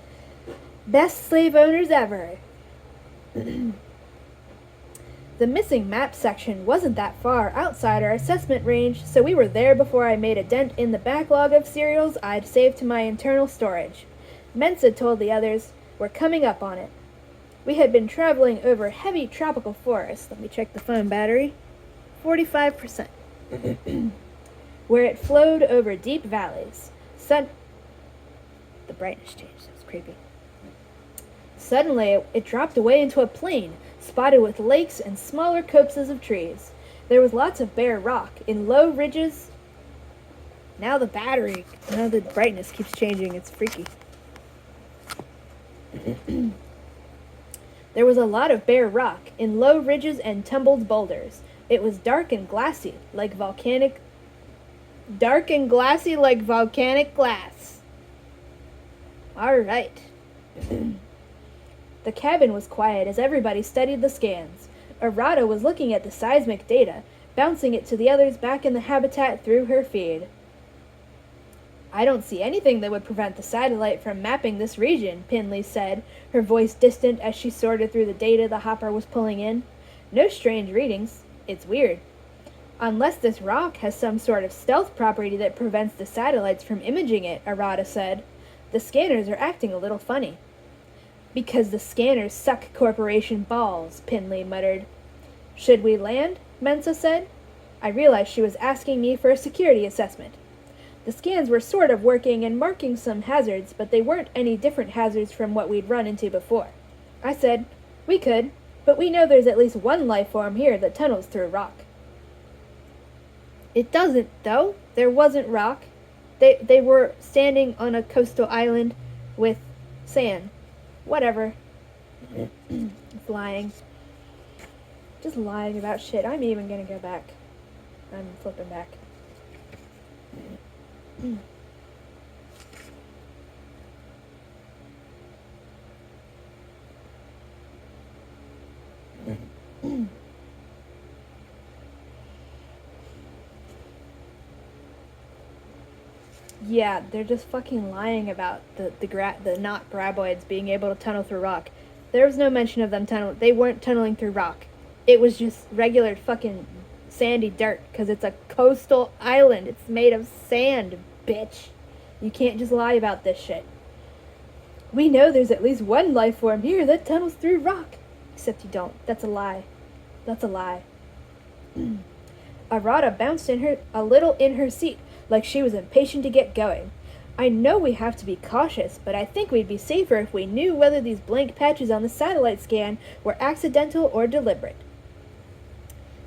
Best slave owners ever. The missing map section wasn't that far outside our assessment range, so we were there before I made a dent in the backlog of serials I'd saved to my internal storage. Mensa told the others, we're coming up on it. We had been traveling over heavy tropical forest. Let me check the phone battery. 45%. Where it flowed over deep valleys. The brightness changed. That was creepy. Suddenly, it dropped away into a plain, spotted with lakes and smaller copses of trees. There was lots of bare rock in low ridges. Now the brightness keeps changing. It's freaky. There was a lot of bare rock in low ridges and tumbled boulders. It was dark and glassy like volcanic glass. All right. The cabin was quiet as everybody studied the scans. Arata was looking at the seismic data, bouncing it to the others back in the habitat through her feed. I don't see anything that would prevent the satellite from mapping this region, Pinley said, her voice distant as she sorted through the data the hopper was pulling in. No strange readings. It's weird. Unless this rock has some sort of stealth property that prevents the satellites from imaging it, Arata said. The scanners are acting a little funny. Because the scanners suck corporation balls, Pinley muttered. Should we land? Mensa said. I realized she was asking me for a security assessment. The scans were sort of working and marking some hazards, but they weren't any different hazards from what we'd run into before. I said, we could, but we know there's at least one life form here that tunnels through rock. It doesn't, though. There wasn't rock. They were standing on a coastal island with sand. Whatever. It's lying. Just lying about shit. I'm even gonna go back. I'm flipping back. Yeah, they're just fucking lying about the not graboids being able to tunnel through rock. There was no mention of them tunneling. They weren't tunneling through rock. It was just regular fucking sandy dirt, because it's a coastal island. It's made of sand, bitch. You can't just lie about this shit. We know there's at least one life form here that tunnels through rock. Except you don't. That's a lie. That's a lie. Arata bounced a little in her seat, like she was impatient to get going. I know we have to be cautious, but I think we'd be safer if we knew whether these blank patches on the satellite scan were accidental or deliberate.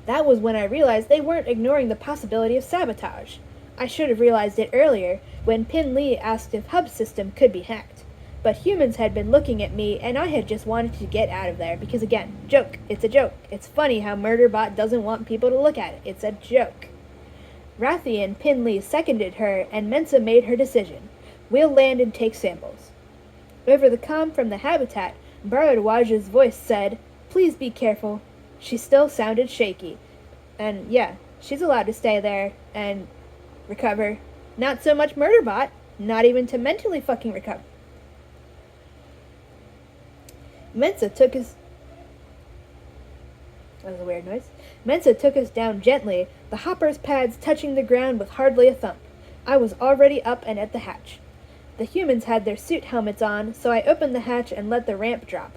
That was when I realized they weren't ignoring the possibility of sabotage. I should have realized it earlier, when Pin Lee asked if hub system could be hacked. But humans had been looking at me, and I had just wanted to get out of there, because again, joke. It's a joke. It's funny how Murderbot doesn't want people to look at it. It's a joke. Rathi and Pin Lee seconded her, and Mensa made her decision. We'll land and take samples. Over the comm from the habitat, Bharadwaj's voice said, Please be careful. She still sounded shaky. And yeah, she's allowed to stay there and recover. Not so much Murderbot. Not even to mentally fucking recover. Mensa took his... That was a weird noise. Mensa took us down gently, the hopper's pads touching the ground with hardly a thump. I was already up and at the hatch. The humans had their suit helmets on, so I opened the hatch and let the ramp drop.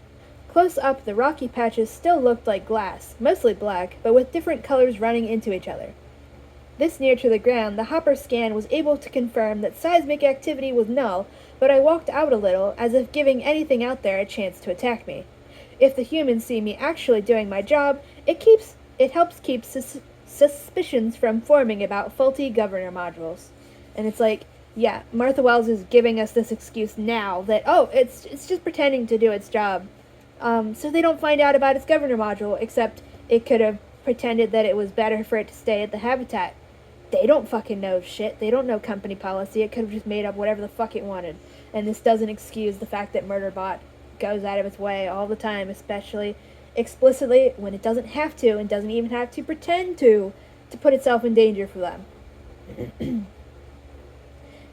Close up, the rocky patches still looked like glass, mostly black, but with different colors running into each other. This near to the ground, the hopper scan was able to confirm that seismic activity was null, but I walked out a little, as if giving anything out there a chance to attack me. If the humans see me actually doing my job, it helps keep suspicions from forming about faulty governor modules. And it's like, yeah, Martha Wells is giving us this excuse now that, oh, it's just pretending to do its job. So they don't find out about its governor module, except it could have pretended that it was better for it to stay at the habitat. They don't fucking know shit. They don't know company policy. It could have just made up whatever the fuck it wanted. And this doesn't excuse the fact that Murderbot goes out of its way all the time, especially explicitly when it doesn't have to and doesn't even have to pretend to put itself in danger for them.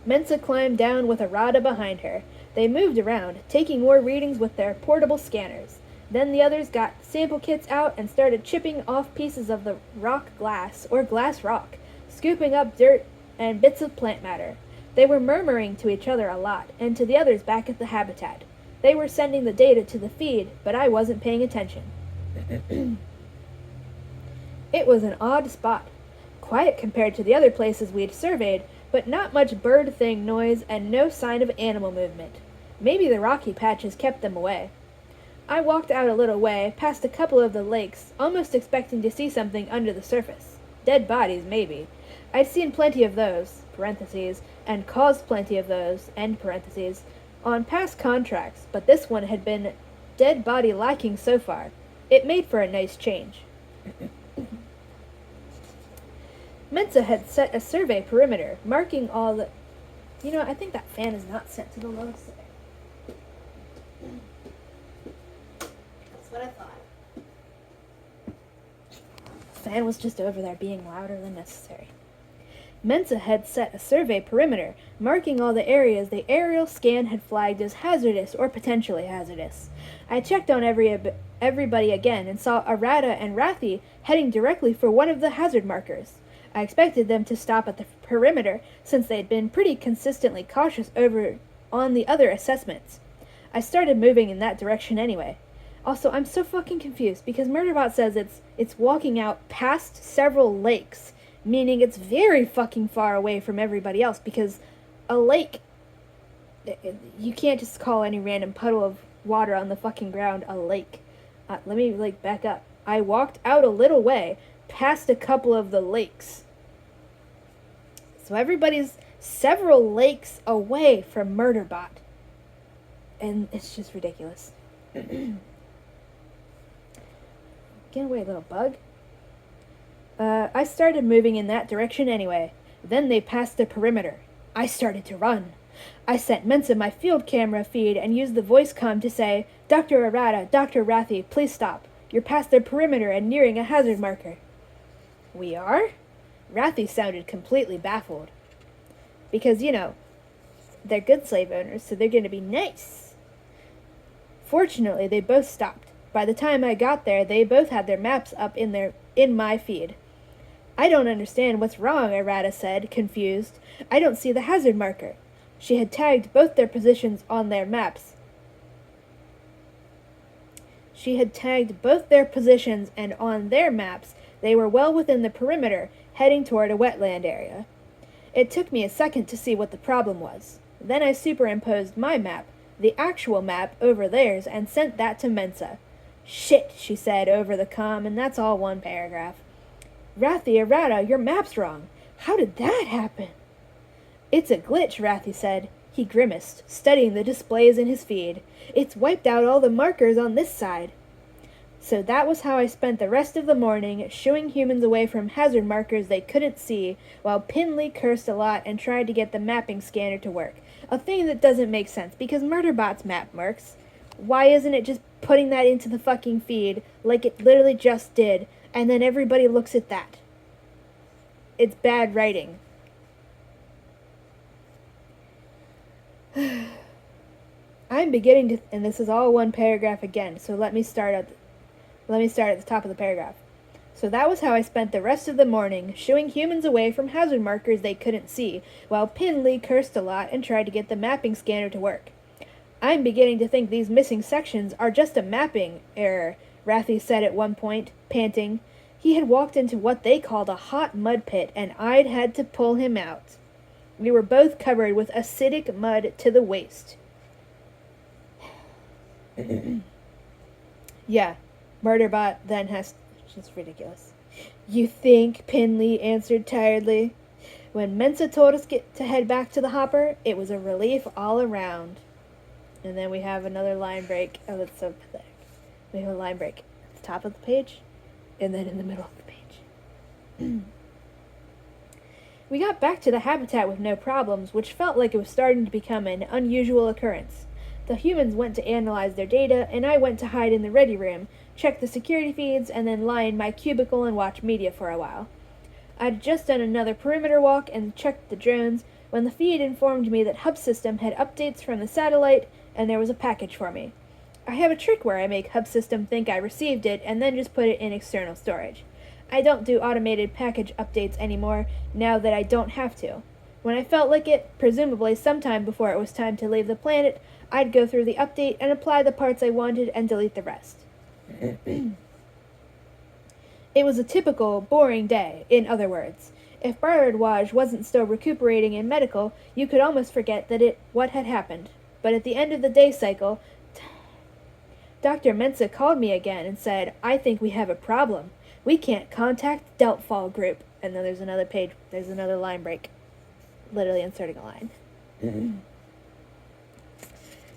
Mensa climbed down with Arada behind her. They moved around, taking more readings with their portable scanners. Then the others got sample kits out and started chipping off pieces of the rock glass, or glass rock, scooping up dirt and bits of plant matter. They were murmuring to each other a lot, and to the others back at the habitat. They were sending the data to the feed, but I wasn't paying attention. It was an odd spot. Quiet compared to the other places we'd surveyed, but not much bird thing noise and no sign of animal movement. Maybe the rocky patches kept them away. I walked out a little way, past a couple of the lakes, almost expecting to see something under the surface. Dead bodies, maybe. I'd seen plenty of those, parentheses, and caused plenty of those, end parentheses, on past contracts, but this one had been dead body lacking so far. It made for a nice change. Mensa had set a survey perimeter, marking all the... You know, I think that fan is not set to the lowest setting. That's what I thought. The fan was just over there being louder than necessary. Mensa had set a survey perimeter, marking all the areas the aerial scan had flagged as hazardous or potentially hazardous. I checked on everybody again and saw Arada and Rathi heading directly for one of the hazard markers. I expected them to stop at the perimeter, since they'd been pretty consistently cautious over on the other assessments. I started moving in that direction anyway. Also, I'm so fucking confused, because Murderbot says it's walking out past several lakes, meaning it's very fucking far away from everybody else, because a lake... You can't just call any random puddle of water on the fucking ground a lake. Let me, back up. I walked out a little way, past a couple of the lakes. So everybody's several lakes away from Murderbot. And it's just ridiculous. Get away, little bug. I started moving in that direction anyway. Then they passed the perimeter. I started to run. I sent Mensa my field camera feed and used the voice comm to say, Dr. Arata, Dr. Rathi, please stop. You're past the perimeter and nearing a hazard marker. We are? Rathi sounded completely baffled. Because, you know, they're good slave owners, so they're going to be nice. Fortunately, they both stopped. By the time I got there, they both had their maps up in my feed. I don't understand what's wrong, Arata said, confused. I don't see the hazard marker. She had tagged both their positions on their maps. And on their maps, they were well within the perimeter, heading toward a wetland area. It took me a second to see what the problem was. Then I superimposed my map, the actual map, over theirs, and sent that to Mensa. Shit, she said over the comm, and that's all one paragraph. Rathi, Arata, your map's wrong. How did that happen? It's a glitch, Rathi said. He grimaced, studying the displays in his feed. It's wiped out all the markers on this side. So that was how I spent the rest of the morning, shooing humans away from hazard markers they couldn't see, while Pinley cursed a lot and tried to get the mapping scanner to work. A thing that doesn't make sense, because Murderbot's map works. Why isn't it just putting that into the fucking feed, like it literally just did, and then everybody looks at that? It's bad writing. I'm beginning to... And this is all one paragraph again, so let me start at... Let me start at the top of the paragraph. So that was how I spent the rest of the morning, shooing humans away from hazard markers they couldn't see, while Pinley cursed a lot and tried to get the mapping scanner to work. I'm beginning to think these missing sections are just a mapping error, Rathy said at one point, panting. He had walked into what they called a hot mud pit, and I'd had to pull him out. We were both covered with acidic mud to the waist. Yeah, Murderbot then has... It's ridiculous. You think, Pinley answered tiredly. When Mensa told us to head back to the hopper, it was a relief all around. And then we have another line break. Oh, that's so pathetic. We have a line break at the top of the page, and then in the middle of the page. We got back to the habitat with no problems, which felt like it was starting to become an unusual occurrence. The humans went to analyze their data, and I went to hide in the ready room, check the security feeds, and then lie in my cubicle and watch media for a while. I'd just done another perimeter walk and checked the drones when the feed informed me that Hub System had updates from the satellite, and there was a package for me. I have a trick where I make Hub System think I received it and then just put it in external storage. I don't do automated package updates anymore now that I don't have to. When I felt like it, presumably sometime before it was time to leave the planet, I'd go through the update and apply the parts I wanted and delete the rest. It was a typical, boring day, in other words. If Bardwaj wasn't still recuperating in medical, you could almost forget what had happened. But at the end of the day cycle, Dr. Mensa called me again and said, I think we have a problem. We can't contact Deltfall Group. And then there's another line break. Literally inserting a line.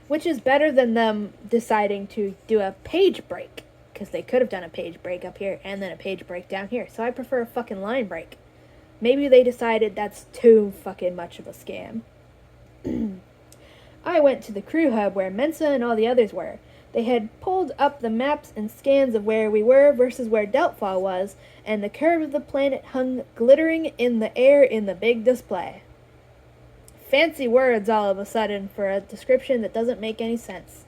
Which is better than them deciding to do a page break. Because they could have done a page break up here and then a page break down here. So I prefer a fucking line break. Maybe they decided that's too fucking much of a scam. I went to the crew hub where Mensa and all the others were. They had pulled up the maps and scans of where we were versus where Deltfall was, and the curve of the planet hung glittering in the air in the big display. Fancy words all of a sudden for a description that doesn't make any sense.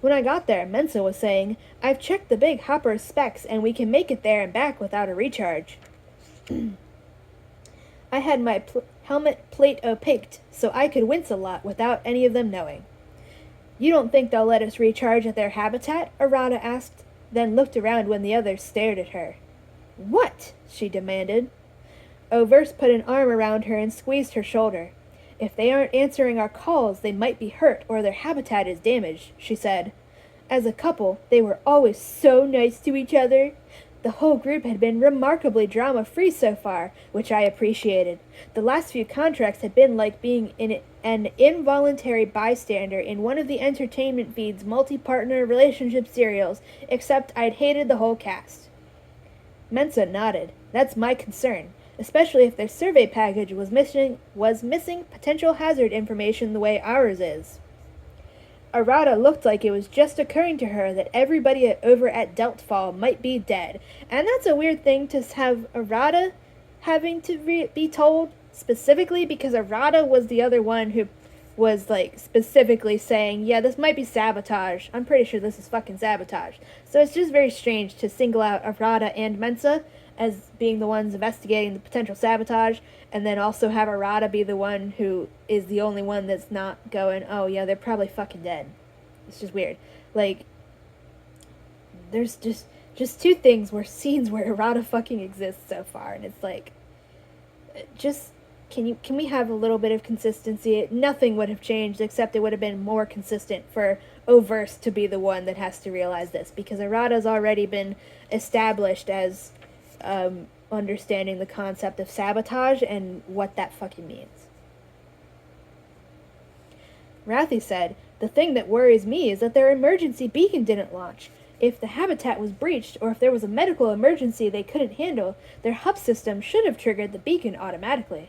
When I got there, Mensa was saying, I've checked the big hopper's specs and we can make it there and back without a recharge. I had my helmet plate opaqued, so I could wince a lot without any of them knowing. You don't think they'll let us recharge at their habitat? Arata asked, then looked around when the others stared at her. What? She demanded. Overse put an arm around her and squeezed her shoulder. If they aren't answering our calls, they might be hurt or their habitat is damaged, she said. As a couple, they were always so nice to each other. The whole group had been remarkably drama-free so far, which I appreciated. The last few contracts had been like being an involuntary bystander in one of the entertainment feed's multi-partner relationship serials, except I'd hated the whole cast. Mensa nodded. That's my concern, especially if their survey package was missing potential hazard information the way ours is. Arata looked like it was just occurring to her that everybody over at Deltfall might be dead. And that's a weird thing to have Arata having to be told, specifically because Arata was the other one who was, like, specifically saying, yeah, this might be sabotage. I'm pretty sure this is fucking sabotage. So it's just very strange to single out Arata and Mensa as being the ones investigating the potential sabotage, and then also have Arata be the one who is the only one that's not going, oh yeah, they're probably fucking dead. It's just weird. Like, there's just two things where scenes where Arata fucking exists so far, and it's like, just, can we have a little bit of consistency? Nothing would have changed, except it would have been more consistent for Overse to be the one that has to realize this, because Arata's already been established as understanding the concept of sabotage and what that fucking means. Rathy said, the thing that worries me is that their emergency beacon didn't launch. If the habitat was breached, or if there was a medical emergency they couldn't handle, their hub system should have triggered the beacon automatically.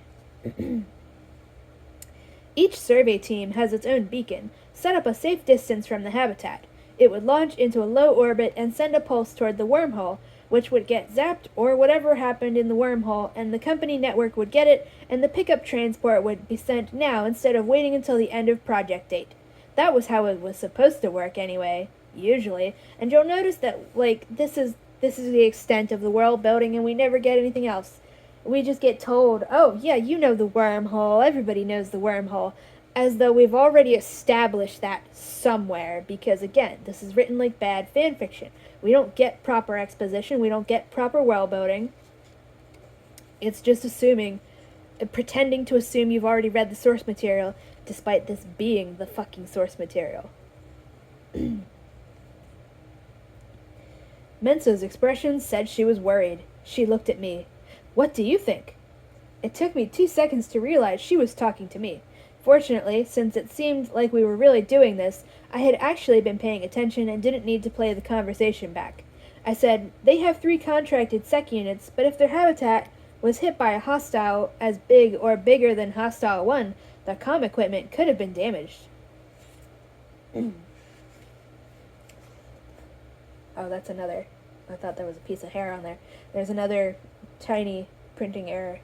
Each survey team has its own beacon, set up a safe distance from the habitat. It would launch into a low orbit and send a pulse toward the wormhole, which would get zapped or whatever happened in the wormhole, and the company network would get it, and the pickup transport would be sent now instead of waiting until the end of project date. That was how it was supposed to work anyway. usually, and you'll notice that, like, this is the extent of the world building, and we never get anything else. We just get told, oh, yeah, you know the wormhole, everybody knows the wormhole, as though we've already established that somewhere, because, again, this is written like bad fan fiction. We don't get proper exposition, we don't get proper world building. It's just assuming, pretending to assume you've already read the source material, despite this being the fucking source material. Mensa's expression said she was worried. She looked at me. What do you think? It took me 2 seconds to realize she was talking to me. Fortunately, since it seemed like we were really doing this, I had actually been paying attention and didn't need to play the conversation back. I said, they have 3 contracted sec units, but if their habitat was hit by a hostile as big or bigger than Hostile 1, the comm equipment could have been damaged. Oh, that's another. I thought there was a piece of hair on there. There's another tiny printing error.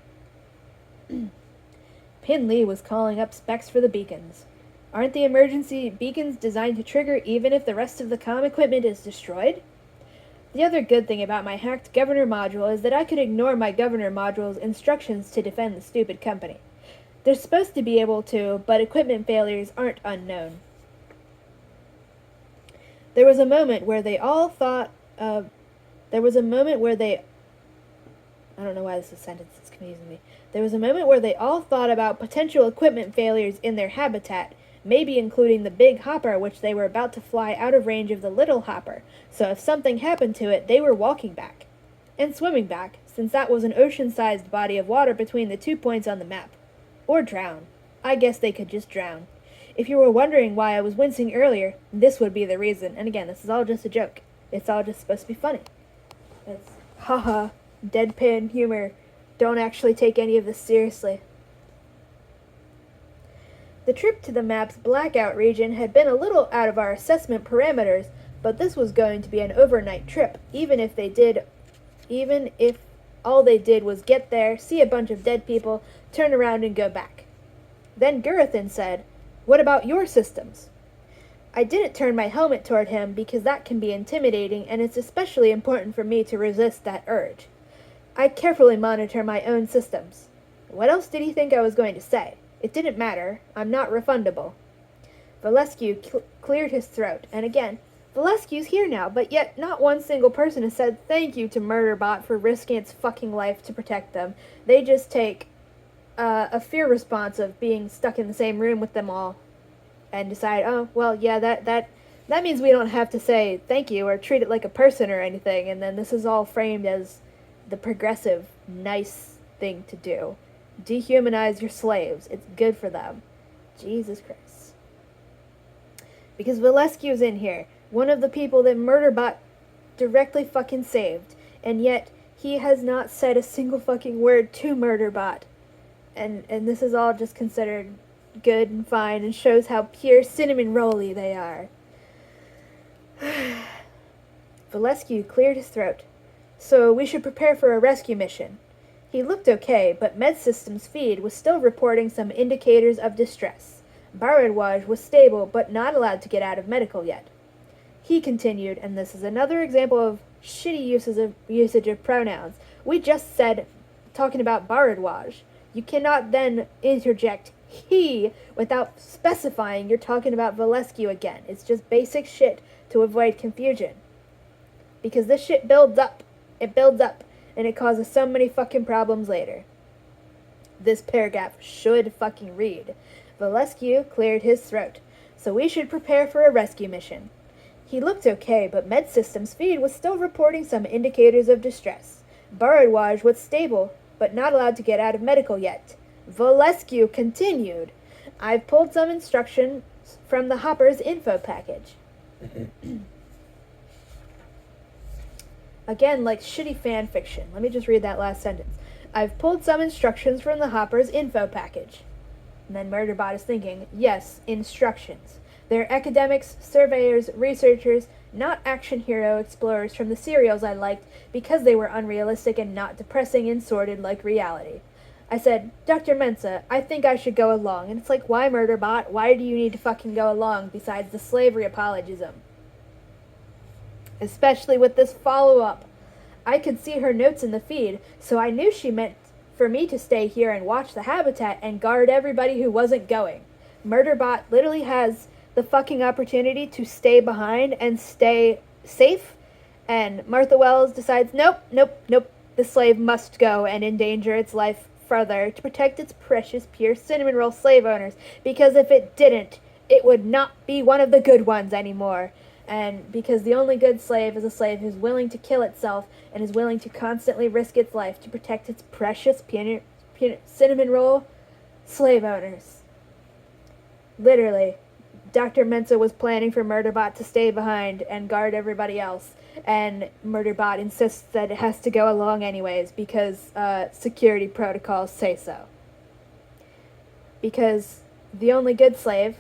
Pin Lee was calling up specs for the beacons. Aren't the emergency beacons designed to trigger even if the rest of the comm equipment is destroyed? The other good thing about my hacked governor module is that I could ignore my governor module's instructions to defend the stupid company. They're supposed to be able to, but equipment failures aren't unknown. There was a moment where they all thought of... I don't know why this sentence is confusing me. There was a moment where they all thought about potential equipment failures in their habitat, maybe including the big hopper which they were about to fly out of range of the little hopper, so if something happened to it, they were walking back. And swimming back, since that was an ocean-sized body of water between the 2 points on the map. Or drown. I guess they could just drown. If you were wondering why I was wincing earlier, this would be the reason. And again, this is all just a joke. It's all just supposed to be funny. It's haha, deadpan humor. Don't actually take any of this seriously. The trip to the map's blackout region had been a little out of our assessment parameters, but this was going to be an overnight trip, even if all they did was get there, see a bunch of dead people, turn around and go back. Then Gurathan said, "What about your systems?" I didn't turn my helmet toward him because that can be intimidating, and it's especially important for me to resist that urge. I carefully monitor my own systems. What else did he think I was going to say? It didn't matter. I'm not refundable. Valescu cleared his throat, and again, Valescu's here now, but yet not one single person has said thank you to Murderbot for risking its fucking life to protect them. They just take a fear response of being stuck in the same room with them all and decide, oh, well, yeah, that means we don't have to say thank you or treat it like a person or anything, and then this is all framed as the progressive, nice thing to do. Dehumanize your slaves. It's good for them. Jesus Christ. Because Valescu's in here, one of the people that Murderbot directly fucking saved, and yet he has not said a single fucking word to Murderbot. And this is all just considered good and fine and shows how pure cinnamon rolly they are. Valescu cleared his throat. So we should prepare for a rescue mission. He looked okay, but MedSystem's feed was still reporting some indicators of distress. Baradwaj was stable, but not allowed to get out of medical yet. He continued, and this is another example of shitty usage of pronouns. We just said, talking about Baradwaj. You cannot then interject he without specifying you're talking about Valescu again. It's just basic shit to avoid confusion. Because this shit builds up. It builds up, and it causes so many fucking problems later. This paragraph should fucking read. Valescu cleared his throat. So we should prepare for a rescue mission. He looked okay, but MedSystem's feed was still reporting some indicators of distress. Baradwaj was stable, but not allowed to get out of medical yet. Valescu continued. I've pulled some instructions from the Hopper's info package. Again, like shitty fan fiction. Let me just read that last sentence. I've pulled some instructions from the Hopper's info package. And then Murderbot is thinking, yes, instructions. They're academics, surveyors, researchers, not action hero explorers from the serials I liked because they were unrealistic and not depressing and sordid like reality. I said, Dr. Mensa, I think I should go along. And it's like, why, Murderbot? Why do you need to fucking go along besides the slavery apologism? especially with this follow-up. I could see her notes in the feed, so I knew she meant for me to stay here and watch the habitat and guard everybody who wasn't going. Murderbot literally has the fucking opportunity to stay behind and stay safe, and Martha Wells decides, nope, the slave must go and endanger its life further to protect its precious, pure cinnamon roll slave owners, because if it didn't, it would not be one of the good ones anymore. And because the only good slave is a slave who's willing to kill itself and is willing to constantly risk its life to protect its precious cinnamon roll slave owners. Literally, Dr. Mensa was planning for Murderbot to stay behind and guard everybody else, and Murderbot insists that it has to go along anyways because security protocols say so. Because the only good slave,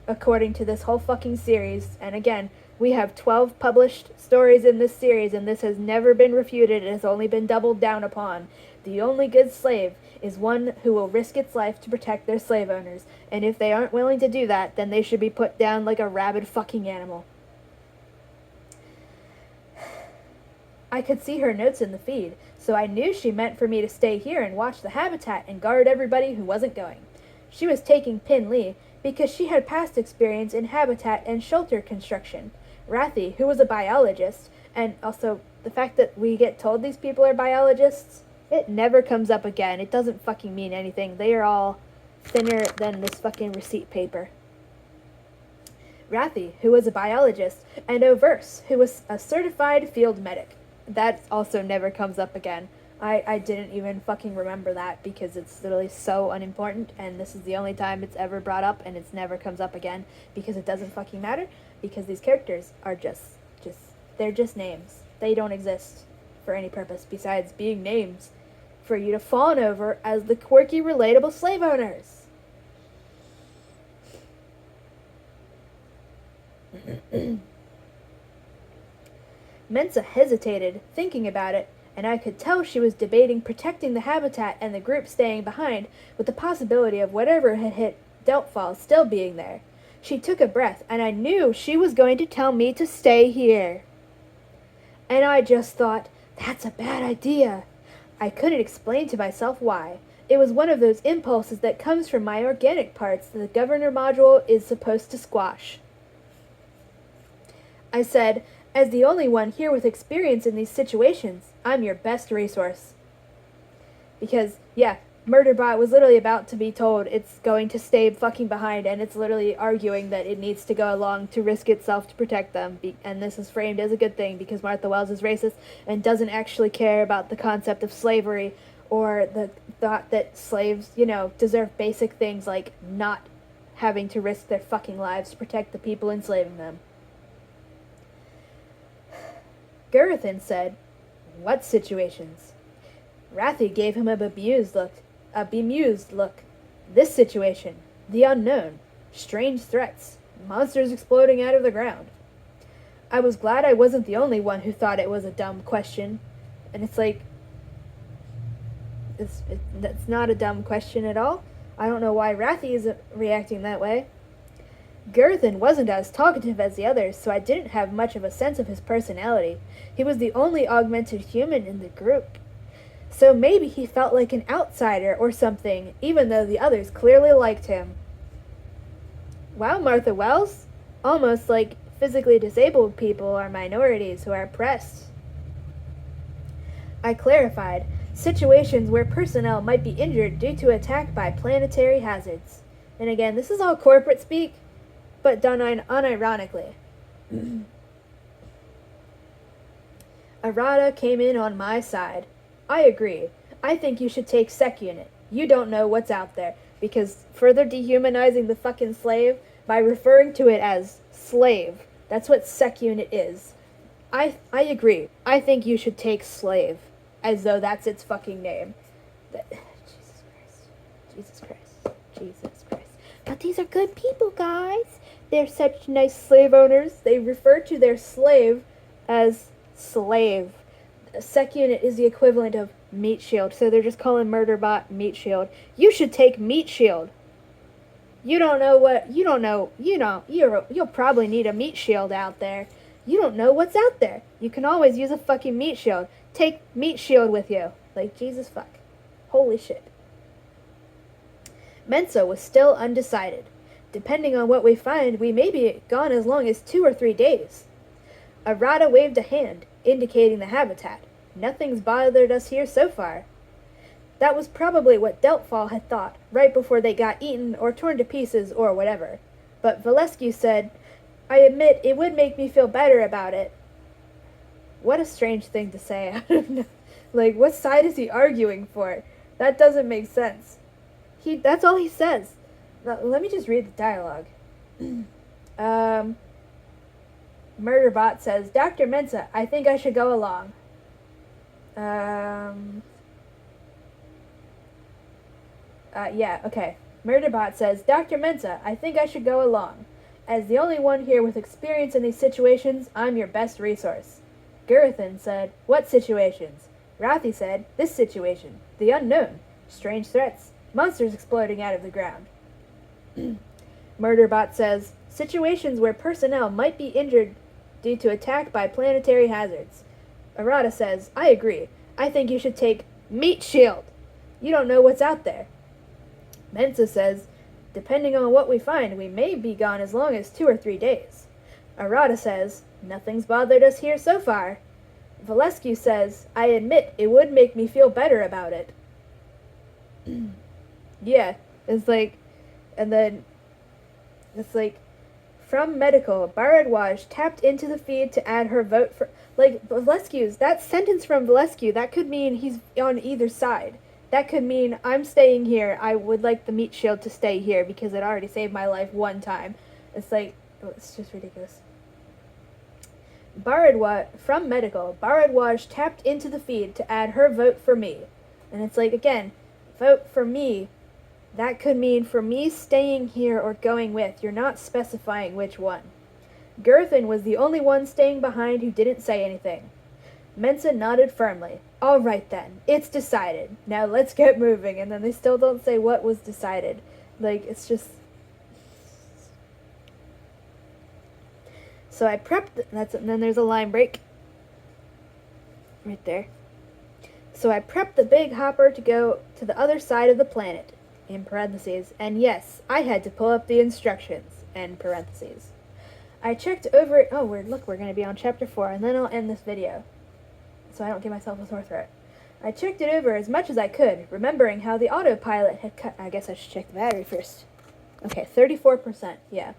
according to this whole fucking series, and again, we have 12 published stories in this series, and this has never been refuted. It has only been doubled down upon. The only good slave is one who will risk its life to protect their slave owners, and if they aren't willing to do that, then they should be put down like a rabid fucking animal. I could see her notes in the feed, so I knew she meant for me to stay here and watch the habitat and guard everybody who wasn't going. She was taking Pin Lee because she had past experience in habitat and shelter construction. Rathy, who was a biologist, and also the fact that we get told these people are biologists, it never comes up again. It doesn't fucking mean anything. They are all thinner than this fucking receipt paper. Rathy, who was a biologist, and O'Verse, who was a certified field medic. That also never comes up again. I didn't even fucking remember that because it's literally so unimportant, and this is the only time it's ever brought up, and it never comes up again because it doesn't fucking matter, because these characters are they're just names. They don't exist for any purpose besides being names for you to fawn over as the quirky, relatable slave owners. Mensa hesitated, thinking about it, and I could tell she was debating protecting the habitat and the group staying behind, with the possibility of whatever had hit Deltfall still being there. She took a breath, and I knew she was going to tell me to stay here. And I just thought, that's a bad idea. I couldn't explain to myself why. It was one of those impulses that comes from my organic parts that the governor module is supposed to squash. I said, as the only one here with experience in these situations, I'm your best resource. Because, yeah, Murderbot was literally about to be told it's going to stay fucking behind, and it's literally arguing that it needs to go along to risk itself to protect them. And this is framed as a good thing because Martha Wells is racist and doesn't actually care about the concept of slavery or the thought that slaves, deserve basic things like not having to risk their fucking lives to protect the people enslaving them. Gurathan said, "What situations?" Rathy gave him a bemused look. This situation. The unknown. Strange threats. Monsters exploding out of the ground. I was glad I wasn't the only one who thought it was a dumb question. And it's like, that's not a dumb question at all. I don't know why Rathy isn't reacting that way. Gurathan wasn't as talkative as the others, so I didn't have much of a sense of his personality. He was the only augmented human in the group. So maybe he felt like an outsider or something, even though the others clearly liked him. Wow, Martha Wells. Almost like physically disabled people are minorities who are oppressed. I clarified, situations where personnel might be injured due to attack by planetary hazards. And again, this is all corporate speak, but done unironically. Arata came in on my side. I agree. I think you should take Sec Unit. You don't know what's out there, because further dehumanizing the fucking slave by referring to it as slave. That's what Sec Unit is. I agree. I think you should take slave, as though that's its fucking name. Jesus Christ. But these are good people, guys. They're such nice slave owners. They refer to their slave as slave. Sec Unit is the equivalent of Meat Shield, so they're just calling Murderbot Meat Shield. You should take Meat Shield. You'll probably need a Meat Shield out there. You don't know what's out there. You can always use a fucking meat shield. Take meat shield with you. Like, Jesus fuck. Holy shit. Mensa was still undecided. Depending on what we find, we may be gone as long as 2 or 3 days. Arata waved a hand, indicating the habitat. Nothing's bothered us here so far. That was probably what Deltfall had thought, right before they got eaten or torn to pieces or whatever. But Valescu said, I admit it would make me feel better about it. What a strange thing to say. I don't know. Like, what side is he arguing for? That doesn't make sense. That's all he says. Now, let me just read the dialogue. Murderbot says, Dr. Mensa, I think I should go along. Yeah, okay. Murderbot says, Dr. Mensa, I think I should go along. As the only one here with experience in these situations, I'm your best resource. Gurathan said, What situations? Rathi said, This situation. The unknown. Strange threats. Monsters exploding out of the ground. Murderbot says, Situations where personnel might be injured due to attack by planetary hazards. Arata says, I agree. I think you should take Meat Shield. You don't know what's out there. Mensa says, Depending on what we find, we may be gone as long as 2 or 3 days. Arata says, Nothing's bothered us here so far. Valescu says, I admit it would make me feel better about it. Yeah, it's like, and then, it's like, from medical, Bharadwaj tapped into the feed to add her vote for, like, Valescu's, that sentence from Valescu, that could mean he's on either side. That could mean, I'm staying here, I would like the meat shield to stay here because it already saved my life one time. It's like, oh, it's just ridiculous. From medical, Bharadwaj tapped into the feed to add her vote for me. And it's like, again, vote for me. That could mean for me staying here or going with. You're not specifying which one. Gurathan was the only one staying behind who didn't say anything. Mensa nodded firmly. All right then, it's decided. Now let's get moving. And then they still don't say what was decided. Like, it's just... So I prepped... And then there's a line break. Right there. So I prepped the big hopper to go to the other side of the planet. In parentheses. And yes, I had to pull up the instructions. In parentheses. I checked over it. Oh, we're going to be on chapter 4. And then I'll end this video. So I don't give myself a sore throat. I checked it over as much as I could, remembering how the autopilot had cut... I guess I should check the battery first. Okay, 34%, yeah.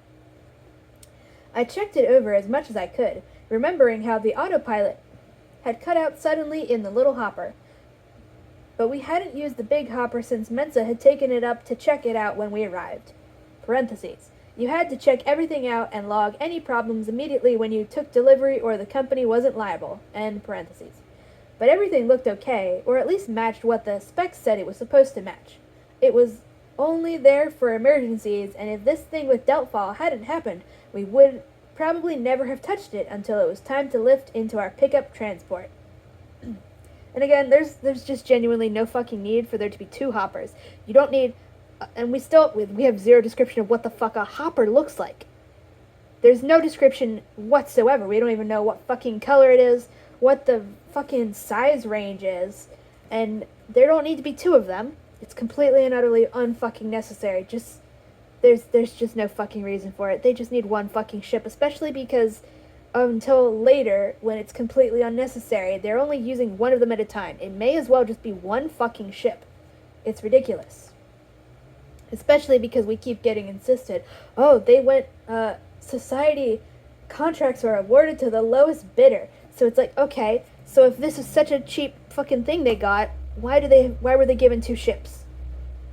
I checked it over as much as I could, remembering how the autopilot had cut out suddenly in the little hopper. But we hadn't used the big hopper since Mensa had taken it up to check it out when we arrived. Parentheses. You had to check everything out and log any problems immediately when you took delivery or the company wasn't liable. End parentheses. But everything looked okay, or at least matched what the specs said it was supposed to match. It was only there for emergencies, and if this thing with Deltfall hadn't happened, we would probably never have touched it until it was time to lift into our pickup transport. And again, there's just genuinely no fucking need for there to be 2 hoppers. You don't need... and we have zero description of what the fuck a hopper looks like. There's no description whatsoever. We don't even know what fucking color it is, what the fucking size range is, and there don't need to be 2 of them. It's completely and utterly unfucking necessary. There's just no fucking reason for it. They just need 1 fucking ship, especially because until later, when it's completely unnecessary, they're only using 1 of them at a time. It may as well just be 1 fucking ship. It's ridiculous. Especially because we keep getting insisted, oh, they went, society contracts were awarded to the lowest bidder. So it's like, okay, so if this is such a cheap fucking thing they got, why were they given 2 ships?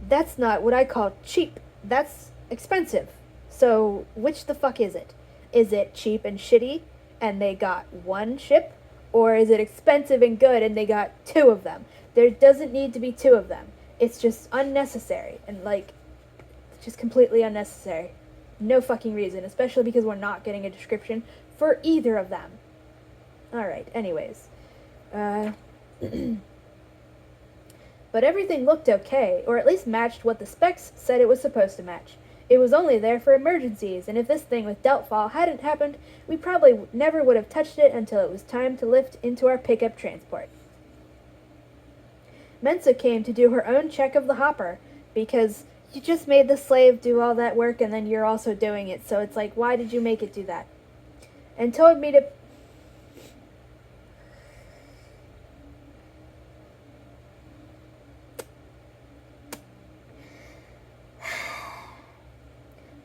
That's not what I call cheap. That's expensive. So which the fuck is it? Is it cheap and shitty and they got 1 ship? Or is it expensive and good and they got 2 of them? There doesn't need to be 2 of them. It's just unnecessary and like, just completely unnecessary. No fucking reason, especially because we're not getting a description for either of them. Alright, anyways. But everything looked okay, or at least matched what the specs said it was supposed to match. It was only there for emergencies, and if this thing with Deltfall hadn't happened, we probably never would have touched it until it was time to lift into our pickup transport. Mensa came to do her own check of the hopper, because you just made the slave do all that work and then you're also doing it, so it's like, why did you make it do that? And told me to...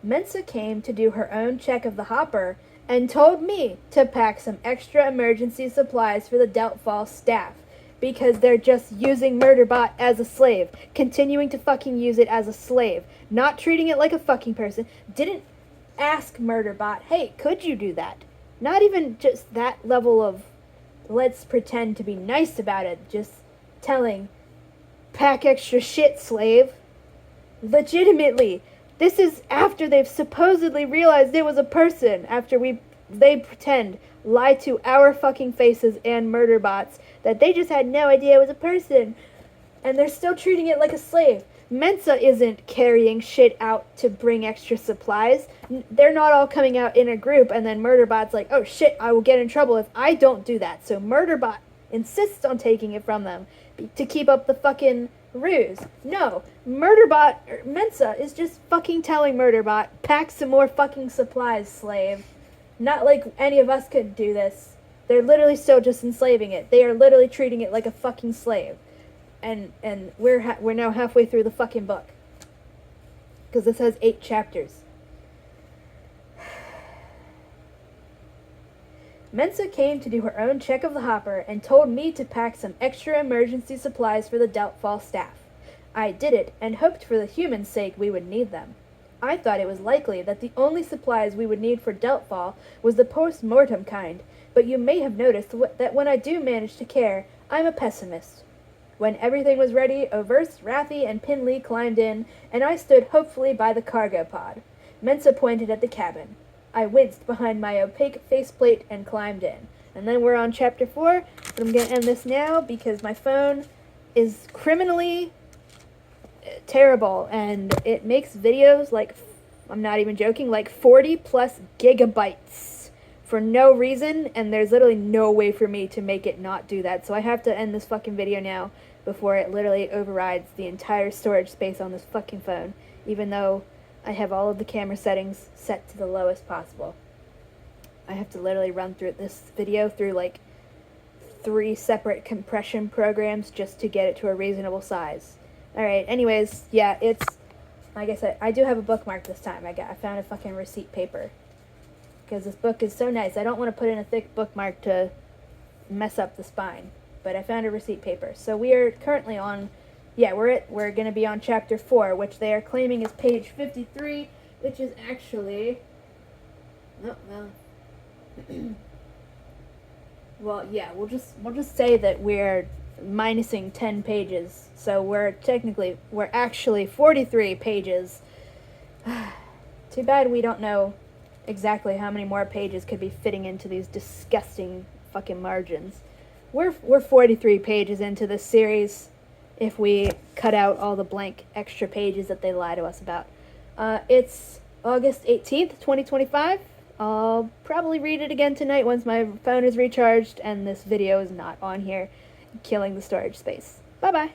Mensa came to do her own check of the hopper and told me to pack some extra emergency supplies for the Deltfall staff because they're just using Murderbot as a slave, continuing to fucking use it as a slave, not treating it like a fucking person. Didn't ask Murderbot, hey, could you do that? Not even just that level of let's pretend to be nice about it, just telling, pack extra shit, slave. Legitimately. This is after they've supposedly realized it was a person, after they pretend, lie to our fucking faces and Murderbots that they just had no idea it was a person, and they're still treating it like a slave. Mensa isn't carrying shit out to bring extra supplies. They're not all coming out in a group, and then Murderbot's like, oh shit, I will get in trouble if I don't do that. So Murderbot insists on taking it from them to keep up the fucking ruse. No, Mensa is just fucking telling Murderbot, pack some more fucking supplies, slave. Not like any of us could do this. They're literally still just enslaving it. They are literally treating it like a fucking slave. And we're now halfway through the fucking book. Because this has 8 chapters. Mensa came to do her own check of the hopper and told me to pack some extra emergency supplies for the Deltfall staff. I did it and hoped for the humans' sake we would need them. I thought it was likely that the only supplies we would need for Deltfall was the post-mortem kind, but you may have noticed that when I do manage to care, I'm a pessimist. When everything was ready, Overse, Rathy, and Pinley climbed in, and I stood hopefully by the cargo pod. Mensa pointed at the cabin. I winced behind my opaque faceplate and climbed in. And then we're on chapter 4, but I'm going to end this now because my phone is criminally terrible, and it makes videos like, I'm not even joking, like 40 plus gigabytes for no reason, and there's literally no way for me to make it not do that. So I have to end this fucking video now before it literally overrides the entire storage space on this fucking phone, even though I have all of the camera settings set to the lowest possible. I have to literally run through this video through like 3 separate compression programs just to get it to a reasonable size. Alright, anyways, yeah, it's, like I said, I do have a bookmark this time. I found a fucking receipt paper. Because this book is so nice. I don't want to put in a thick bookmark to mess up the spine. But I found a receipt paper. So we are currently on, yeah, we're going to be on chapter 4, which they are claiming is page 53, which is actually, oh, well, well, yeah, we'll just say that we're minusing 10 pages. So we're actually 43 pages. Too bad we don't know exactly how many more pages could be fitting into these disgusting fucking margins. We're 43 pages into this series if we cut out all the blank extra pages that they lie to us about. It's August 18th, 2025. I'll probably read it again tonight once my phone is recharged and this video is not on here, killing the storage space. Bye-bye.